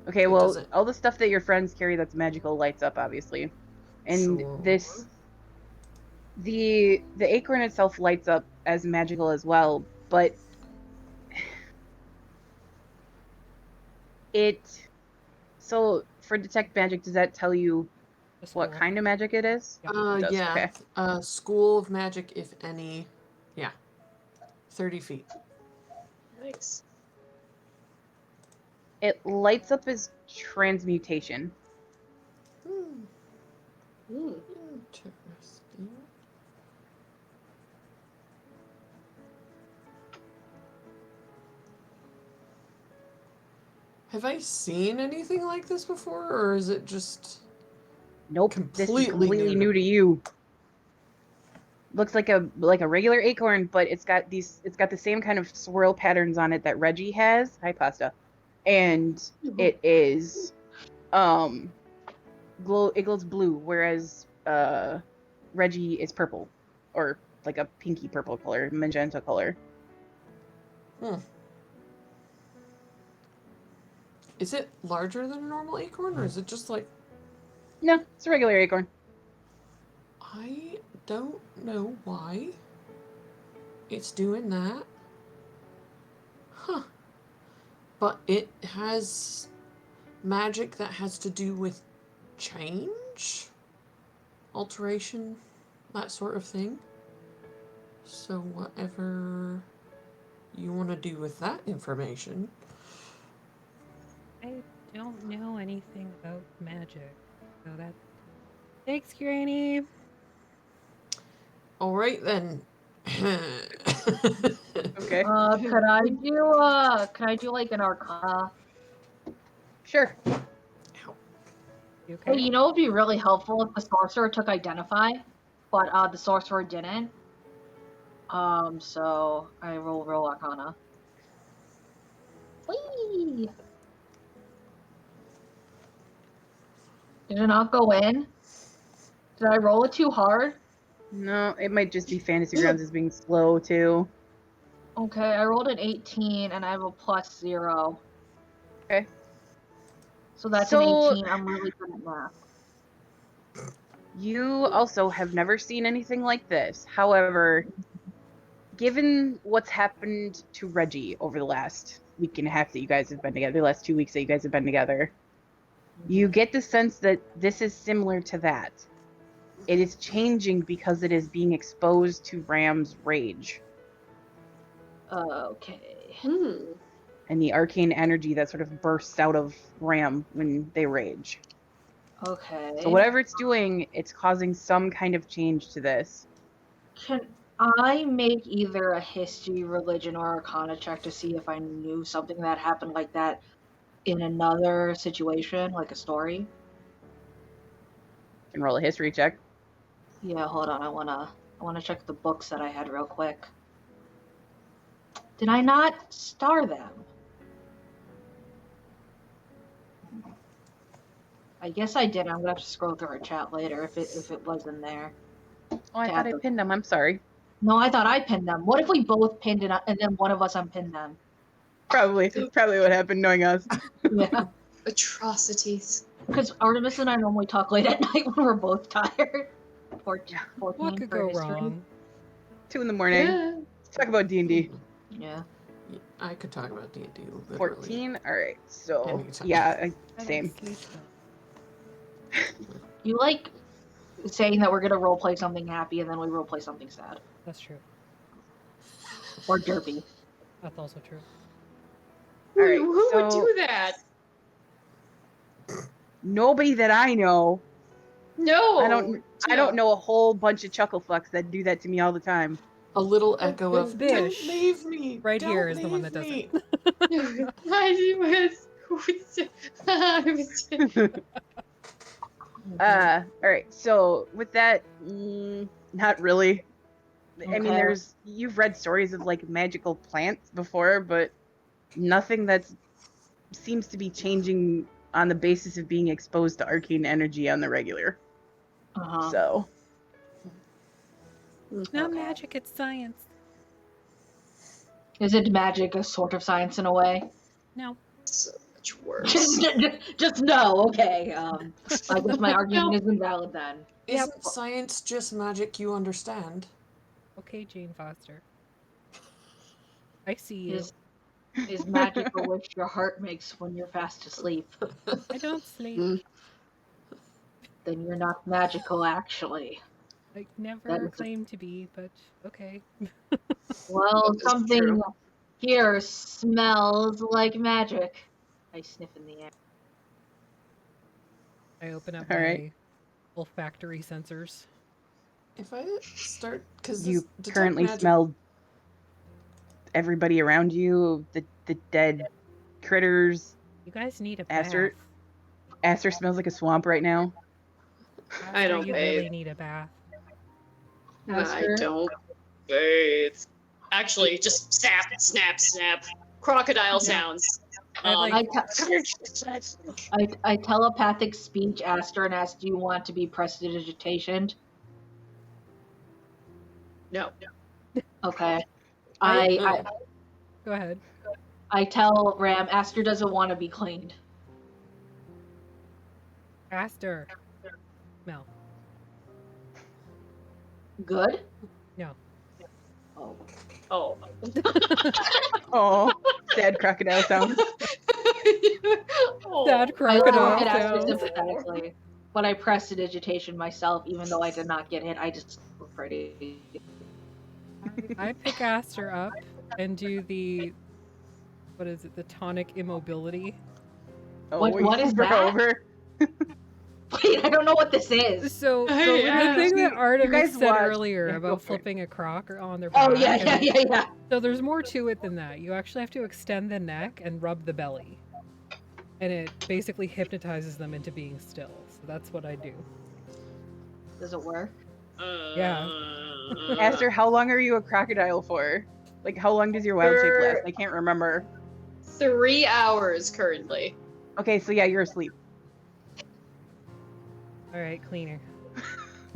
Okay, It well, doesn't- all the stuff that your friends carry that's magical lights up, obviously. And Sure. the acorn itself lights up as magical as well, but so for detect magic, does that tell you The what school. kind of magic it is? Yep. It does, Yeah. okay. School of magic, if any. Yeah. 30 feet. Nice. It lights up as transmutation. Interesting. Have I seen anything like this before, or is it just Nope. This is completely completely new new to to you. Looks like a regular acorn, but it's got the same kind of swirl patterns on it that Reggie has. Hi, pasta. And it is it glows blue, whereas Reggie is purple, or like a pinky purple color, magenta color. Is it larger than a normal acorn, or is it just like... No, it's a regular acorn. I don't know why it's doing that. Huh. But it has magic that has to do with change, alteration, that sort of thing. So whatever you want to do with that information. I don't know anything about magic, so that. Thanks, Granny. All right then. Okay. Could I do like an arcana? Sure. Ow. You Hey, okay? you know, it'd be really helpful if the sorcerer took identify, but the sorcerer didn't. So I roll arcana. Whee! Did it not go in? Did I roll it too hard? No, it might just be Fantasy Grounds as being slow too. Okay, I rolled an 18 and I have a +0. Okay. So that's an So 18. I'm really good at math. you also have never seen anything like this. However, given what's happened to Reggie over the last week and a half that you guys have been together, the last 2 weeks that you guys have been together, you get the sense that this is similar to that. It is changing because it is being exposed to Ram's rage Okay. and the arcane energy that sort of bursts out of Ram when they rage. Okay. So whatever it's doing, it's causing some kind of change to this. Can I make either a history, religion, or arcana check to see if I knew something that happened like that in another situation, like a story? You can roll a history check. Yeah, hold on. I wanna check the books that I had real quick. Did I not star them? I guess I did. I'm gonna have to scroll through our chat later if it was in there. Oh, I To thought add I them. pinned them. I'm sorry. No, I thought I pinned them. What if we both pinned it and then one of us unpinned them? Probably. That's probably what happened, knowing us. Yeah. Atrocities. Because Artemis and I normally talk late at night when we're both tired. 14 What could for go history. wrong? 2 in the morning. Yeah. Let's talk about D&D. Yeah. I could talk about D&D literally. 14? Alright, so, Anytime. yeah, I don't same. sleep though. You like saying that we're gonna roleplay something happy and then we roleplay something sad. That's true. Or derpy. That's also true. Alright, Who would so- do that? Nobody that I know. No. I don't know a whole bunch of chuckle fucks that do that to me all the time. A little echo of Bish. "Don't leave me." Right Don't here is the one leave that does me." it. Alright, so with that, not really. I mean, Okay. you've read stories of like magical plants before, but nothing that seems to be changing on the basis of being exposed to arcane energy on the regular. Uh-huh. So, It's not Okay. magic, it's science. Is it magic a sort of science in a way? No. So much worse. Just no, okay. I guess my argument is invalid then. Isn't science just magic you understand? Okay, Jane Foster. I see you. Is magic a wish your heart makes when you're fast asleep? I don't sleep. Then you're not magical, actually. I That never is a- claimed to be, but okay. Well, That is something true. here smells like magic. I sniff in the air. I open up All my right. olfactory sensors. If I start, because You detect currently magic, smell everybody around you, the dead critters. You guys need a Aster, bath. Aster smells like a swamp right now. I Aster, don't you bathe. really need a bath. I Aster? don't bathe. Actually, just snap, snap, snap. Crocodile sounds. I like- I telepathic speech Aster and ask, do you want to be prestidigitationed? No. Okay. I- Go ahead. I tell Ram, Aster doesn't want to be cleaned. Aster. Mel. Good? No. Oh. Oh. Oh, sad crocodile sounds. Oh. Sad I crocodile look at Aster sounds. sympathetically, but I prestidigitation myself, even though I did not get hit. I just look pretty. I pick Aster up and do the, what is it, the tonic immobility. Oh, What is over, that? over. Wait, I don't know what this is. So the Yeah. thing that Artemis guys said watched- earlier yeah, go about for it. flipping a croc on their back. Oh, yeah, and- yeah. So there's more to it than that. You actually have to extend the neck and rub the belly. And it basically hypnotizes them into being still. So that's what I do. Does it work? Yeah. Aster, how long are you a crocodile for? Like, how long does your wild shape For- last? I can't remember. 3 hours currently. Okay, so yeah, you're asleep. Alright, cleaner.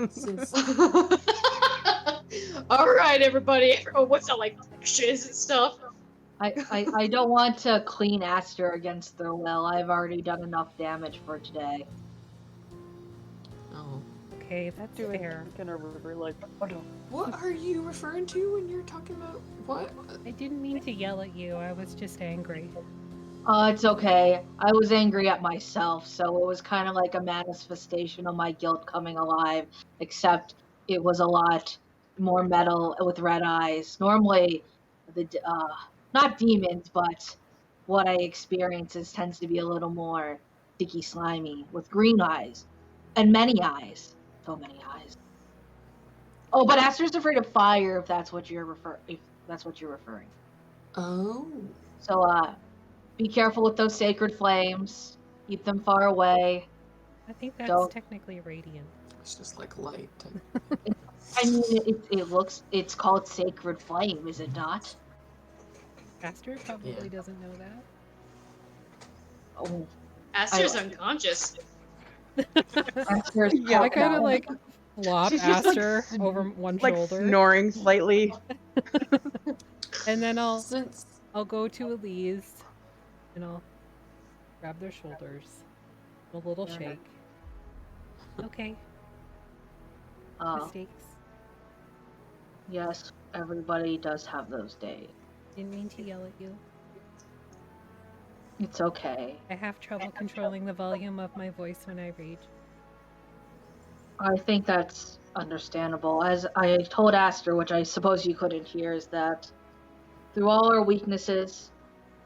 since All right, everybody. Everyone wants to like shiz and stuff. I don't want to clean Aster against their will. I've already done enough damage for today. oh, Okay, that's Doing fair. in a river like, oh no. what are you referring to when you're talking about what? I didn't mean to yell at you. I was just angry. It's okay. I was angry at myself, so it was kind of like a manifestation of my guilt coming alive, except it was a lot more metal with red eyes. Normally, not demons, but what I experience tends to be a little more sticky, slimy, with green eyes and many eyes. So many eyes. Oh, but Aster's afraid of fire. If that's what you're referring. Oh, So, be careful with those sacred flames. Keep them far away. I think that's Don't- technically radiant. it's just like light. I mean, it's called sacred flame, is it not? Aster probably Yeah. doesn't know that. Oh, Aster's unconscious. Aster's Yeah, I kind of out. like flop She's just, like, Aster over one Like shoulder. snoring slightly. And then Since I'll go to Elise and I'll grab their shoulders. A little Yeah. shake. Okay, Uh, mistakes. yes, everybody does have those days. Didn't mean to yell at you. It's okay. I have trouble controlling the volume of my voice when I rage. I think that's understandable. As I told Aster, which I suppose you couldn't hear, is that through all our weaknesses,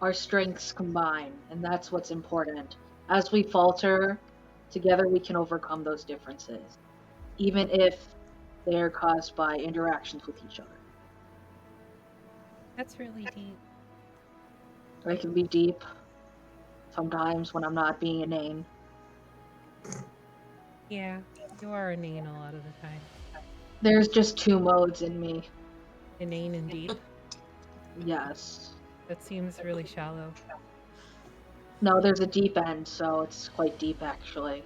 our strengths combine, and that's what's important. As we falter, together we can overcome those differences, even if they're caused by interactions with each other. That's really deep. They can be deep sometimes when I'm not being inane. Yeah, you are inane a lot of the time. There's just two modes in me. Inane and deep. Yes. That seems really shallow. No, there's a deep end, so it's quite deep actually.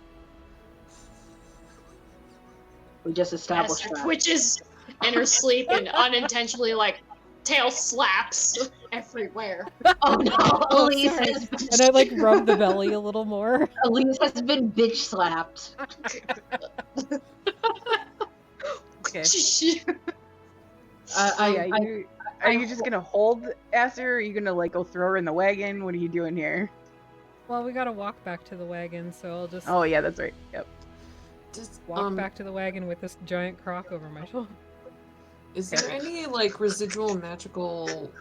We just established Aster that. twitches in her sleep and unintentionally like tail slaps everywhere. Oh no, Oh, Elise sorry. has, And I like rub the belly a little more. Elise has been bitch slapped. Okay. I, Yeah, are you just gonna hold Aster, or are you gonna like go throw her in the wagon? What are you doing here? Well, we gotta walk back to the wagon, so I'll just Oh yeah, that's right. Yep. just walk back to the wagon with this giant croc over my shoulder. is there any like residual magical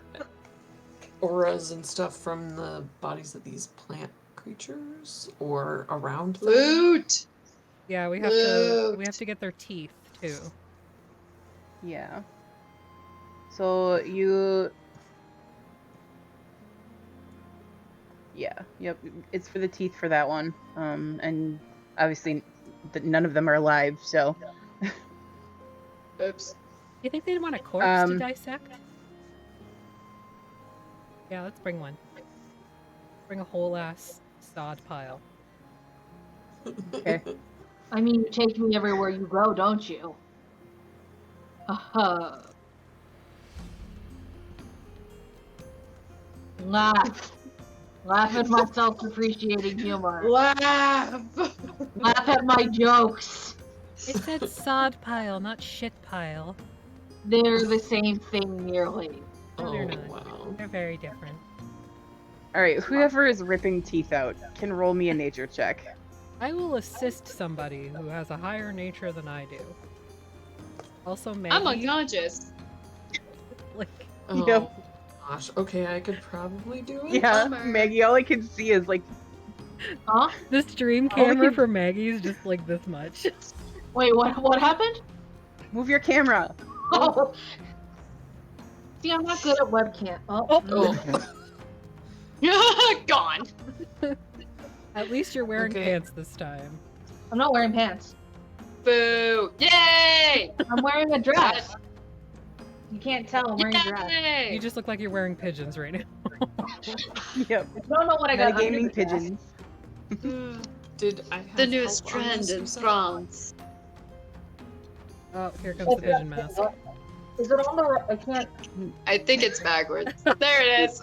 auras and stuff from the bodies of these plant creatures or around them? Loot. Yeah, we have to get their teeth too. Yeah. So you. Yeah. Yep. It's for the teeth for that one. And obviously, none of them are alive. So. Oops. You think they'd want a corpse to Um, dissect? Yeah, let's bring one. Bring a whole ass sod pile. Okay. I mean, you take me everywhere you go, don't you? Laugh. Laugh at my self-depreciating humor. Laugh! Laugh at my jokes. It said sod pile, not shit pile. They're the same thing nearly. No, they're Oh, not. wow. They're very different. All right. Whoever is ripping teeth out can roll me a nature check. I will assist somebody who has a higher nature than I do. Also, Maggie. I'm unconscious. Like, Oh, Yep. gosh. Okay, I could probably do it. Yeah, Bummer. Maggie. All I can see is like. Huh? the stream Oh, we camera can- for Maggie is just like this much. Wait, what happened? Move your camera. Oh. See, I'm not good at webcam. Oh. Gone. At least you're wearing Okay. pants this time. I'm not wearing pants. Boo! Yay! I'm wearing a dress. You can't tell I'm wearing a dress. Yay! You just look like you're wearing pigeons right now. Yep. I don't know what I got. under Metagaming the dress. pigeons. Did I have The newest help on trend this, in you said? France. Oh, here comes the pigeon mask. Is it on the right? I can't. I think it's backwards. There it is.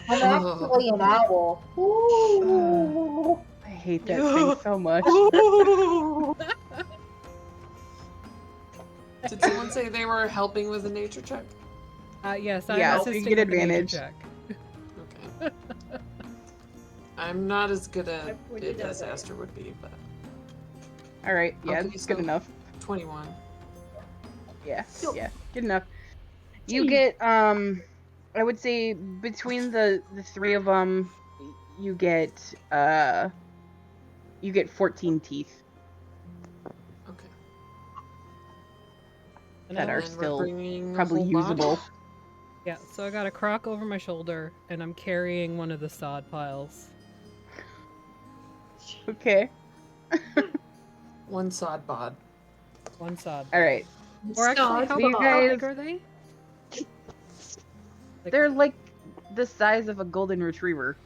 I'm actually an owl. Ooh. I hate that thing so much. Did someone say they were helping with a nature check? Yes, I'm Yeah, so assisting you get with the nature advantage. check. Okay. I'm not as good at it as Aster would be, but All right. Yeah, Okay, it's good so- enough. 21. Yeah. Yeah. Good enough. You get I would say between the three of them, you get 14 teeth Okay. And that I- are And we're still bringing the probably whole body? usable. Yeah, so I got a crock over my shoulder, and I'm carrying one of the sod piles. Okay. One sod bod. One sod. All right. Or actually, Sod how you big guys- are they? Like- They're like the size of a golden retriever.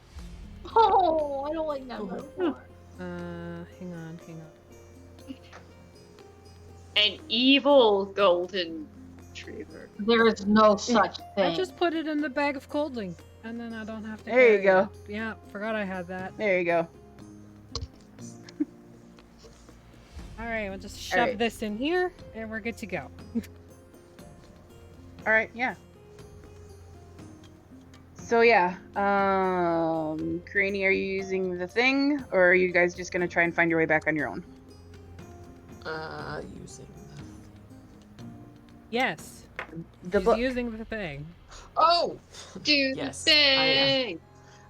Oh, I don't like that metaphor. Hang on. An evil golden retriever. There is no such I thing. just put it in the bag of colding, and then I don't have to. There you carry go. it. Yeah, forgot I had that. There you go. All right, we'll just shove right. this in here, and we're good to go. All right. Yeah. So yeah, Craney, are you using the thing, or are you guys just gonna try and find your way back on your own? Using Yes, The she's book. using the thing. Oh! Do Yes, the thing.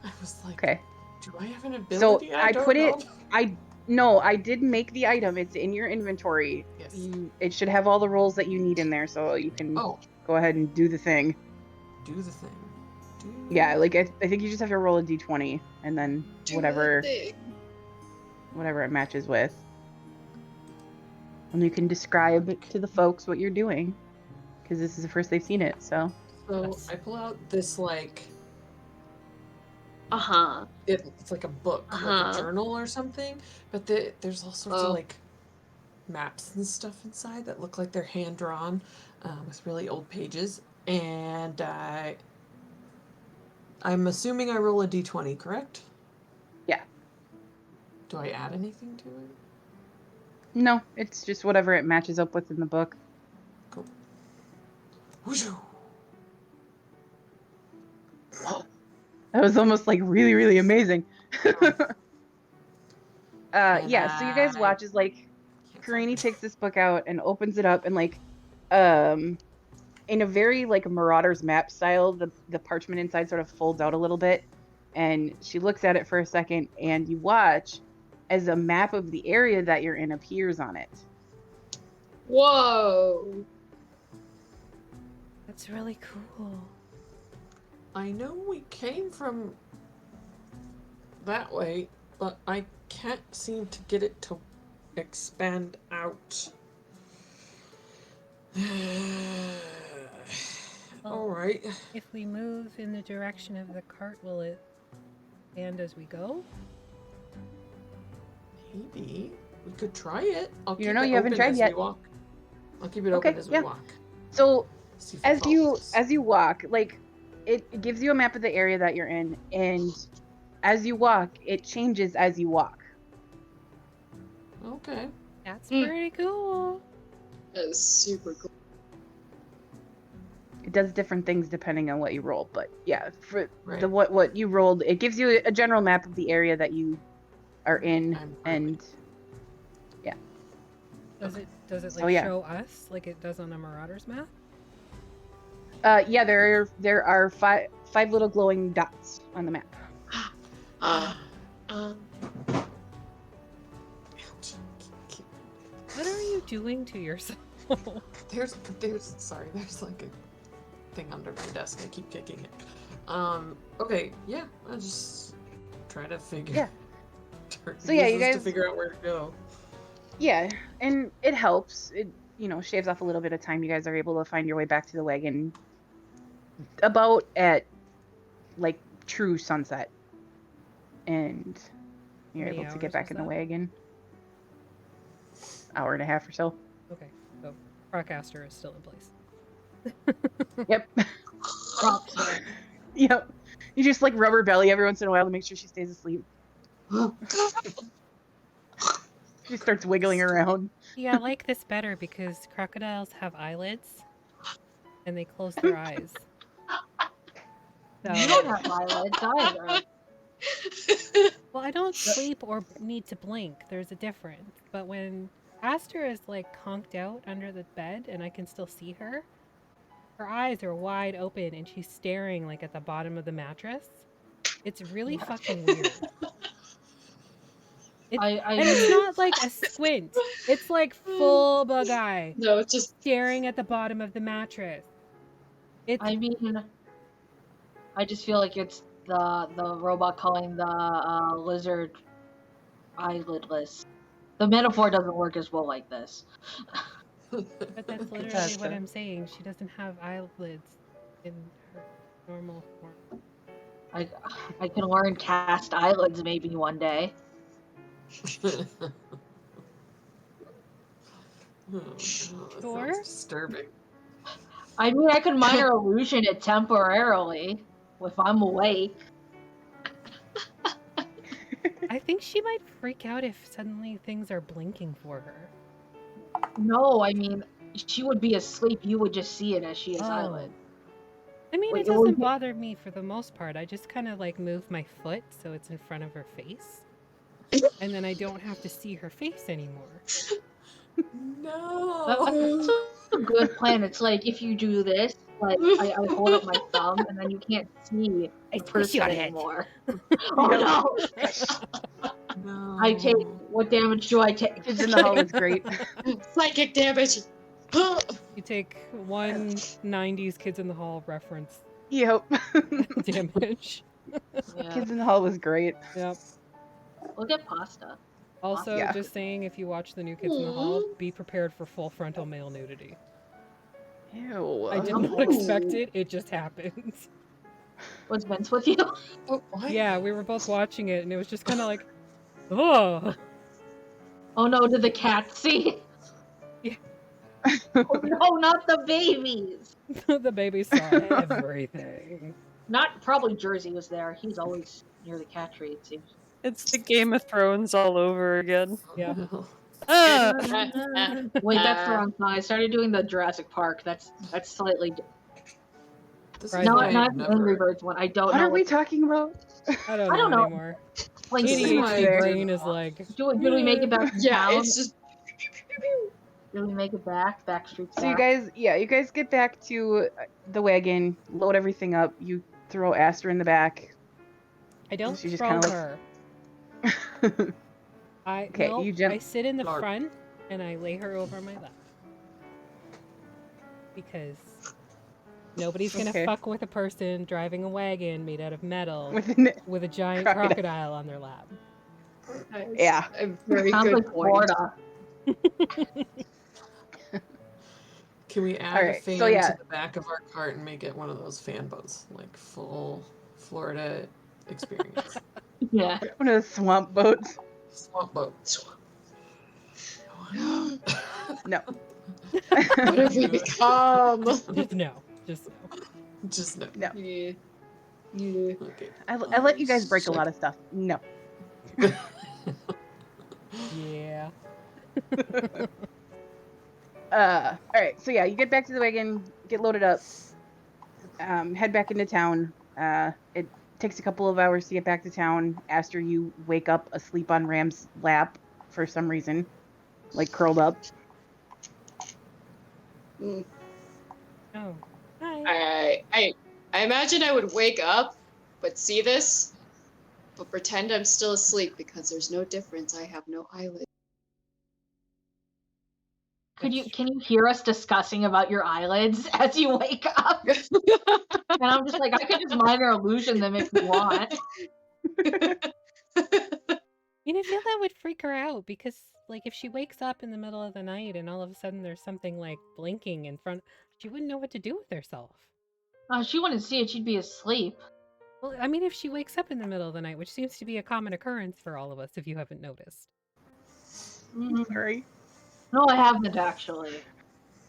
I was like, Okay. do I have an So ability? I don't put know. it. No, I did make the item. It's in your inventory. Yes. It should have all the rolls that you need in there, so you can Oh, go ahead and do the thing. do the thing. Yeah, like I think you just have to roll a d20 and then Do whatever the thing. it matches with. And you can describe to the folks what you're doing, because this is the first they've seen it. So So Yes. I pull out this like Uh-huh. it's like a book, like Uh-huh. a journal or something. But there's all sorts Oh. of like maps and stuff inside that look like they're hand drawn, with really old pages. And I'm assuming I roll a d20, correct? Yeah. Do I add anything to it? no, it's just whatever it matches up with in the book. Cool. Whooshu. That was almost like really, really amazing. And Yeah, so you guys I- watch as like Can't Karini find it. takes this book out and opens it up, and like in a very like Marauder's map style, the parchment inside sort of folds out a little bit, and she looks at it for a second, and you watch as a map of the area that you're in appears on it. Whoa. That's really cool. I know we came from that way, but I can't seem to get it to expand out. Alright. If we move in the direction of the cart, will it expand as we go? Maybe. We could try it. I'll You keep don't know, it you haven't open tried as yet. we walk. I'll keep it Okay, open as yeah. we walk. So See if it as you follows. walk, like it gives you a map of the area that you're in, and as you walk, it changes as you walk. Okay. That's pretty cool. That is super cool. It does different things depending on what you roll, but yeah, for Right. the what you rolled, it gives you a general map of the area that you are in, I'm and Does it So, like yeah. show us like it does on a Marauder's map? yeah, there are five little glowing dots on the map. Uh, Ouch. What are you doing to yourself? There's like a thing under my desk. I keep kicking it. Okay, yeah. I just try to figure. Yeah. So yeah, you to guys- figure out where to go. Yeah, and it helps. It shaves off a little bit of time. You guys are able to find your way back to the wagon about at like true sunset, and you're How many able to hours get back was in the that? wagon. Hour and a half or so. Okay, so Procaster is still in place. Yep. Props. Yep. You just like rub her belly every once in a while to make sure she stays asleep. She starts wiggling around. Yeah, I like this better because crocodiles have eyelids and they close their eyes. You So, don't have eyelids either. well, I don't sleep or need to blink. There's a difference. But when Aster is like conked out under the bed and I can still see her, her eyes are wide open and she's staring like at the bottom of the mattress. It's really fucking weird. I And it's not like a squint. It's like full bug eye, no, it's just staring at the bottom of the mattress. It's I mean, I just feel like it's the robot calling the lizard eyelidless. The metaphor doesn't work as well like this. but that's literally does, what though. I'm saying. She doesn't have eyelids in her normal form. I can learn cast eyelids maybe one day. Oh, no, that Sure. sounds disturbing. I mean, I could minor illusion it temporarily if I'm awake. I think she might freak out if suddenly things are blinking for her. No, I mean, she would be asleep. You would just see it as she is Oh. eyelid. I mean, Wait, it it would doesn't be- bother me for the most part. I just kind of like move my foot so it's in front of her face. And then I don't have to see her face anymore. No. That's a good plan. It's like if you do this, like I hold up my thumb and then you can't see I the squish you person on it. anymore. Oh no! No. I take what damage do I take? Kids in the Hall is great. psychic damage. You take one 90s Kids in the Hall reference Yep. damage. Yeah. Kids in the Hall was great. Yep. Look at pasta. Also, Yeah. just saying, if you watch the new Kids in the Hall, be prepared for full frontal male nudity. Ew. I did not expect it. It just happened. Was Vince with you? Oh, what? Yeah, we were both watching it, and it was just kind of like, oh. Oh no! Did the cat see? Yeah. Oh no! Not the babies. The baby saw everything. Not probably Jersey was there. He's always near the cat tree. It seems. It's the Game of Thrones all over again. Yeah. Ah! Wait, that's the wrong song. I started doing the Jurassic Park. That's slightly This Right. is why not I've the never- Angry Birds one. I don't What know. are we talking about? I don't I don't know. anymore. Like, ADHD There. brain is like, do we make it back to Yeah, town? it's just Do we make it back? Backstreet's So you back? guys get back to the wagon, load everything up. You throw Aster in the back. I don't She just throw kinda her. Okay, no, you jump. I sit in the Lark. front and I lay her over my lap. Because nobody's gonna Okay. fuck with a person driving a wagon made out of metal With with a giant crocodile. crocodile on their lap. That is Yeah. a very Sounds good like point. Florida. Can we add a Alright, fan so yeah. to the back of our cart and make it one of those fan boats? Like full Florida experience. Yeah. One of the swamp boats. Swamp boat. No. What have we become? Just no. Just no. Just no. No. Yeah. Yeah. Okay. I let you guys break a Shit. lot of stuff. No. Yeah. Alright, so yeah, you get back to the wagon, get loaded up, head back into town. It takes a couple of hours to get back to town after you wake up asleep on Ram's lap for some reason. Like curled up. Mm. Oh. Hi. I imagine I would wake up, but see this, but pretend I'm still asleep because there's no difference. I have no eyelids. Can you hear us discussing about your eyelids as you wake up? And I'm just like, I could just minor illusion them if you want. You know, I feel that would freak her out because, like, if she wakes up in the middle of the night and all of a sudden there's something like blinking in front, she wouldn't know what to do with herself. She wouldn't see it, she'd be asleep. Well, I mean, if she wakes up in the middle of the night, which seems to be a common occurrence for all of us, if you haven't noticed. Sorry. No, I haven't actually.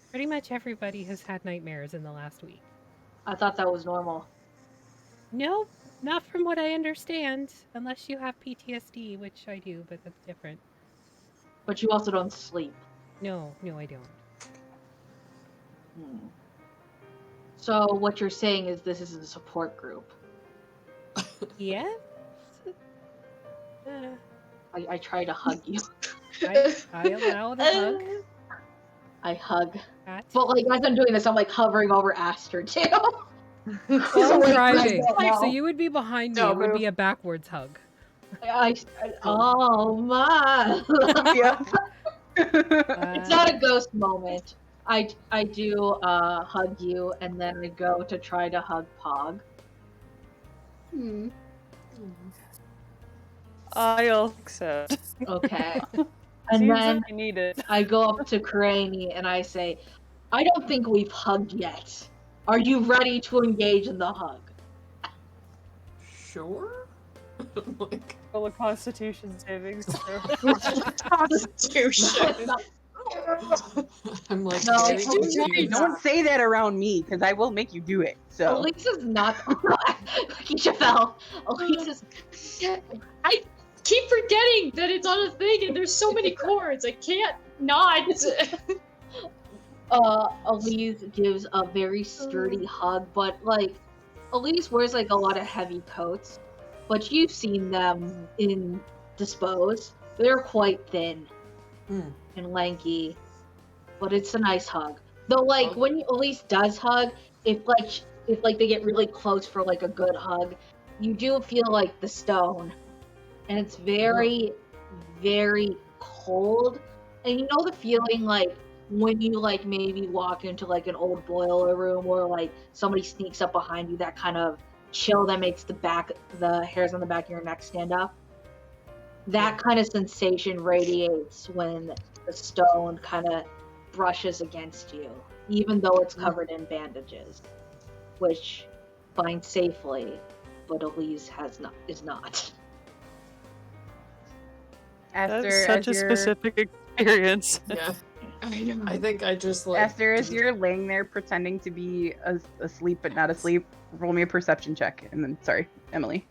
Pretty much everybody has had nightmares in the last week. I thought that was normal. Nope, not from what I understand. Unless you have PTSD, which I do, but that's different. But you also don't sleep. No, I don't. So what you're saying is this is a support group. Yeah? I try to hug you. I allow the hug. I hug. Pat. But like as I'm doing this, I'm like hovering over Aster too. Oh, Wait, driving. no. So you would be behind me. No, It would move. be a backwards hug. Oh my! Yeah. It's not a ghost moment. I do hug you, and then I go to try to hug Pog. Hmm. I'll accept. Okay. And Seems then like I need it. I go up to Cranny and I say, I don't think we've hugged yet. Are you ready to engage in the hug? Sure? Like, Roll a Constitution savings throw. Constitution. I'm like, No, very it's confused. Don't say that around me, because I will make you do it. So Elise is not. Keisha Elise is. I keep forgetting that it's on a thing and there's so many chords. I can't not. Elise gives a very sturdy hug, but like, Elise wears like a lot of heavy coats, but you've seen them in Dispose. They're quite thin and lanky, but it's a nice hug. Though, like when Elise does hug, if they get really close for like a good hug, you do feel like the stone, and it's very, very cold. And you know the feeling like when you like maybe walk into like an old boiler room or like somebody sneaks up behind you, that kind of chill that makes the hairs on the back of your neck stand up. That kind of sensation radiates when the stone kind of brushes against you, even though it's covered in bandages, which binds safely, but Elise is not. Aster, That's such a as you're, specific experience. Yeah, I know. I think I just like. Aster, as you're laying there pretending to be asleep but not asleep, roll me a perception check. And then, sorry, Emily.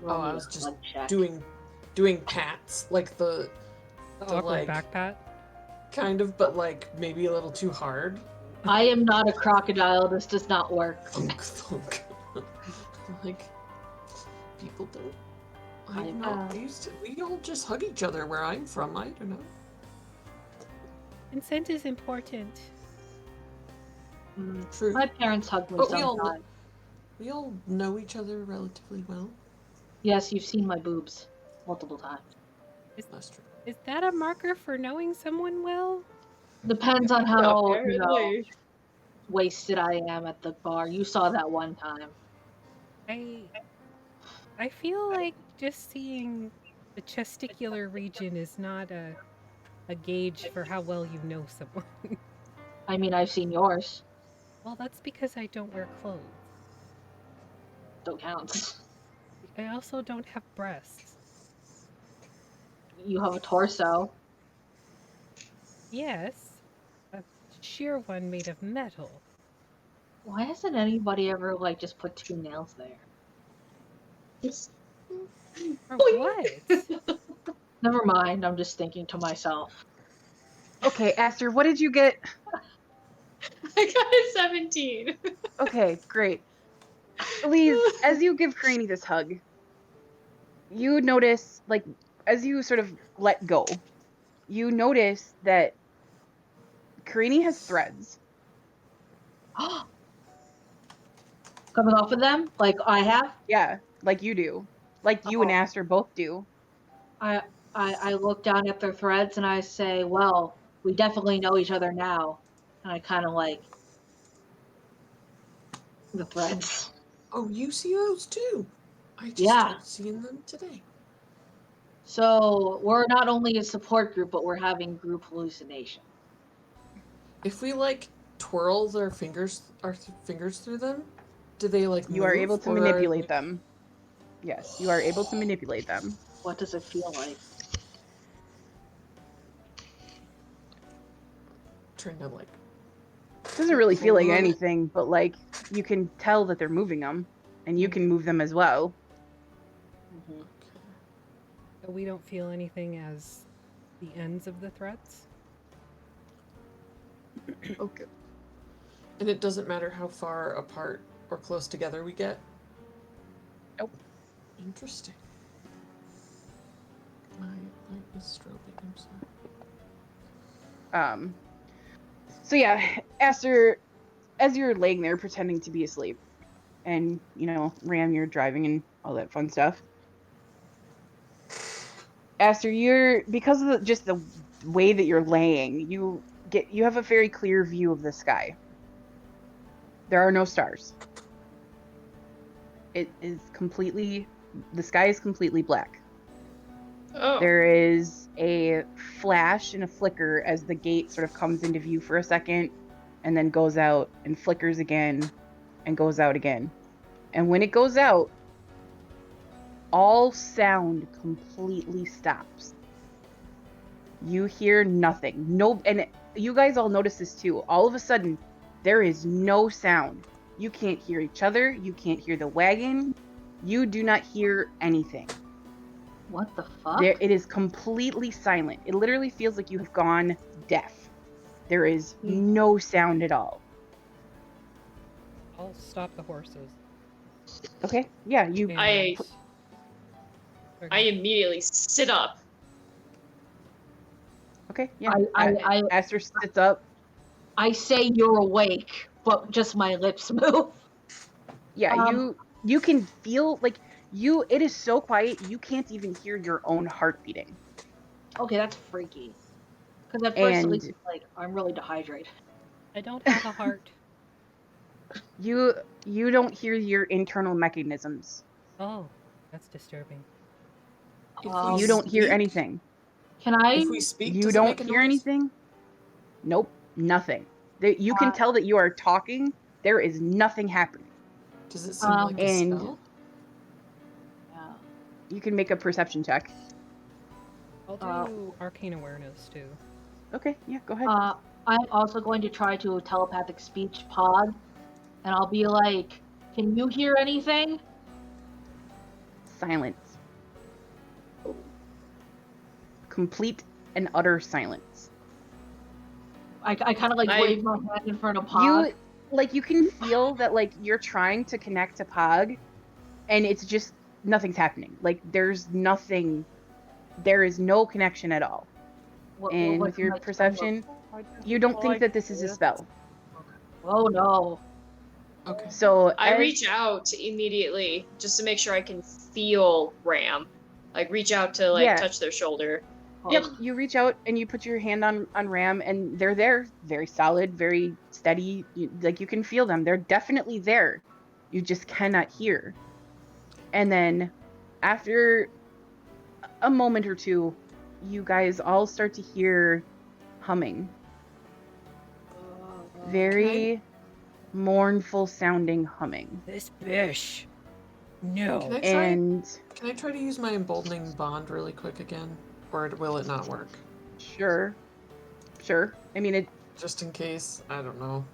Oh, I was just Blood check. doing pats, like the Awkward like back pat. kind of, but like maybe a little too hard. I am not a crocodile. This does not work. Thunk thunk. Like people don't. I'm I not used to. We all just hug each other where I'm from. I don't know. Consent is important. True. My parents hug me But we all sometimes. we all know each other relatively well. Yes, you've seen my boobs multiple times. That's true. Is that a marker for knowing someone well? Depends on how, Apparently. wasted I am at the bar. You saw that one time. I feel like just seeing the testicular region is not a gauge for how well you know someone. I mean, I've seen yours. Well, that's because I don't wear clothes. Still counts. I also don't have breasts. You have a torso. Yes, a sheer one made of metal. Why hasn't anybody ever, like, just put 2 nails there? Or what? Never mind, I'm just thinking to myself. Okay, Aster, what did you get? I got a 17. Okay, great. Elise, as you give Craney this hug, you notice, like, as you sort of let go, you notice that Craney has threads. Coming off of them, like I have. Yeah, like you do. Like you and Aster both do. I look down at their threads and I say, well, we definitely know each other now. And I kind of like the threads. Oh, you see those too? I just Yeah. started seeing them today. So we're not only a support group, but we're having group hallucination. If we like twirl our fingers through them, do they like You move? are able to or manipulate are- them. Yes, you are able to manipulate them. What does it feel like? Trying to like. Doesn't really feel like Pull them. anything, but like you can tell that they're moving them, and you can move them as well. Mm-hmm. But we don't feel anything as the ends of the threads. Okay. And it doesn't matter how far apart or close together we get? Nope. Interesting. My light is strobing, I'm sorry. So yeah, Aster, as you're laying there pretending to be asleep, and Ram, you're driving and all that fun stuff. Aster, because of just the way that you're laying, you have a very clear view of the sky. There are no stars. The sky is completely black. Oh. There is a flash and a flicker as the gate sort of comes into view for a second and then goes out and flickers again and goes out again. And when it goes out, all sound completely stops. You hear nothing. And you guys all notice this too. All of a sudden, there is no sound. You can't hear each other. You can't hear the wagon. You do not hear anything. What the fuck? It is completely silent. It literally feels like you have gone deaf. There is no sound at all. I'll stop the horses. Okay, yeah, you. And- I Sorry. immediately sit up. Okay, yeah. I Aster sits up. I say you're awake, but just my lips move. Yeah, you can feel like it is so quiet you can't even hear your own heart beating. Okay, that's freaky. Because at first, And- it's like, I'm really dehydrated. I don't have a heart. You don't hear your internal mechanisms. Oh, that's disturbing. You don't hear speak- anything. Can I? If we speak, You does it don't make a hear noise? anything. Nope, nothing. You can tell that you are talking. There is nothing happening. Does it seem like a and- spell? Yeah. You can make a perception check. I'll do arcane awareness too. Okay, yeah, go ahead. I'm also going to try to telepathic speech pod, and I'll be like, "Can you hear anything?" Silence. Complete and utter silence. I kind of like I- wave my hand in front of pod. You can feel that you're trying to connect to Pog, and it's just nothing's happening. There's nothing. There is no connection at all. And with your perception, you don't think that this is a spell. Oh no. Okay. So I reach out immediately just to make sure I can feel Ram. Like reach out to Yeah. touch their shoulder. Yep, Oh, you reach out and you put your hand on Ram, and they're there, very solid, very steady. Like you can feel them. They're definitely there. You just cannot hear. And then after a moment or two, you guys all start to hear humming. Very mournful sounding humming. This bish. Can No. I try? And Can I try to use my emboldening bond really quick again, or will it not work? sure. I mean, Just in case. I don't know.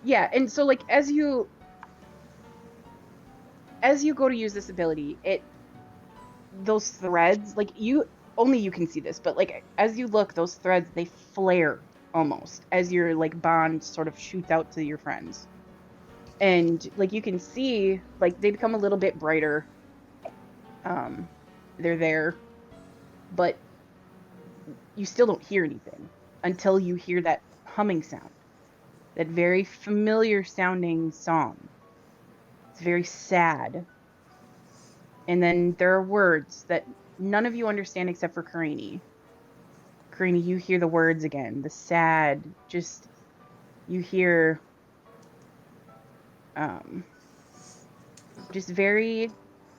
yeah. And so like as you go to use this ability, those threads, like only you can see this, but like as you look, those threads, they flare almost as your like bond sort of shoots out to your friends. And like you can see, like they become a little bit brighter. They're there, but you still don't hear anything until you hear that humming sound, that very familiar sounding song. It's very sad. And then there are words that none of you understand except for Karini. Karini, you hear the words again, the sad, just, you hear, just very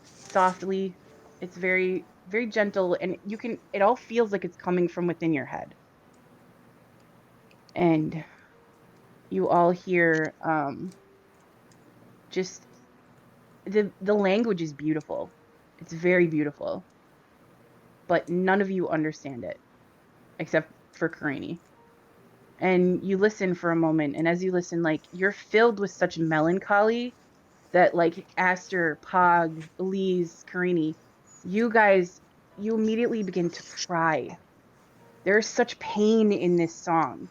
softly. It's very, very gentle, and it all feels like it's coming from within your head. And you all hear, just, the language is beautiful. It's very beautiful. But none of you understand it, except for Karini. And you listen for a moment, and as you listen, like you're filled with such melancholy that like Aster, Pog, Elise, Karini, you guys, you immediately begin to cry. There's such pain in this song.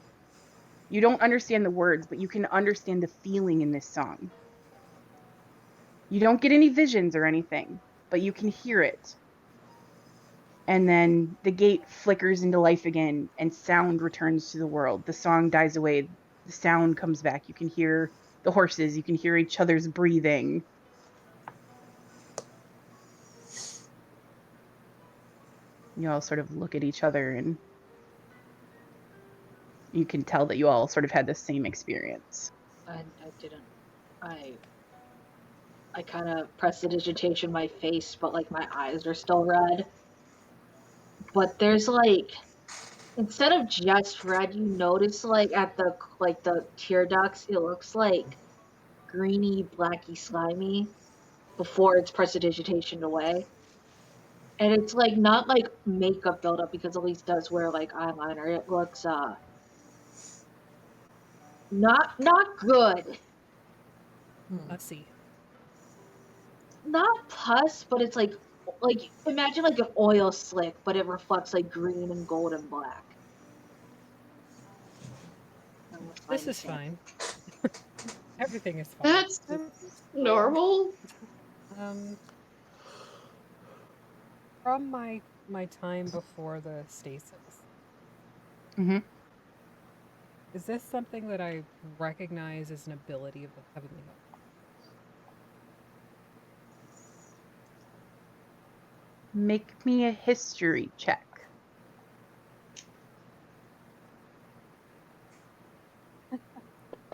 You don't understand the words, but you can understand the feeling in this song. You don't get any visions or anything, but you can hear it. And then the gate flickers into life again, and sound returns to the world. The song dies away. The sound comes back. You can hear the horses. You can hear each other's breathing. You all sort of look at each other, and you can tell that you all sort of had the same experience. I didn't. I kind of prestidigitation my face, but like my eyes are still red. But there's like, instead of just red, you notice like at the tear ducts, it looks like greeny, blacky, slimy before it's prestidigitation away. And it's like not like makeup buildup because Elise does wear like eyeliner. It looks not good. Let's see. Not pus, but it's like imagine like an oil slick, but it reflects like green and gold and black. This is fine. Everything is fine. That's normal. From my time before the stasis, Mm-hmm. is this something that I recognize as an ability of the heavenly? Make me a history check.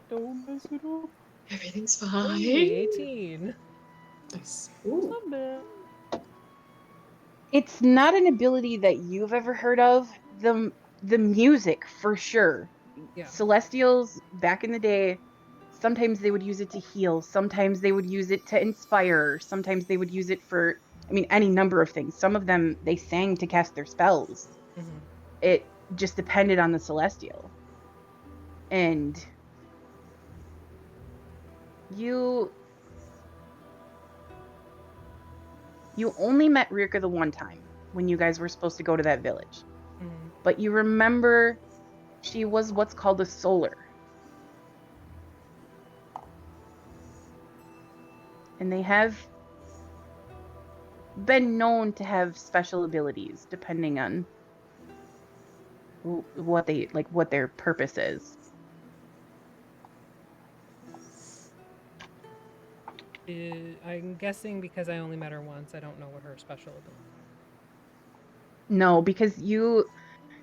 Don't mess it up. Everything's Hey, fine. 18. Nice. Ooh. Not bad. It's not an ability that you've ever heard of. The music, for sure. Yeah. Celestials, back in the day, sometimes they would use it to heal. Sometimes they would use it to inspire. Sometimes they would use it for, I mean, any number of things. Some of them, they sang to cast their spells. Mm-hmm. It just depended on the Celestial. And you only met Rhirke the one time when you guys were supposed to go to that village. Mm-hmm. But you remember she was what's called a solar. And they have been known to have special abilities depending on what their purpose is. I'm guessing because I only met her once, I don't know what her special ability. No, because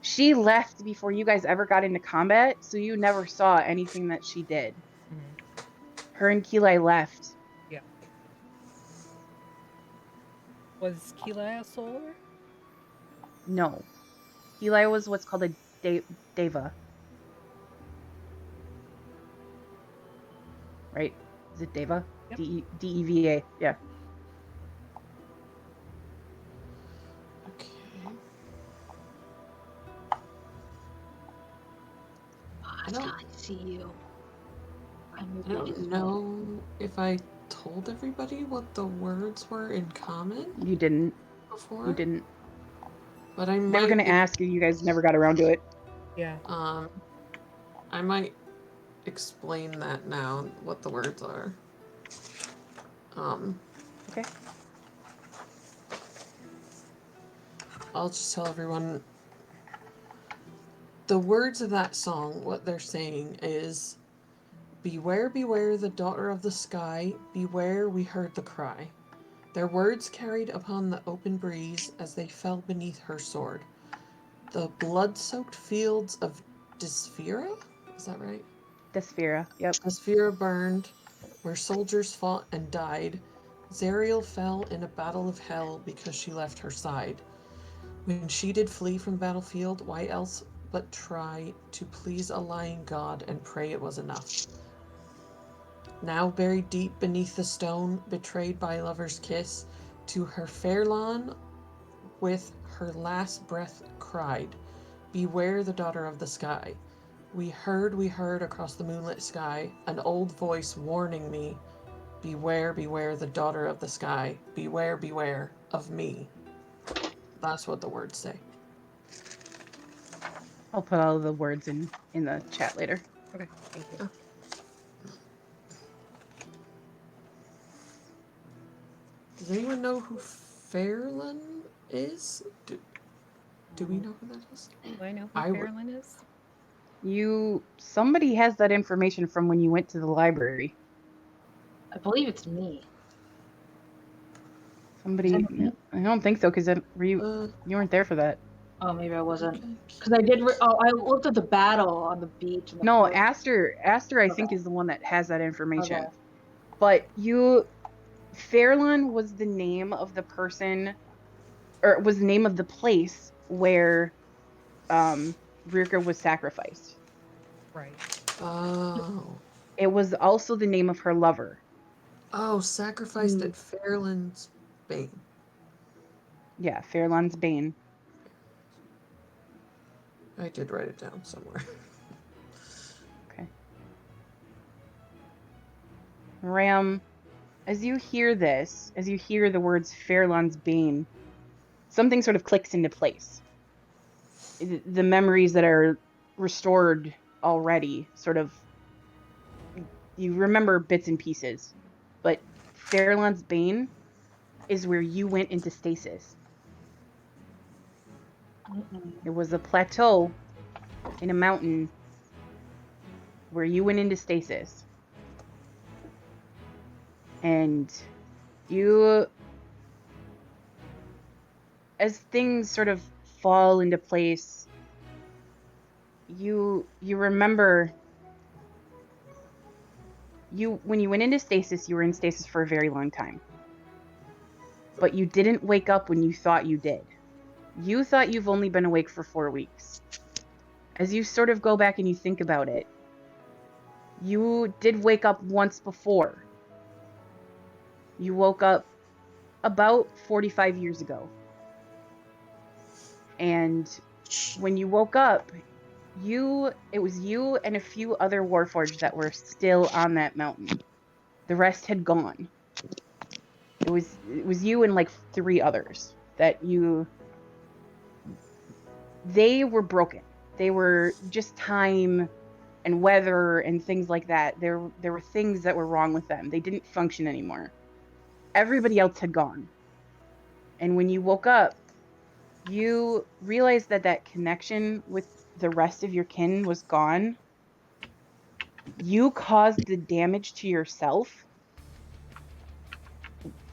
she left before you guys ever got into combat, so you never saw anything that she did. Mhm. Her and Keli left. Yeah. Was Kila a solar? No. Keli was what's called a Deva. Right? Is it Deva? Yep. Deva. Yeah. Okay. I don't- can't see you. I don't know if I told everybody what the words were in common You didn't. before. You didn't. But I They might were going to ask you. You guys never got around to it. Yeah. I might explain that now, what the words are. Okay. I'll just tell everyone the words of that song. What they're saying is, "Beware, beware, the daughter of the sky, beware, we heard the cry." Their words carried upon the open breeze as they fell beneath her sword. The blood-soaked fields of Desphira? Is that right? Desphira. Yep. Desphira burned, where soldiers fought and died. Zariel fell in a battle of hell because she left her side. When she did flee from battlefield, why else but try to please a lying god and pray it was enough? Now buried deep beneath the stone, betrayed by lover's kiss, to her fair lawn with her last breath cried, "Beware the daughter of the sky." We heard across the moonlit sky an old voice warning me, "Beware, beware the daughter of the sky. Beware, beware of me." That's what the words say. I'll put all of the words in the chat later. Okay. Thank you. Does anyone know who Fairlin is? Do we know who that is? Do I know who I would- Fairlin is? Somebody has that information from when you went to the library. I believe it's me. Somebody. Is that me? I don't think so, because you weren't there for that. Oh, maybe I wasn't. Okay. Because I did. I looked at the battle on the beach. And the No, forest. Aster, I think, Okay. is the one that has that information. Okay. But Fairlin was the name of the person, or was the name of the place where Rhirke was sacrificed. Right. Oh. It was also the name of her lover. Oh, sacrificed at Fairland's Bane. Yeah, Fairlan's Bane. I did write it down somewhere. Okay. Ram, as you hear the words Fairlan's Bane, something sort of clicks into place. The memories that are restored already sort of, you remember bits and pieces, but Fairlands Bane is where you went into stasis. It was a plateau in a mountain where you went into stasis. And as things sort of fall into place, you remember when you went into stasis, you were in stasis for a very long time. But you didn't wake up when you thought you did. You thought you've only been awake for 4 weeks. As you sort of go back and you think about it, you did wake up once before. You woke up about 45 years ago. And when you woke up, it was you and a few other Warforged that were still on that mountain. The rest had gone. It was you and like 3 others that they were broken. They were just time and weather and things like that. There were things that were wrong with them. They didn't function anymore. Everybody else had gone. And when you woke up, you realized that connection with the rest of your kin was gone. You caused the damage to yourself.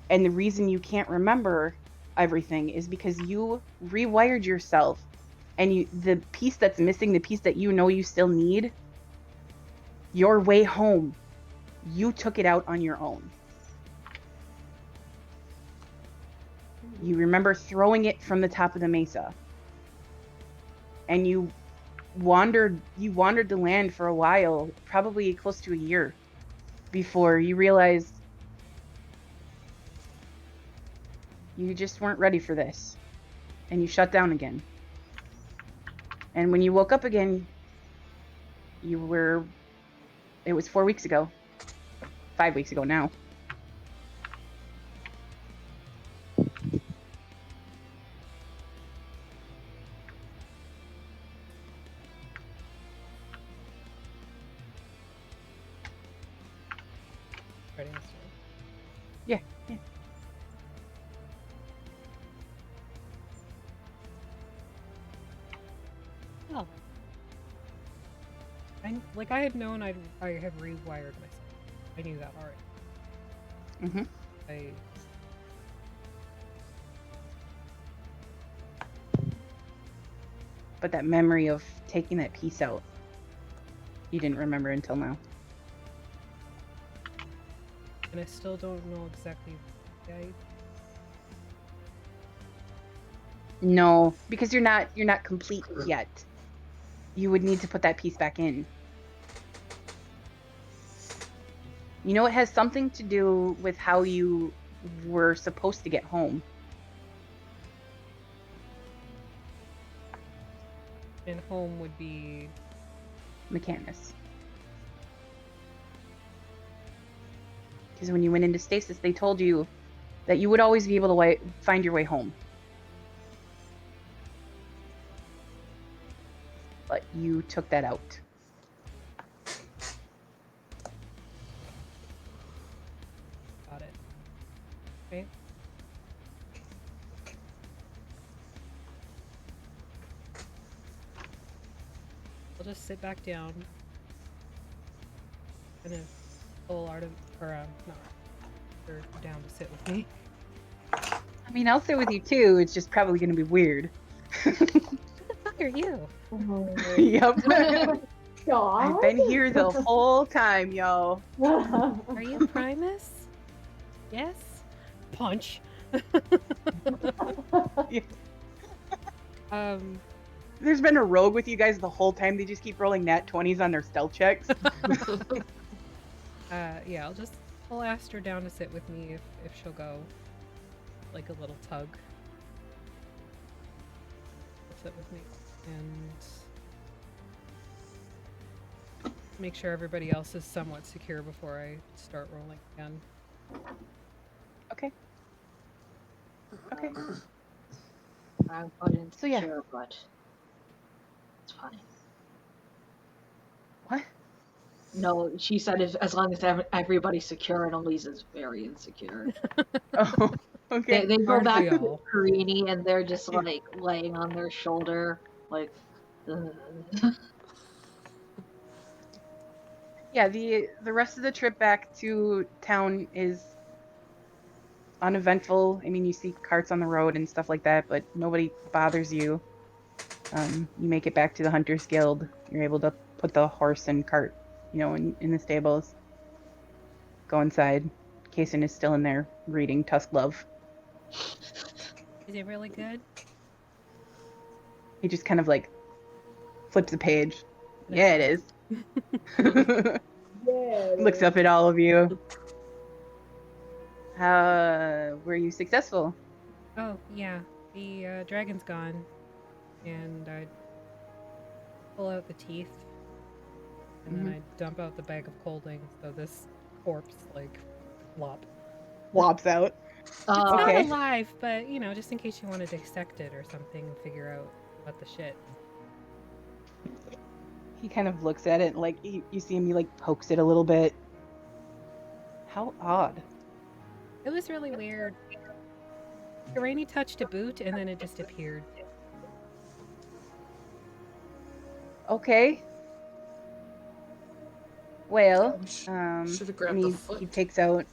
And the reason you can't remember everything is because you rewired yourself, and the piece that's missing, the piece that you know you still need, your way home, you took it out on your own. You remember throwing it from the top of the mesa, and you wandered the land for a while, probably close to a year, before you realized you just weren't ready for this, and you shut down again. And when you woke up again, it was 4 weeks ago. 5 weeks ago now. Writing this down. Yeah. Oh. I had known I have rewired myself. I knew that already. Mm-hmm. But that memory of taking that piece out, you didn't remember until now. And I still don't know exactly why. No, because you're not complete yet. You would need to put that piece back in. You know, it has something to do with how you were supposed to get home. And home would be Mechanus. Because when you went into stasis, they told you that you would always be able to find your way home. But you took that out. Got it. Okay. I'll just sit back down. And then pull her down to sit with me. I mean, I'll sit with you too. It's just probably going to be weird. Who the fuck are you? Yep. God. I've been here the whole time, yo. Are you Primus? Yes? Punch. Yeah. Um, There's been a rogue with you guys the whole time. They just keep rolling nat 20s on their stealth checks. yeah, I'll ask her down to sit with me if she'll go. Like a little tug. Sit with me. And make sure everybody else is somewhat secure before I start rolling again. Okay. Okay. I wouldn't So, yeah. secure, but it's fine. What? No, she said as long as everybody's secure, and Elise is very insecure. Oh, okay. They go Aren't back we to all? Karini, and they're just like laying on their shoulder, like. Yeah, the rest of the trip back to town is uneventful. I mean, you see carts on the road and stuff like that, but nobody bothers you. You make it back to the Hunters Guild. You're able to put the horse and cart, in the stables. Go inside. Kason is still in there reading Tusk Love. Is it really good? He just kind of like flips a page. No. Yeah, it is. Yeah. Looks up at all of you. Were you successful? Oh, yeah. The dragon's gone. And I pull out the teeth. And then I dump out the bag of colding, so this corpse, Flops out. It's Okay. not alive, but, just in case you want to dissect it or something and figure out what the shit. He kind of looks at it, like, you see him, he, pokes it a little bit. How odd. It was really weird. Rainy touched Aboot, and then it just appeared. Okay. Well, Should have grabbed and the he foot. takes out.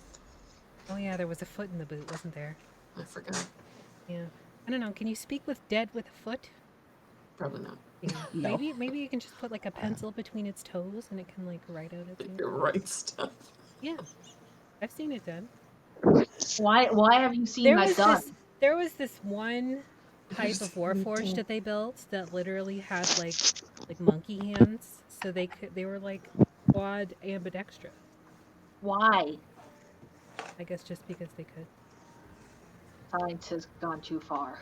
Oh yeah, there was a foot in the boot, wasn't there? I forgot. Yeah. I don't know. Can you speak with dead with a foot? Probably not. Yeah. No. Maybe you can just put like a pencil between its toes and it can like write out its name. You're right stuff. Yeah. I've seen it done. Why have you seen that done? There was this one type of Warforged that they built that literally had like monkey hands, so they were like quad ambidextrous. Why? I guess just because they could. Science has gone too far.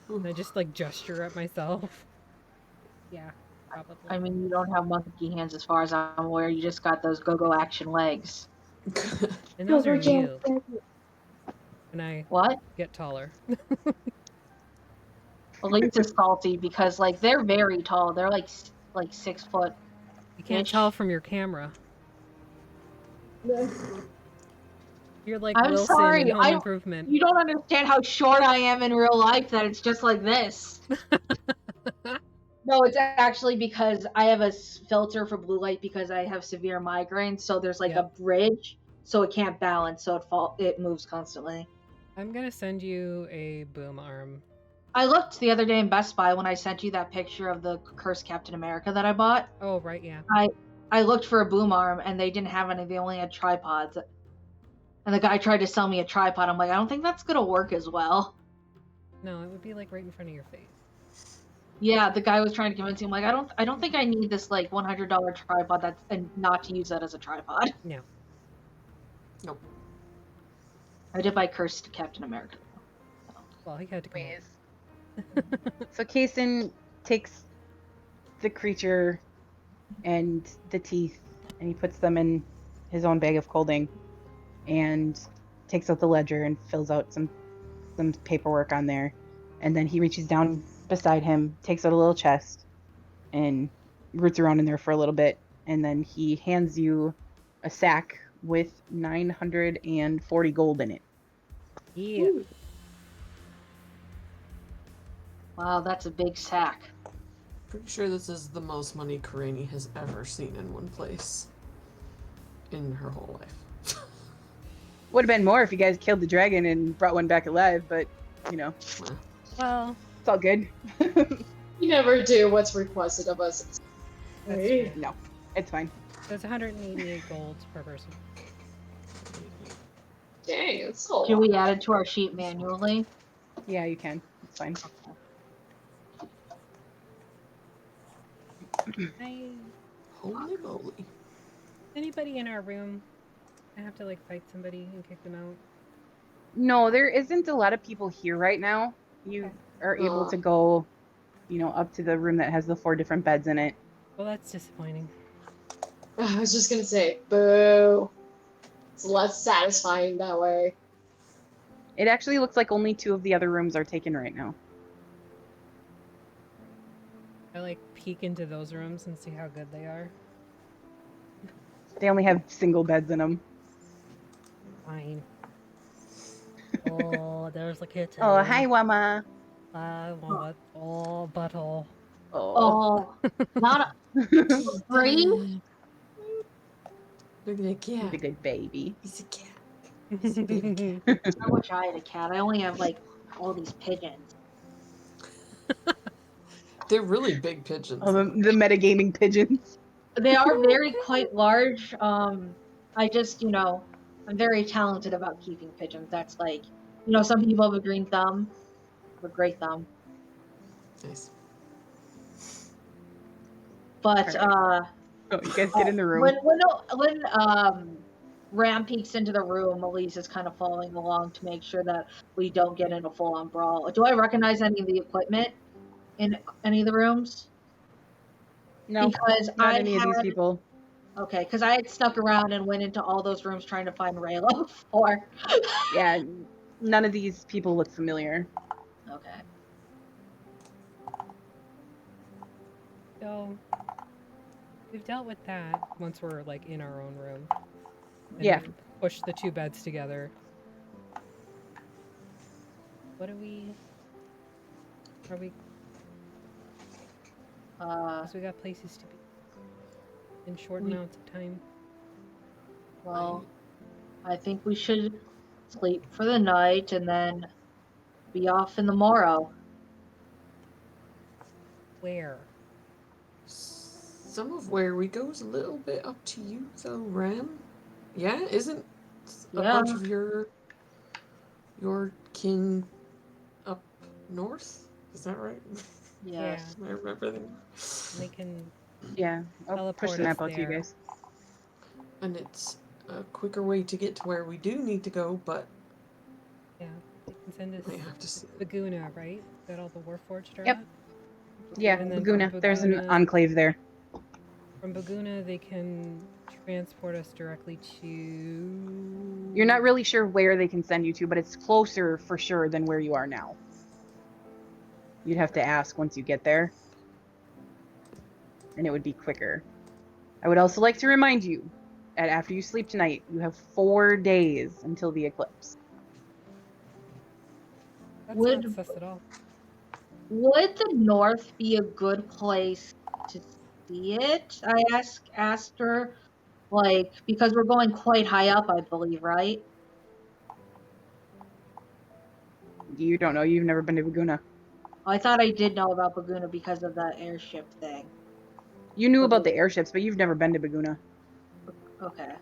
And I just like gesture at myself. Yeah, probably. I mean, you don't have monkey hands as far as I'm aware. You just got those go-go action legs. And those are new when I What? get taller. Elise is salty because like they're very tall. They're like 6 foot. You can't Ish. tell from your camera. You're like I'm Wilson sorry, in Home Improvement. You don't understand how short I am in real life. That it's just like this. No, it's actually because I have a filter for blue light because I have severe migraines. So there's like Yep. a bridge, so it can't balance, so it moves constantly. I'm gonna send you a boom arm. I looked the other day in Best Buy when I sent you that picture of the cursed Captain America that I bought. Oh, right, yeah. I looked for a boom arm and they didn't have any. They only had tripods. And the guy tried to sell me a tripod. I'm like, I don't think that's gonna work as well. No, it would be like right in front of your face. Yeah, the guy was trying to convince him, like, I don't think I need this like $100 tripod and not to use that as a tripod. No. Nope. I did buy Cursed Captain America. Well, he had to come. So Kason takes the creature and the teeth and he puts them in his own bag of holding and takes out the ledger and fills out some paperwork on there. And then he reaches down beside him, takes out a little chest and roots around in there for a little bit. And then he hands you a sack with 940 gold in it. Yeah. Ooh. Wow, that's a big sack. Pretty sure this is the most money Karani has ever seen in one place in her whole life. Would have been more if you guys killed the dragon and brought one back alive, but you know, Well, it's all good. We never do what's requested of us. that's Right. true. No, it's fine. There's 188 gold per person. Dang, it's so Can we add it to our sheet manually? Yeah, you can. It's fine. Hi. Holy moly. Anybody in our room? I have to like fight somebody and kick them out. No, there isn't a lot of people here right now. You are able to go, you know, up to the room that has the 4 different beds in it. Well, that's disappointing. I was just gonna say, boo. It's less satisfying that way. It actually looks like only 2 of the other rooms are taken right now. I like peek into those rooms and see how good they are. They only have single beds in them. Fine. Oh, there's a kitchen. Oh, hi, Wama. I want butthole. Oh. Oh, not a free? Look at that cat. He's a good baby. He's a cat. He's a baby cat. I wish I had a cat. I only have like all these pigeons. They're really big pigeons. Oh, the metagaming pigeons. They are very quite large. I just, I'm very talented about keeping pigeons. That's like, some people have a green thumb, a great thumb. Nice. But Oh, you guys get in the room. when Ram peeks into the room, Elise is kind of following along to make sure that we don't get in a full-on brawl. Do I recognize any of the equipment in any of the rooms? No, because not any of these people. Okay, because I had stuck around and went into all those rooms trying to find Raylo before. Yeah, none of these people look familiar. Okay. So we've dealt with that once we're like in our own room. And Yeah. we've pushed the 2 beds together. What are we? Because we got places to be in short amounts of time. Well, I think we should sleep for the night, and then be off in the morrow. Where? Some of where we go is a little bit up to you, though, Ram. Yeah, isn't a Yeah. bunch of your kin up north? Is that right? Yes. I remember them. They can Yeah, I'll push teleport the us map out to you there. guys. And it's a quicker way to get to where we do need to go, but Yeah, they can send us I have to see. Baguna, right? Is that all the Warforged are Yep. at? Yeah, And then Baguna. from There's an Baguna- enclave there. From Baguna, they can transport us directly to. You're not really sure where they can send you to, but it's closer for sure than where you are now. You'd have to ask once you get there. And it would be quicker. I would also like to remind you that after you sleep tonight, you have 4 days until the eclipse. That's Would not sus at all. would the north be a good place to see it? I asked her, like, because we're going quite high up, I believe, right? You don't know. You've never been to Baguna. I thought I did know about Baguna because of the airship thing. You knew about the airships, but you've never been to Baguna. Okay.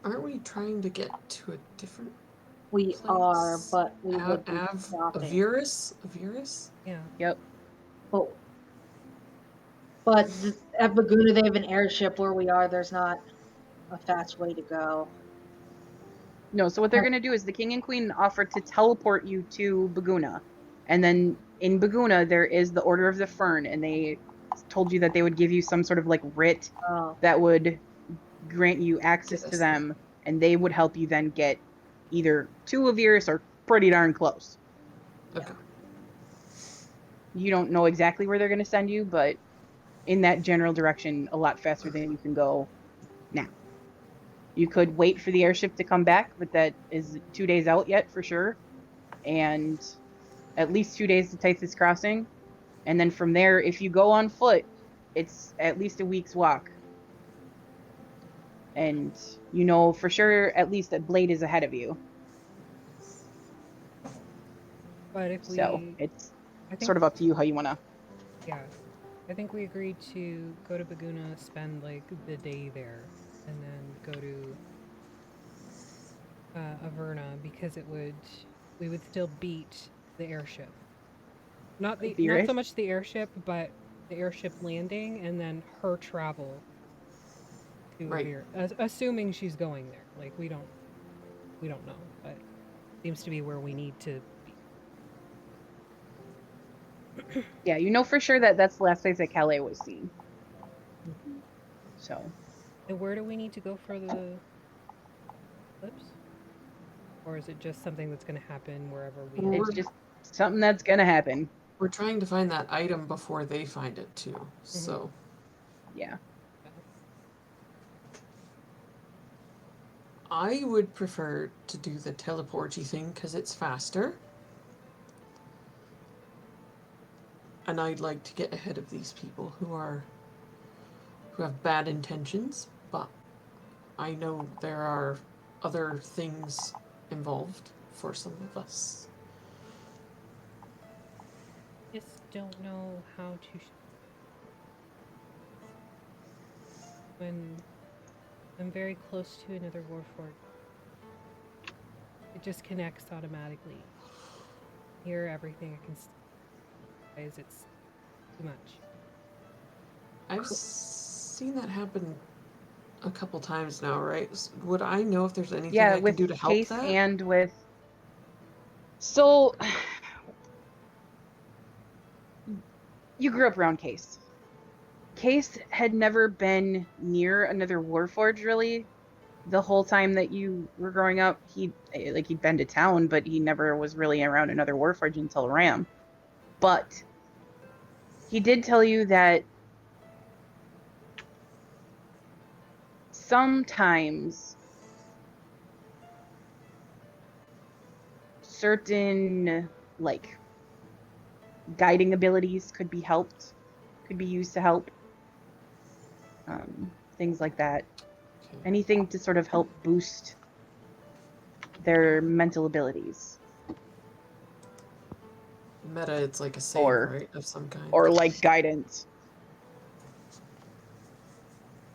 Aren't we trying to get to a different We place? are, but we would be stopping. Avirus? Yeah. Yep. But at Baguna, they have an airship. Where we are, there's not a fast way to go. No, so what they're going to do is the king and queen offered to teleport you to Baguna. And then in Baguna, there is the Order of the Fern, and they told you that they would give you some sort of like writ Oh, that would grant you access Get to us them, and they would help you then get either to Avirus or pretty darn close. Okay. You don't know exactly where they're going to send you, but in that general direction, a lot faster than you can go now. You could wait for the airship to come back, but that is 2 days out yet for sure. And at least 2 days to Tithys Crossing. And then from there, if you go on foot, it's at least a week's walk. And you know for sure at least that Blade is ahead of you. But if we. So it's I think, sort of up to you how you want to. Yeah. I think we agreed to go to Baguna, spend like the day there, and then go to Averna because we would still beat the airship. Not so much the airship, but the airship landing and then her travel to Right. Avirus, assuming she's going there. Like we don't know, but seems to be where we need to be. Yeah, you know for sure that that's the last place that Calais was seen. So. And where do we need to go for the eclipse? Or is it just something that's going to happen wherever we It's just something that's going to happen. We're trying to find that item before they find it, too. So. Yeah. I would prefer to do the teleporty thing because it's faster. And I'd like to get ahead of these people who have bad intentions, but I know there are other things involved for some of us. just don't know how to when I'm very close to another warforged. It just connects automatically. Hear everything I can see. It's too much. I've seen that happen a couple times now, right? Would I know if there's anything I can do to help Case that? and with. So, you grew up around Case. Case had never been near another warforged really. The whole time that you were growing up, he'd been to town, but he never was really around another warforged until Ram. But he did tell you that sometimes certain like guiding abilities could be used to help. Things like that. Okay. Anything to sort of help boost their mental abilities. Meta, it's like a save, Or- right? Of some kind. Or like guidance.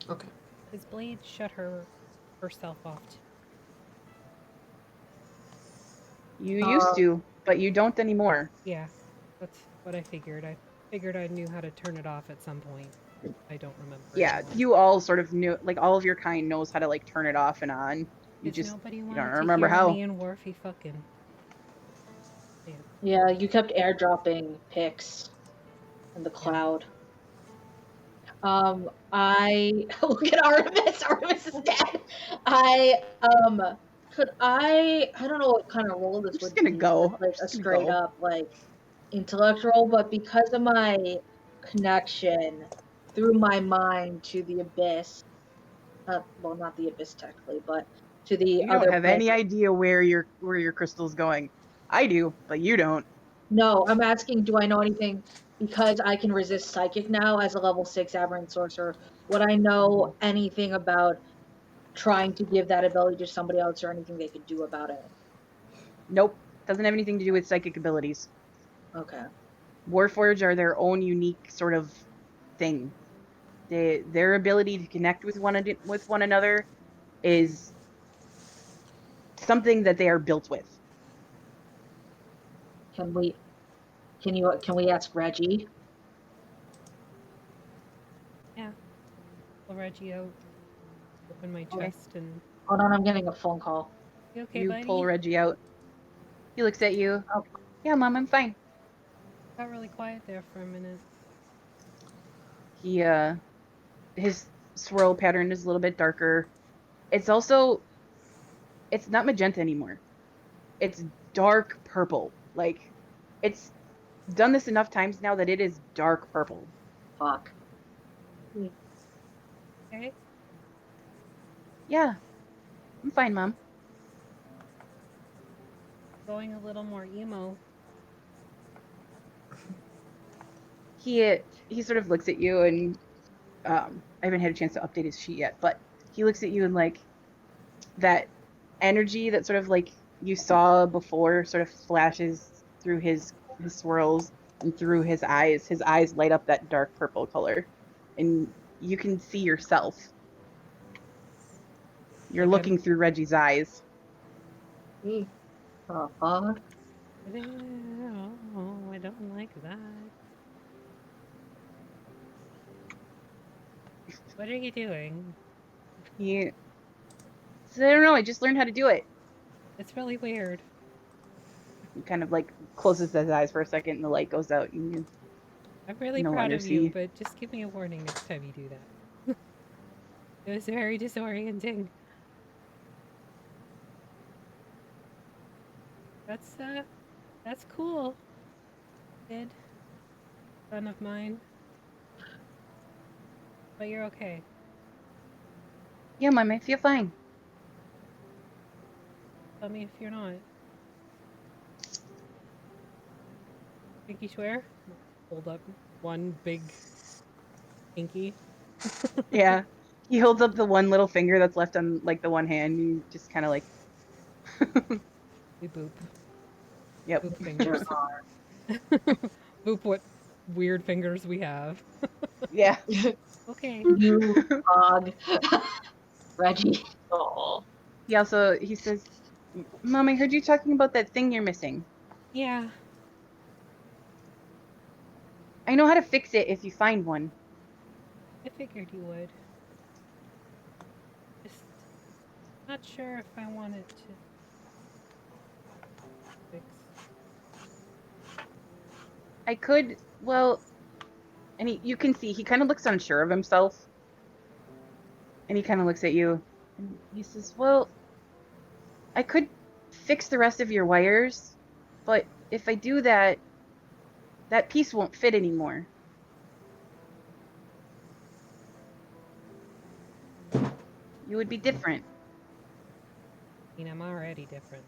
Okay. His blade shut herself off. You used to, but you don't anymore. Yeah, that's what I figured. I figured I knew how to turn it off at some point. I don't remember. Yeah, anymore. you all sort of knew, like all of your kind knows how to like turn it off and on. You 'Cause just nobody you wanted don't to remember hear how. me and Warfy fucking. Yeah, you kept airdropping pics in the cloud. I look at Artemis. Artemis is dead. I don't know what kind of role this I'm just would gonna be. go. Like I'm a just gonna straight go. up like intellect role, but because of my connection through my mind to the abyss, well, not the abyss technically, but to the You don't other have plane. any idea where your crystal's going. I do, but you don't. No, I'm asking, do I know anything? Because I can resist psychic now as a level 6 aberrant sorcerer. Would I know anything about trying to give that ability to somebody else or anything they could do about it? Nope. Doesn't have anything to do with psychic abilities. Okay. Warforged are their own unique sort of thing. Their ability to connect with one another is something that they are built with. Can we ask Reggie? Yeah. Pull Reggie out. Open my Okay. chest and. Hold on, I'm getting a phone call. You okay, You buddy? pull Reggie out. He looks at you. Oh. Yeah, Mom, I'm fine. Got really quiet there for a minute. He his swirl pattern is a little bit darker. It's not magenta anymore. It's dark purple. Like it's done this enough times now that it is dark purple. Fuck. Okay. Yeah. I'm fine, Mom. Going a little more emo. He sort of looks at you and I haven't had a chance to update his sheet yet, but he looks at you and like that energy that sort of like you saw before sort of flashes through his swirls and through his eyes. His eyes light up that dark purple color and you can see yourself. You're Like looking through Reggie's eyes. Fuck. Oh, I don't like that. What are you doing? He says, I don't know, I just learned how to do it. It's really weird. He kind of like closes his eyes for a second and the light goes out and you I'm really no proud longer of you, see. but just give me a warning next time you do that. It was very disorienting. That's cool. Kid. Son of mine. But you're okay. Yeah, Mom, I feel fine. Tell me if you're not. Pinky swear? Hold up one big pinky. Yeah. He holds up the one little finger that's left on like the one hand. You just kind of like We boop. Yep. Boop fingers. Boop what weird fingers we have. Yeah. Okay. You dog. Reggie. Oh. He says, Mom, I heard you talking about that thing you're missing. Yeah. I know how to fix it if you find one. I figured you would. Just not sure if I wanted to fix. I could, well, and you can see he kind of looks unsure of himself. And he kind of looks at you and he says, well, I could fix the rest of your wires, but if I do that, that piece won't fit anymore. You would be different. I mean, I'm already different.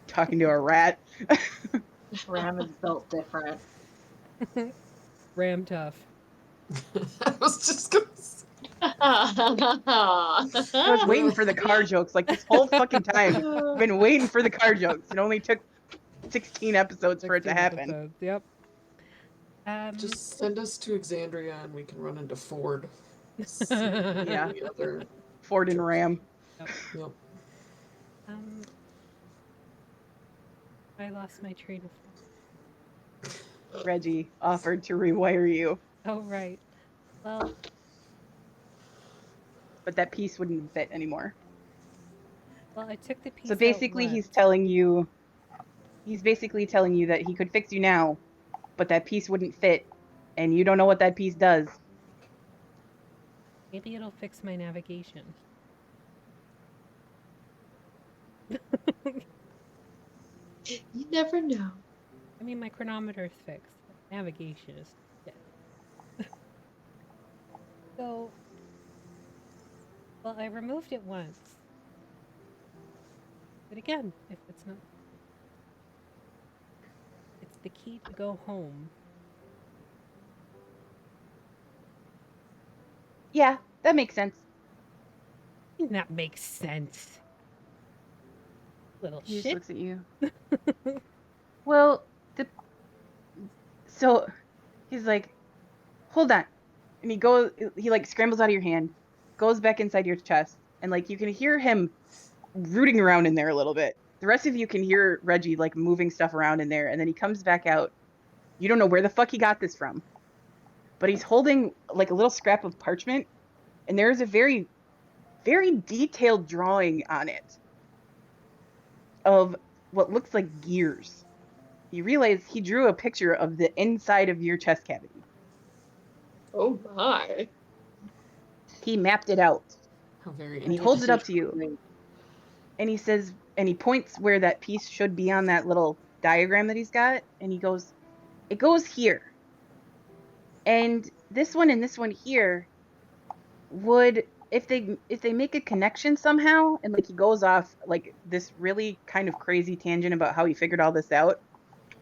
Talking to a rat. Ram is built different. Ram tough. I was just gonna say. I was waiting for the car jokes like this whole fucking time. I've been waiting for the car jokes. It only took 16 episodes for it to 16 happen. episodes, yep. Just send us to Exandria and we can run into Ford. Yeah. The other. Ford and jokes. Ram. Yep. I lost my train of thought. Reggie offered to rewire you, Oh, right. Well, but that piece wouldn't fit anymore. I took the piece So out basically, once. he's basically telling you that he could fix you now, but that piece wouldn't fit, and you don't know what that piece does. Maybe it'll fix my navigation. You never know. I mean, my chronometer's fixed. Navigation is dead. So, well, I removed it once. But again, if it's not... It's the key to go home. Yeah, that makes sense. That makes sense. Little He just shit. looks at you. Well, so he's like, hold on. And he like scrambles out of your hand, goes back inside your chest, and like you can hear him rooting around in there a little bit. The rest of you can hear Reggie like moving stuff around in there, and then he comes back out. You don't know where the fuck he got this from, but he's holding like a little scrap of parchment, and there's a very, very detailed drawing on it of what looks like gears. You realize he drew a picture of the inside of your chest cavity. Oh my. He mapped it out. How very And he holds it up to you. And he says, and he points where that piece should be on that little diagram that he's got. And he goes, it goes here. And this one here would, if they make a connection somehow, and like he goes off like this really kind of crazy tangent about how he figured all this out.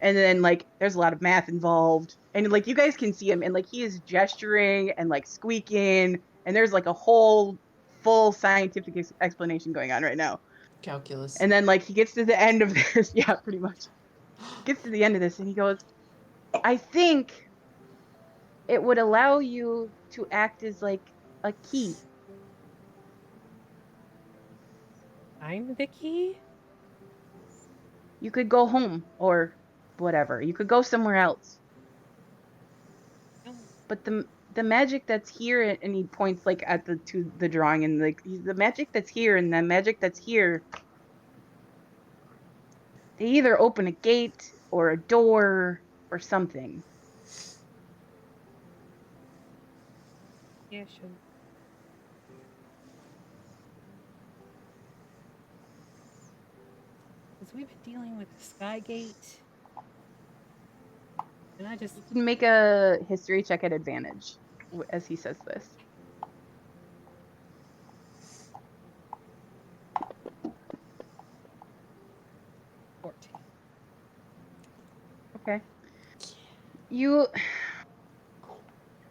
And then like there's a lot of math involved. And like you guys can see him, and like he is gesturing and like squeaking, and there's like a whole full scientific explanation going on right now. Calculus. And then like he gets to the end of this, yeah, pretty much. Gets to the end of this and he goes, I think it would allow you to act as like a key. I'm the key? You could go home or whatever. You could go somewhere else. But the magic that's here, and he points like at the drawing, and like the magic that's here and the magic that's here, they either open a gate or a door or something. Yeah, sure. Because we've been dealing with the Sky Gate. And I just... You can make a history check at advantage as he says this. Okay.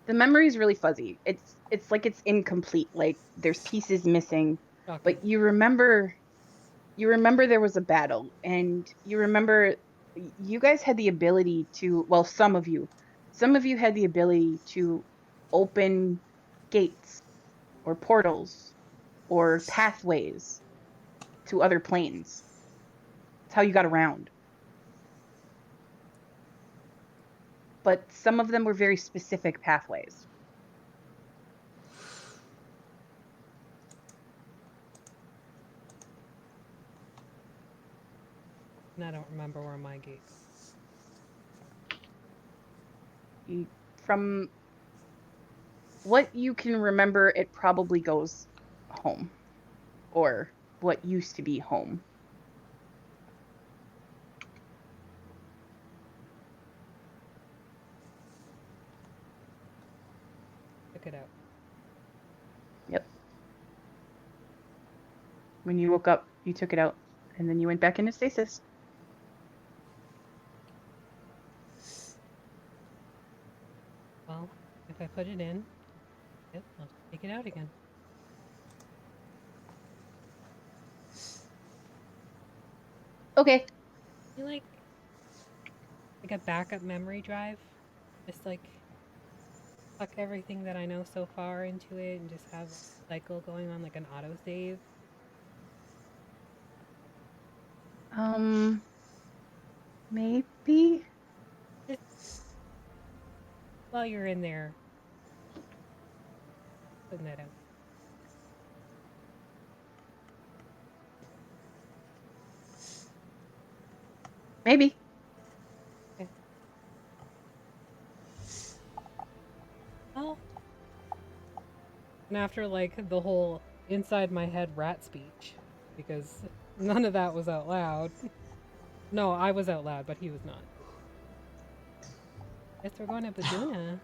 The memory is really fuzzy. It's like it's incomplete. Like there's pieces missing. Okay. But you remember there was a battle, and you remember you guys had the ability to, well, some of you had the ability to open gates or portals or pathways to other planes. It's how you got around. But some of them were very specific pathways. And I don't remember where my gate goes. From what you can remember, it probably goes home. Or what used to be home. Check it out. Yep. When you woke up, you took it out, and then you went back into stasis. Well, If I put it in, yep, I'll take it out again. Okay. You like a backup memory drive? Just like tuck everything that I know so far into it and just have a cycle going on like an autosave. Maybe. Just while you're in there, putting that out. Maybe. Okay. Well, and after like the whole inside my head rat speech, because none of that was out loud. No, I was out loud, but he was not. Guess we're going to Baduna.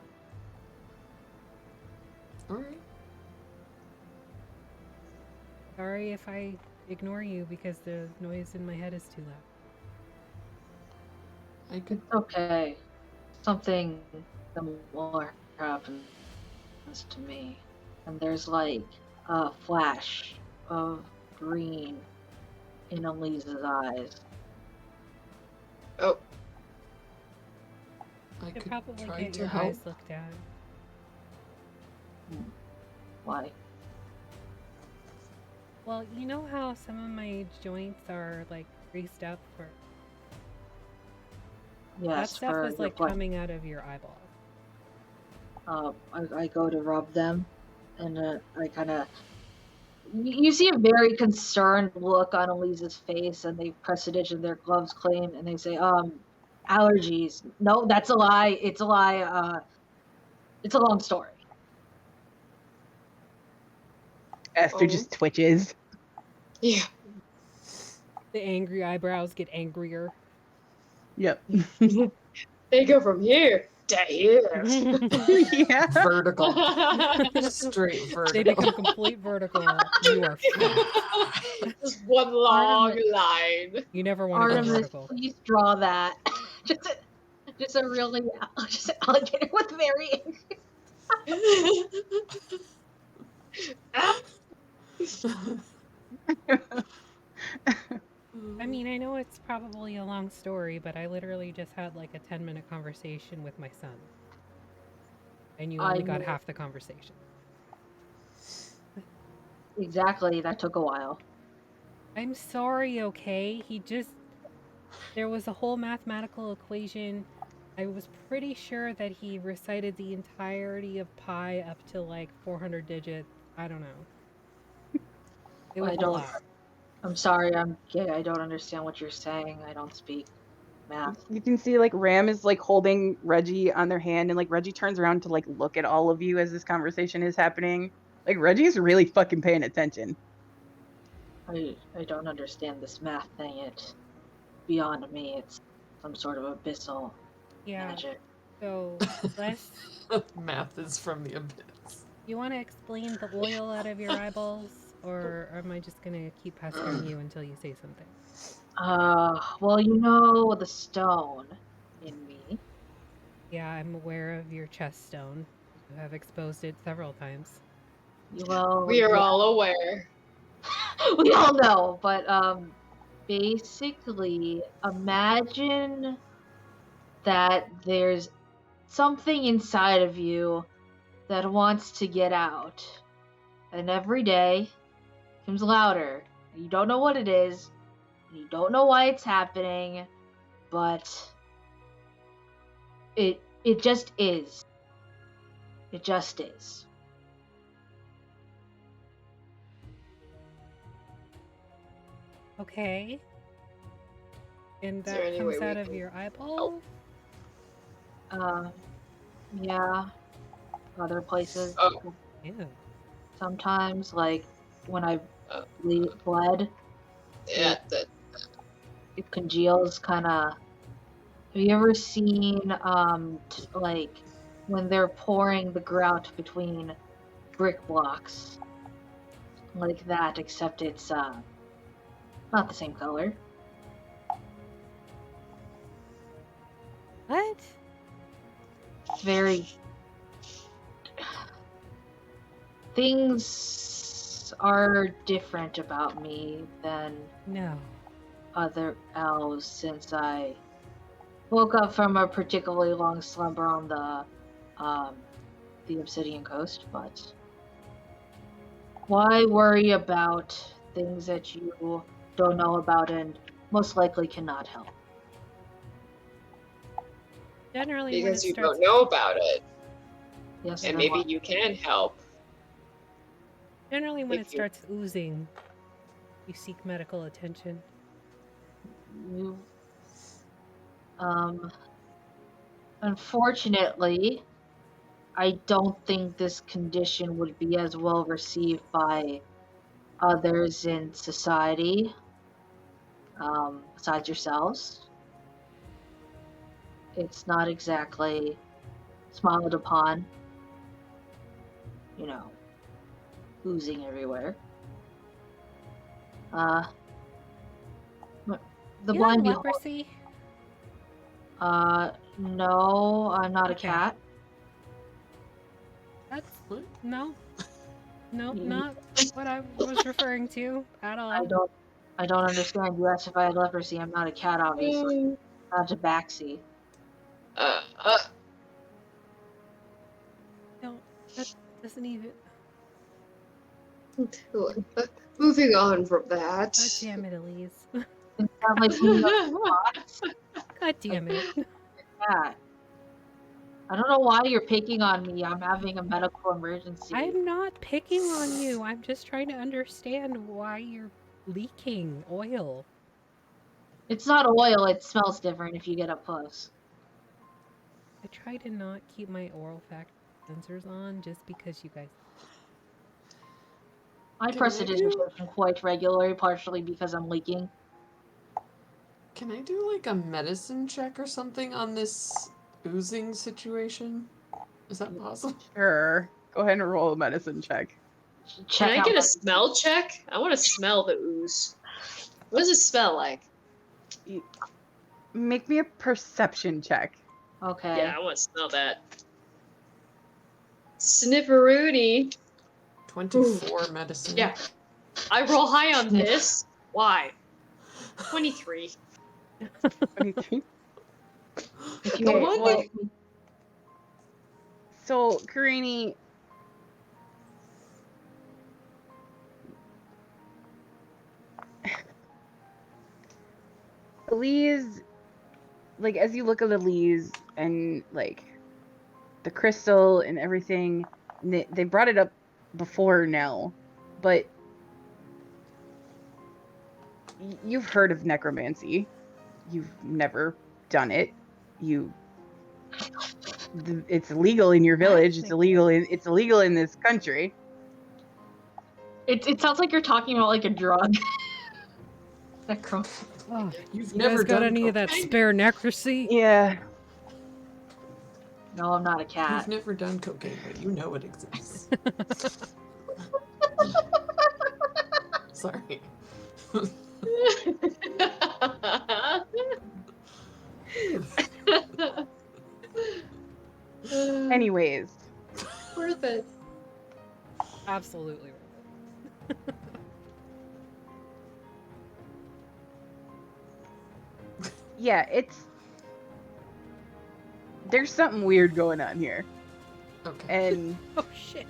Alright. Sorry if I ignore you because the noise in my head is too loud. I could. Okay. Something similar happens to me. And there's like a flash of green in Elise's eyes. Oh, I You should could probably try get to your help. eyes looked at. Why? Well, you know how some of my joints are like greased up for that Yes, stuff for was your like plan. coming out of your eyeball. I go to rub them, and I kind of. You see a very concerned look on Elise's face, and they press it in their gloves clean, and they say, allergies. No, that's a lie. It's a lie. It's a long story. Esther just twitches. yeah. The angry eyebrows get angrier. Yep. They go from here to here. Yeah. Vertical. Straight vertical. They become complete vertical. You are fucked. Just one long Artemis. line. You never want to go Artemis, vertical. please draw that. just a really just alligator with very I mean, I know it's probably a long story, but I literally just had like a 10-minute conversation with my son. And you only got know. half the conversation. Exactly, that took a while. I'm sorry, okay? There was a whole mathematical equation. I was pretty sure that he recited the entirety of pi up to like 400 digits. I don't know. It was I a don't. lot. I'm sorry, I'm gay. I don't understand what you're saying. I don't speak math. You can see like Ram is like holding Reggie on their hand, and like Reggie turns around to like look at all of you as this conversation is happening. Like Reggie's really fucking paying attention. I don't understand this math thing. It's beyond me. It's some sort of abyssal Yeah. magic. So, Les, Math is from the abyss. you want to explain the oil out of your eyeballs? Or am I just going to keep pestering you until you say something? Well, you know the stone in me. Yeah, I'm aware of your chest stone. You have exposed it several times. Well, We are yeah, all aware. we all know, but basically, imagine that there's something inside of you that wants to get out, and every day it comes louder. You don't know what it is, you don't know why it's happening, but it just is. It just is. Okay. And Is there that any comes way we out of can your eyeball? Yeah, other places. Oh. Ew. Sometimes, like when I Uh, bled, Yeah, that it congeals kind of. Have you ever seen like when they're pouring the grout between brick blocks, like that, except it's not the same color. What? Very Things are different about me than No. other elves since I woke up from a particularly long slumber on the Obsidian Coast, but why worry about things that you don't know about and most likely cannot help? Generally, when it Because you starts, don't know about it, Yes, and then maybe what? you can help. generally when if it you- starts oozing, you seek medical attention. You, unfortunately, I don't think this condition would be as well received by others in society, besides yourselves. It's not exactly smiled upon, you know, oozing everywhere. Uh, the You have blind behold. leprosy? No, I'm not a Okay. cat. That's What? no, You- not what I was referring to at all. I don't understand. You asked if I had leprosy. I'm not a cat, obviously. Not a tabaxi. Uh, uh, No, that doesn't even. moving on from that. God damn it, Elise. It sounds like something else. God damn it. Cat. I don't know why you're picking on me. I'm having a medical emergency. I'm not picking on you. I'm just trying to understand why you're leaking oil. It's not oil. It smells different if you get up close. I try to not keep my oral fact sensors on just because you guys. I Can I prestidigitation quite regularly, partially because I'm leaking. Can I do like a medicine check or something on this oozing situation? Is that possible? Sure. Go ahead and roll a medicine check. Can Check I out get my- a smell check? I want to smell the ooze. What does it smell like? Make me a perception check. Okay. Yeah, I want to smell that. Snifferoonie. 24 medicine. Yeah. I roll high on this. Why? 23. 23. If you Okay, What? well, so Karini, Elise, like as you look at Elise and like the crystal and everything, they brought it up before now, but you've heard of necromancy. You've never done it. It's illegal in your village. It's illegal in this country. It sounds like you're talking about like a drug. Oh, You've you never guys got done any of that cocaine? spare necrocy? Yeah. No, I'm not a You've cat. never done cocaine, but you know it exists. Sorry. Anyways, Worth it. Absolutely worth it. yeah, there's something weird going on here. Okay. And Oh shit.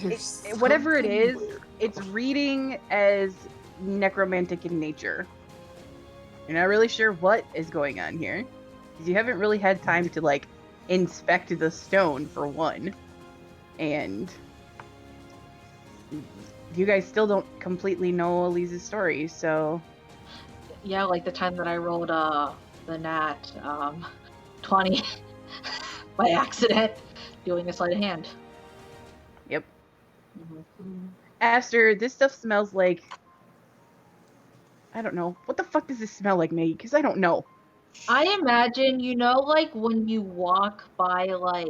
There's whatever it something is, weird. it's reading as necromantic in nature. You're not really sure what is going on here, because you haven't really had time to like inspect the stone for one, and you guys still don't completely know Elise's story. So Yeah, like the time that I rolled the nat 20 by accident, doing a sleight of hand. yep. Mm-hmm. Aster, this stuff smells like, I don't know. What the fuck does this smell like, Maggie? Because I don't know. I imagine, like when you walk by like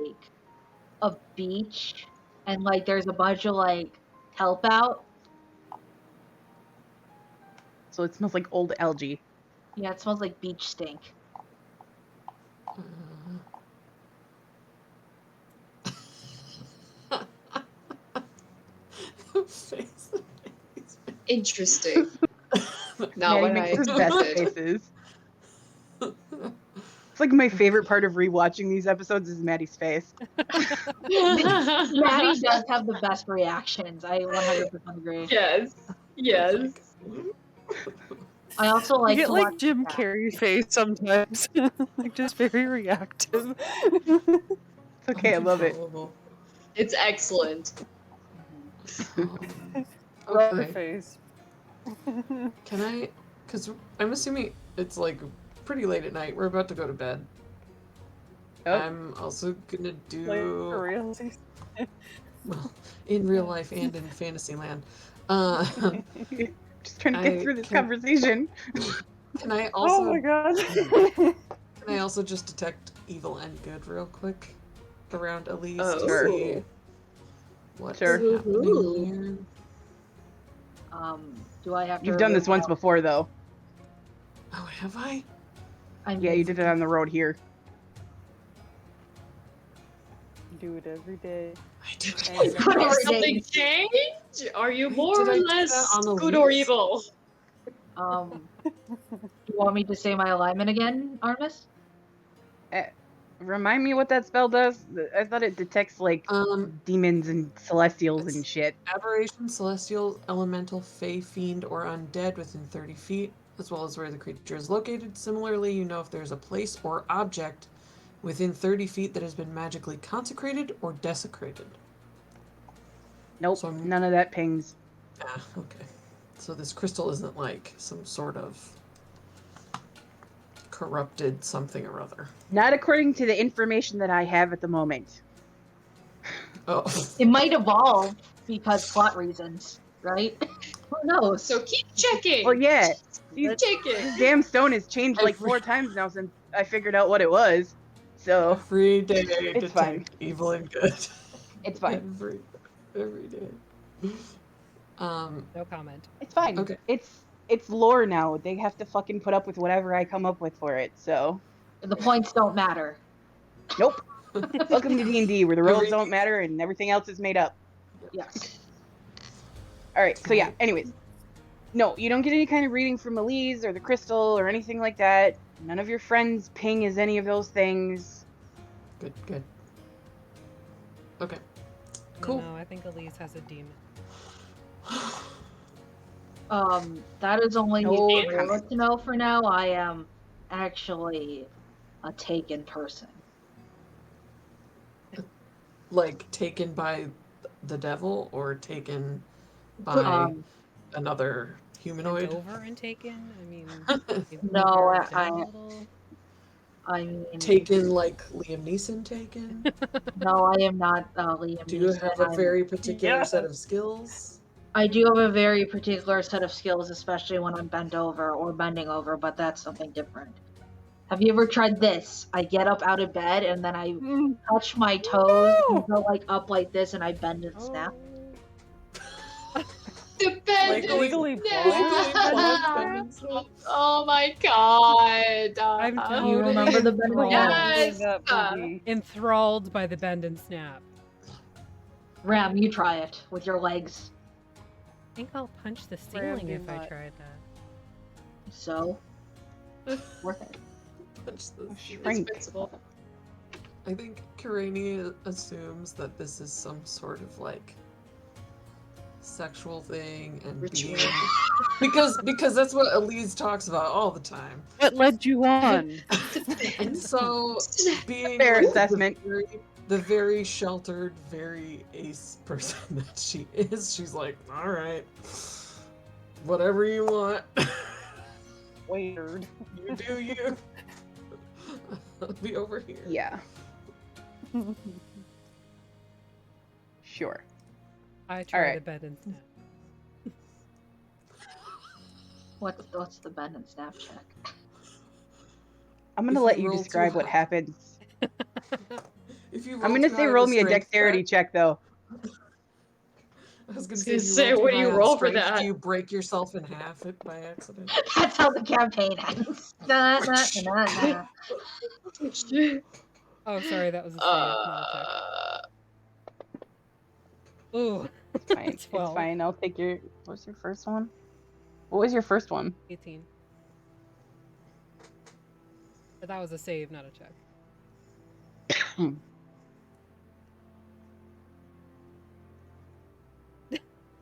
a beach and like there's a bunch of like kelp out. So it smells like old algae. Yeah, it smells like beach stink. Interesting. Not Maddie what makes I his best expected. faces. It's like my favorite part of rewatching these episodes is Maddie's face. Maddie does have the best reactions. I 100% agree. Yes. Yes. I also I like get to like watch Jim that. Carrey face sometimes, like just very reactive. It's okay, I love it. Uncontrollable. It's excellent. Rubber Okay. face. Can I? Because I'm assuming it's like pretty late at night. We're about to go to bed. Oh, I'm also gonna Like do for real. well in real life and in Fantasyland. just trying to get through this conversation. Can I Oh also my god. can I also just detect evil and good real quick around Elise Oh. to Sure. see what's Sure. happening Ooh. here? Do I have to? You've done this reveal once my- before, though. Oh, have I? I Yeah, you did it on the road here. Do it every day. I do. And Did Every day. something change? Are you Wait, more did I or do that less on the good or leaves? evil? You want me to say my alignment again, Artemis? Remind me what that spell does? I thought it detects, like, demons and celestials and it's- shit. Aberration, celestial, elemental, fey, fiend, or undead within 30 feet, as well as where the creature is located. Similarly, you know if there's a place or object within 30 feet that has been magically consecrated or desecrated. Nope, So I'm- none of that pings. Ah, okay. So this crystal isn't like some sort of corrupted something or other. Not according to the information that I have at the moment. Oh. It might evolve because plot reasons, right? Who knows? So keep checking. Well, yeah. Keep checking. This damn stone has changed like Every- 4 times now since I figured out what it was. So, Every day It's detect fine. evil and good. it's fine. Every day. No comment. It's fine. Okay. It's lore now. They have to fucking put up with whatever I come up with for it. So, The points don't matter. nope. Welcome to D&D, where the rules Everything- don't matter and everything else is made up. Yes. All right. So yeah. Anyways, no, you don't get any kind of reading from Elise or the crystal or anything like that. None of your friends ping as any of those things. Good. Okay. Cool. No, I think Elise has a demon. That is only No good comment. to know for now. I am actually a taken person. Like taken by the devil or taken by Um, another humanoid? Bent over and taken? I mean, maybe No, moved I- down a little. I mean, Taken like Liam Neeson taken? no, I am not Liam Do you Neeson. have a I'm- very particular Yeah. set of skills? I do have a very particular set of skills, especially when I'm bent over or bending over, but that's something different. Have you ever tried this? I get up out of bed and then I touch my toes and go like up like this and I bend and snap. The bed Like is legally blind. Oh my god. I'm You totally remember the bend and Yes. snap? That movie. enthralled by the bend and snap. Ram, you try it with your legs. I think I'll punch the Ram, ceiling do if I not. tried that. So, worth it. Punch the- It's Shrink. principle. I think Karani assumes that this is some sort of like sexual thing and Ritual. being because that's what Elise talks about all the time. What led you on? And so being Fair like, assessment. the very sheltered, very ace person that she is, she's like, all right, whatever you want, Weird. you do you. I'll be over here. Yeah. Sure. I tried right. the bend and snap. What's the bend and snap check? I'm gonna If let you you roll too describe what high. happens. If you I'm roll gonna too say high on roll the me a strength dexterity check though. I was gonna gonna say, say, if you what do you roll too high on roll for strength, that? do you break yourself in half it by accident? That's how the campaign ends. Na, na, na, na. Oh, sorry, that was a save, not a check. Ooh, It's fine. It's It's 12. fine. I'll take your. What's your first one? What was your first one? 18. But that was a save, not a check.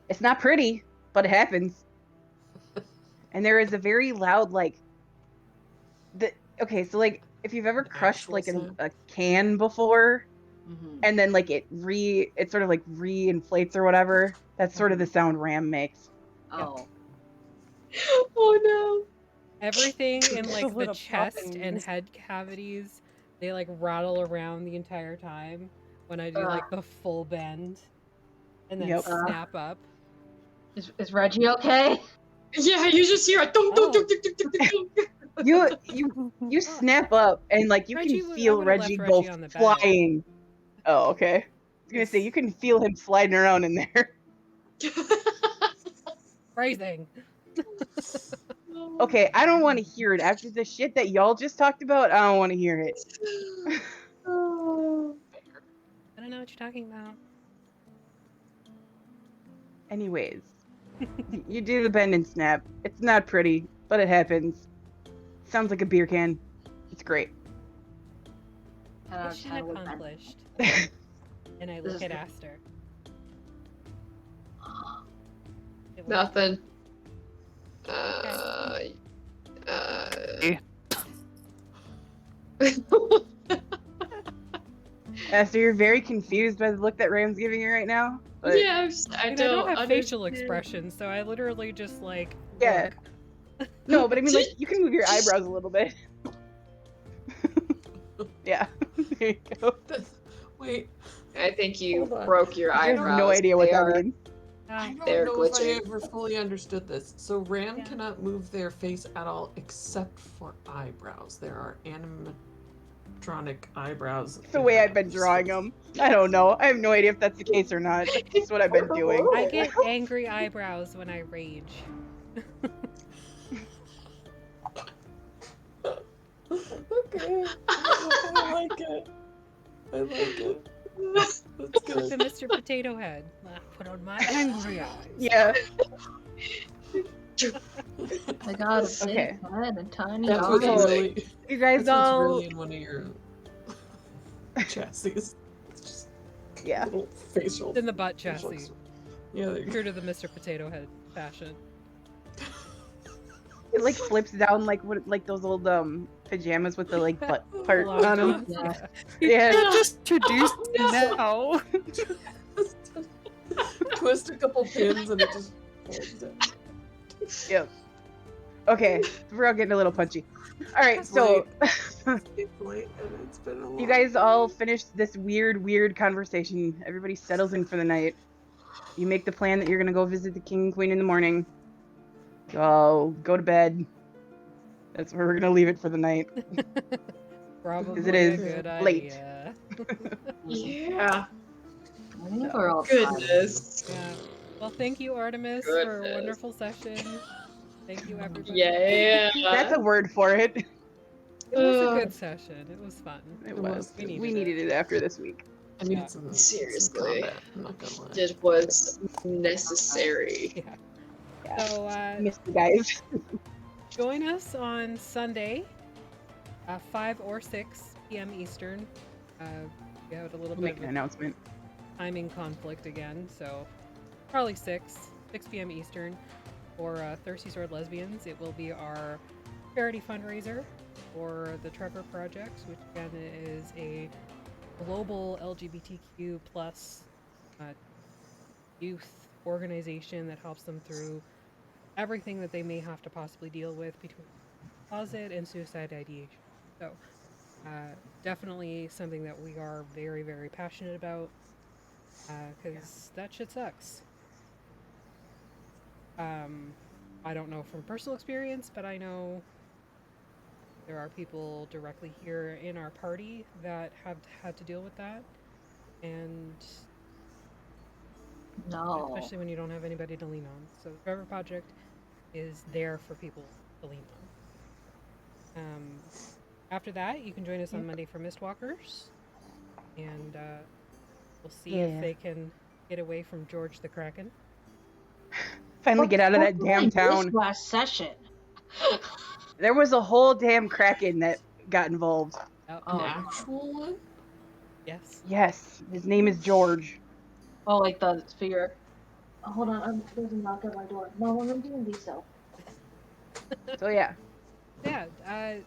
It's not pretty, but it happens. And there is a very loud, like, okay, so like if you've ever An crushed actual like sound? a can before, Mhm. and then like it sort of like re-inflates or whatever, that's sort of the sound Ram makes. Oh. Oh no. Everything in like the little chest popping and noise. head cavities, they like rattle around the entire time when I do like the full bend and then Yep. snap up. Is Reggie okay? Yeah, you just hear a dunk, dunk, dunk, dunk, dunk, dunk, dunk. You snap up and like you Reggie can I feel would've left Reggie Reggie go on the bed. flying. Oh, okay. I was gonna say you can feel him sliding around in there. Phrasing. Okay, I don't want to hear it after the shit that y'all just talked about. I don't want to hear it. Oh. I don't know what you're talking about. Anyways, you do the bend and snap. It's not pretty, but it happens. Sounds like a beer can. It's great. 10 out of 10 Mission would have been. accomplished. And I This look is at good. Aster. It was- Nothing. So you're very confused by the look that Ram's giving you right now. But Yeah, I mean, I don't have facial expressions, so I literally just like yeah. look. No, but I mean, like, you can move your eyebrows a little bit. Yeah. There you go. Wait, I think you Hold on. broke your I have eyebrows. no idea what They that are- means. I don't They're know if I glitching. ever fully understood this. So Ram Yeah. cannot move their face at all except for eyebrows. There are animatronic eyebrows. It's the way I've been drawing them. I don't know. I have no idea if that's the case or not. It's just what I've been doing. I get angry eyebrows when I rage. Okay. I like it. I like it. That's Like good. the Mr. Potato Head. I put on my angry eyes. Yeah. I got a big Okay. head and tiny That's arms. what's really. You guys That's what's all. really in one of your chassis. It's just Yeah. little facial. It's in the butt facial chassis. expression. Yeah, there you go. True to the Mr. Potato Head fashion. It like flips down like those old pajamas with the like butt part Long on them. johns, Yeah. Yeah. Just introduced me now. Twist a couple pins and it just folds down. Yep. Okay, we're all getting a little punchy. All right, so It's late and it's been a long you guys all finished this weird conversation. Everybody settles in for the night. You make the plan that you're gonna go visit the king and queen in the morning. You all go to bed. That's where we're gonna leave it for the night. Probably it is a good late. idea. Yeah. I think we're all tired. Goodness. Yeah. Well, thank you, Artemis, for a Goodness. wonderful session. Thank you, everybody. Yeah. That's a word for it. It was a Ugh. good session. It was fun. It was. We We needed needed it after this week. I need Yeah. some Seriously. combat, I'm not gonna lie. It was necessary. Yeah. Yeah. So, Missed you guys. join us on Sunday, 5 or 6 p.m. Eastern. We had a little We'll bit make of an a announcement. timing conflict again, so probably 6 p.m. Eastern for Thirsty Sword Lesbians. It will be our charity fundraiser for the Trevor Project, which again is a global LGBTQ plus youth organization that helps them through everything that they may have to possibly deal with between closet and suicide ideation. So definitely something that we are very, very passionate about because that shit sucks. I don't know from personal experience, but I know there are people directly here in our party that have had to deal with that, and No. especially when you don't have anybody to lean on. So the Trevor Project is there for people to lean on. After that, you can join us on Monday for Mistwalkers, and we'll see Yeah. if they can get away from George the Kraken. Finally get out of that damn town. This last session. There was a whole damn kraken that got involved. Yep. An Oh. actual one? Yes. Yes, his name is George. Oh, like the sphere. Hold on, there's a knock at my door. No, I'm doing these so. So yeah, Yeah.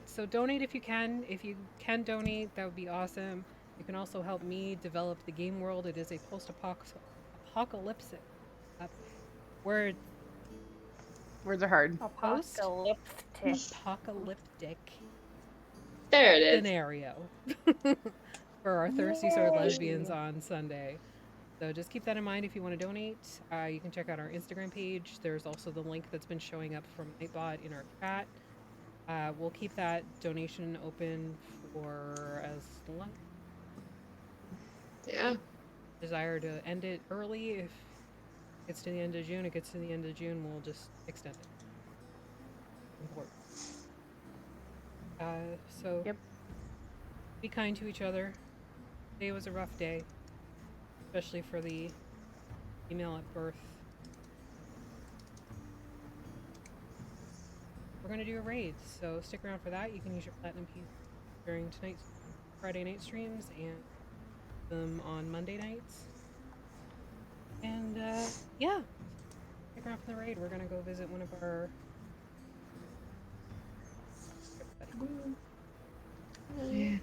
So donate if you can. If you can donate, that would be awesome. You can also help me develop the game world. It is a post-apocalyptic word words are hard. apocalyptic There it is. scenario for our Thirsty Sword Yay. lesbians on Sunday. So just keep that in mind if you want to donate. You can check out our Instagram page. There's also the link that's been showing up from Nightbot in our chat. We'll keep that donation open for as long Yeah. desire to end it early. If it gets to the end of June, it gets to the end of June, we'll just extend it. Important. So Yep. be kind to each other. Today was a rough day, especially for the female at birth. We're gonna do a raid, so stick around for that. You can use your platinum piece during tonight's Friday night streams and them on Monday nights. And yeah, stick around for the raid. We're gonna go visit one of our. Yeah.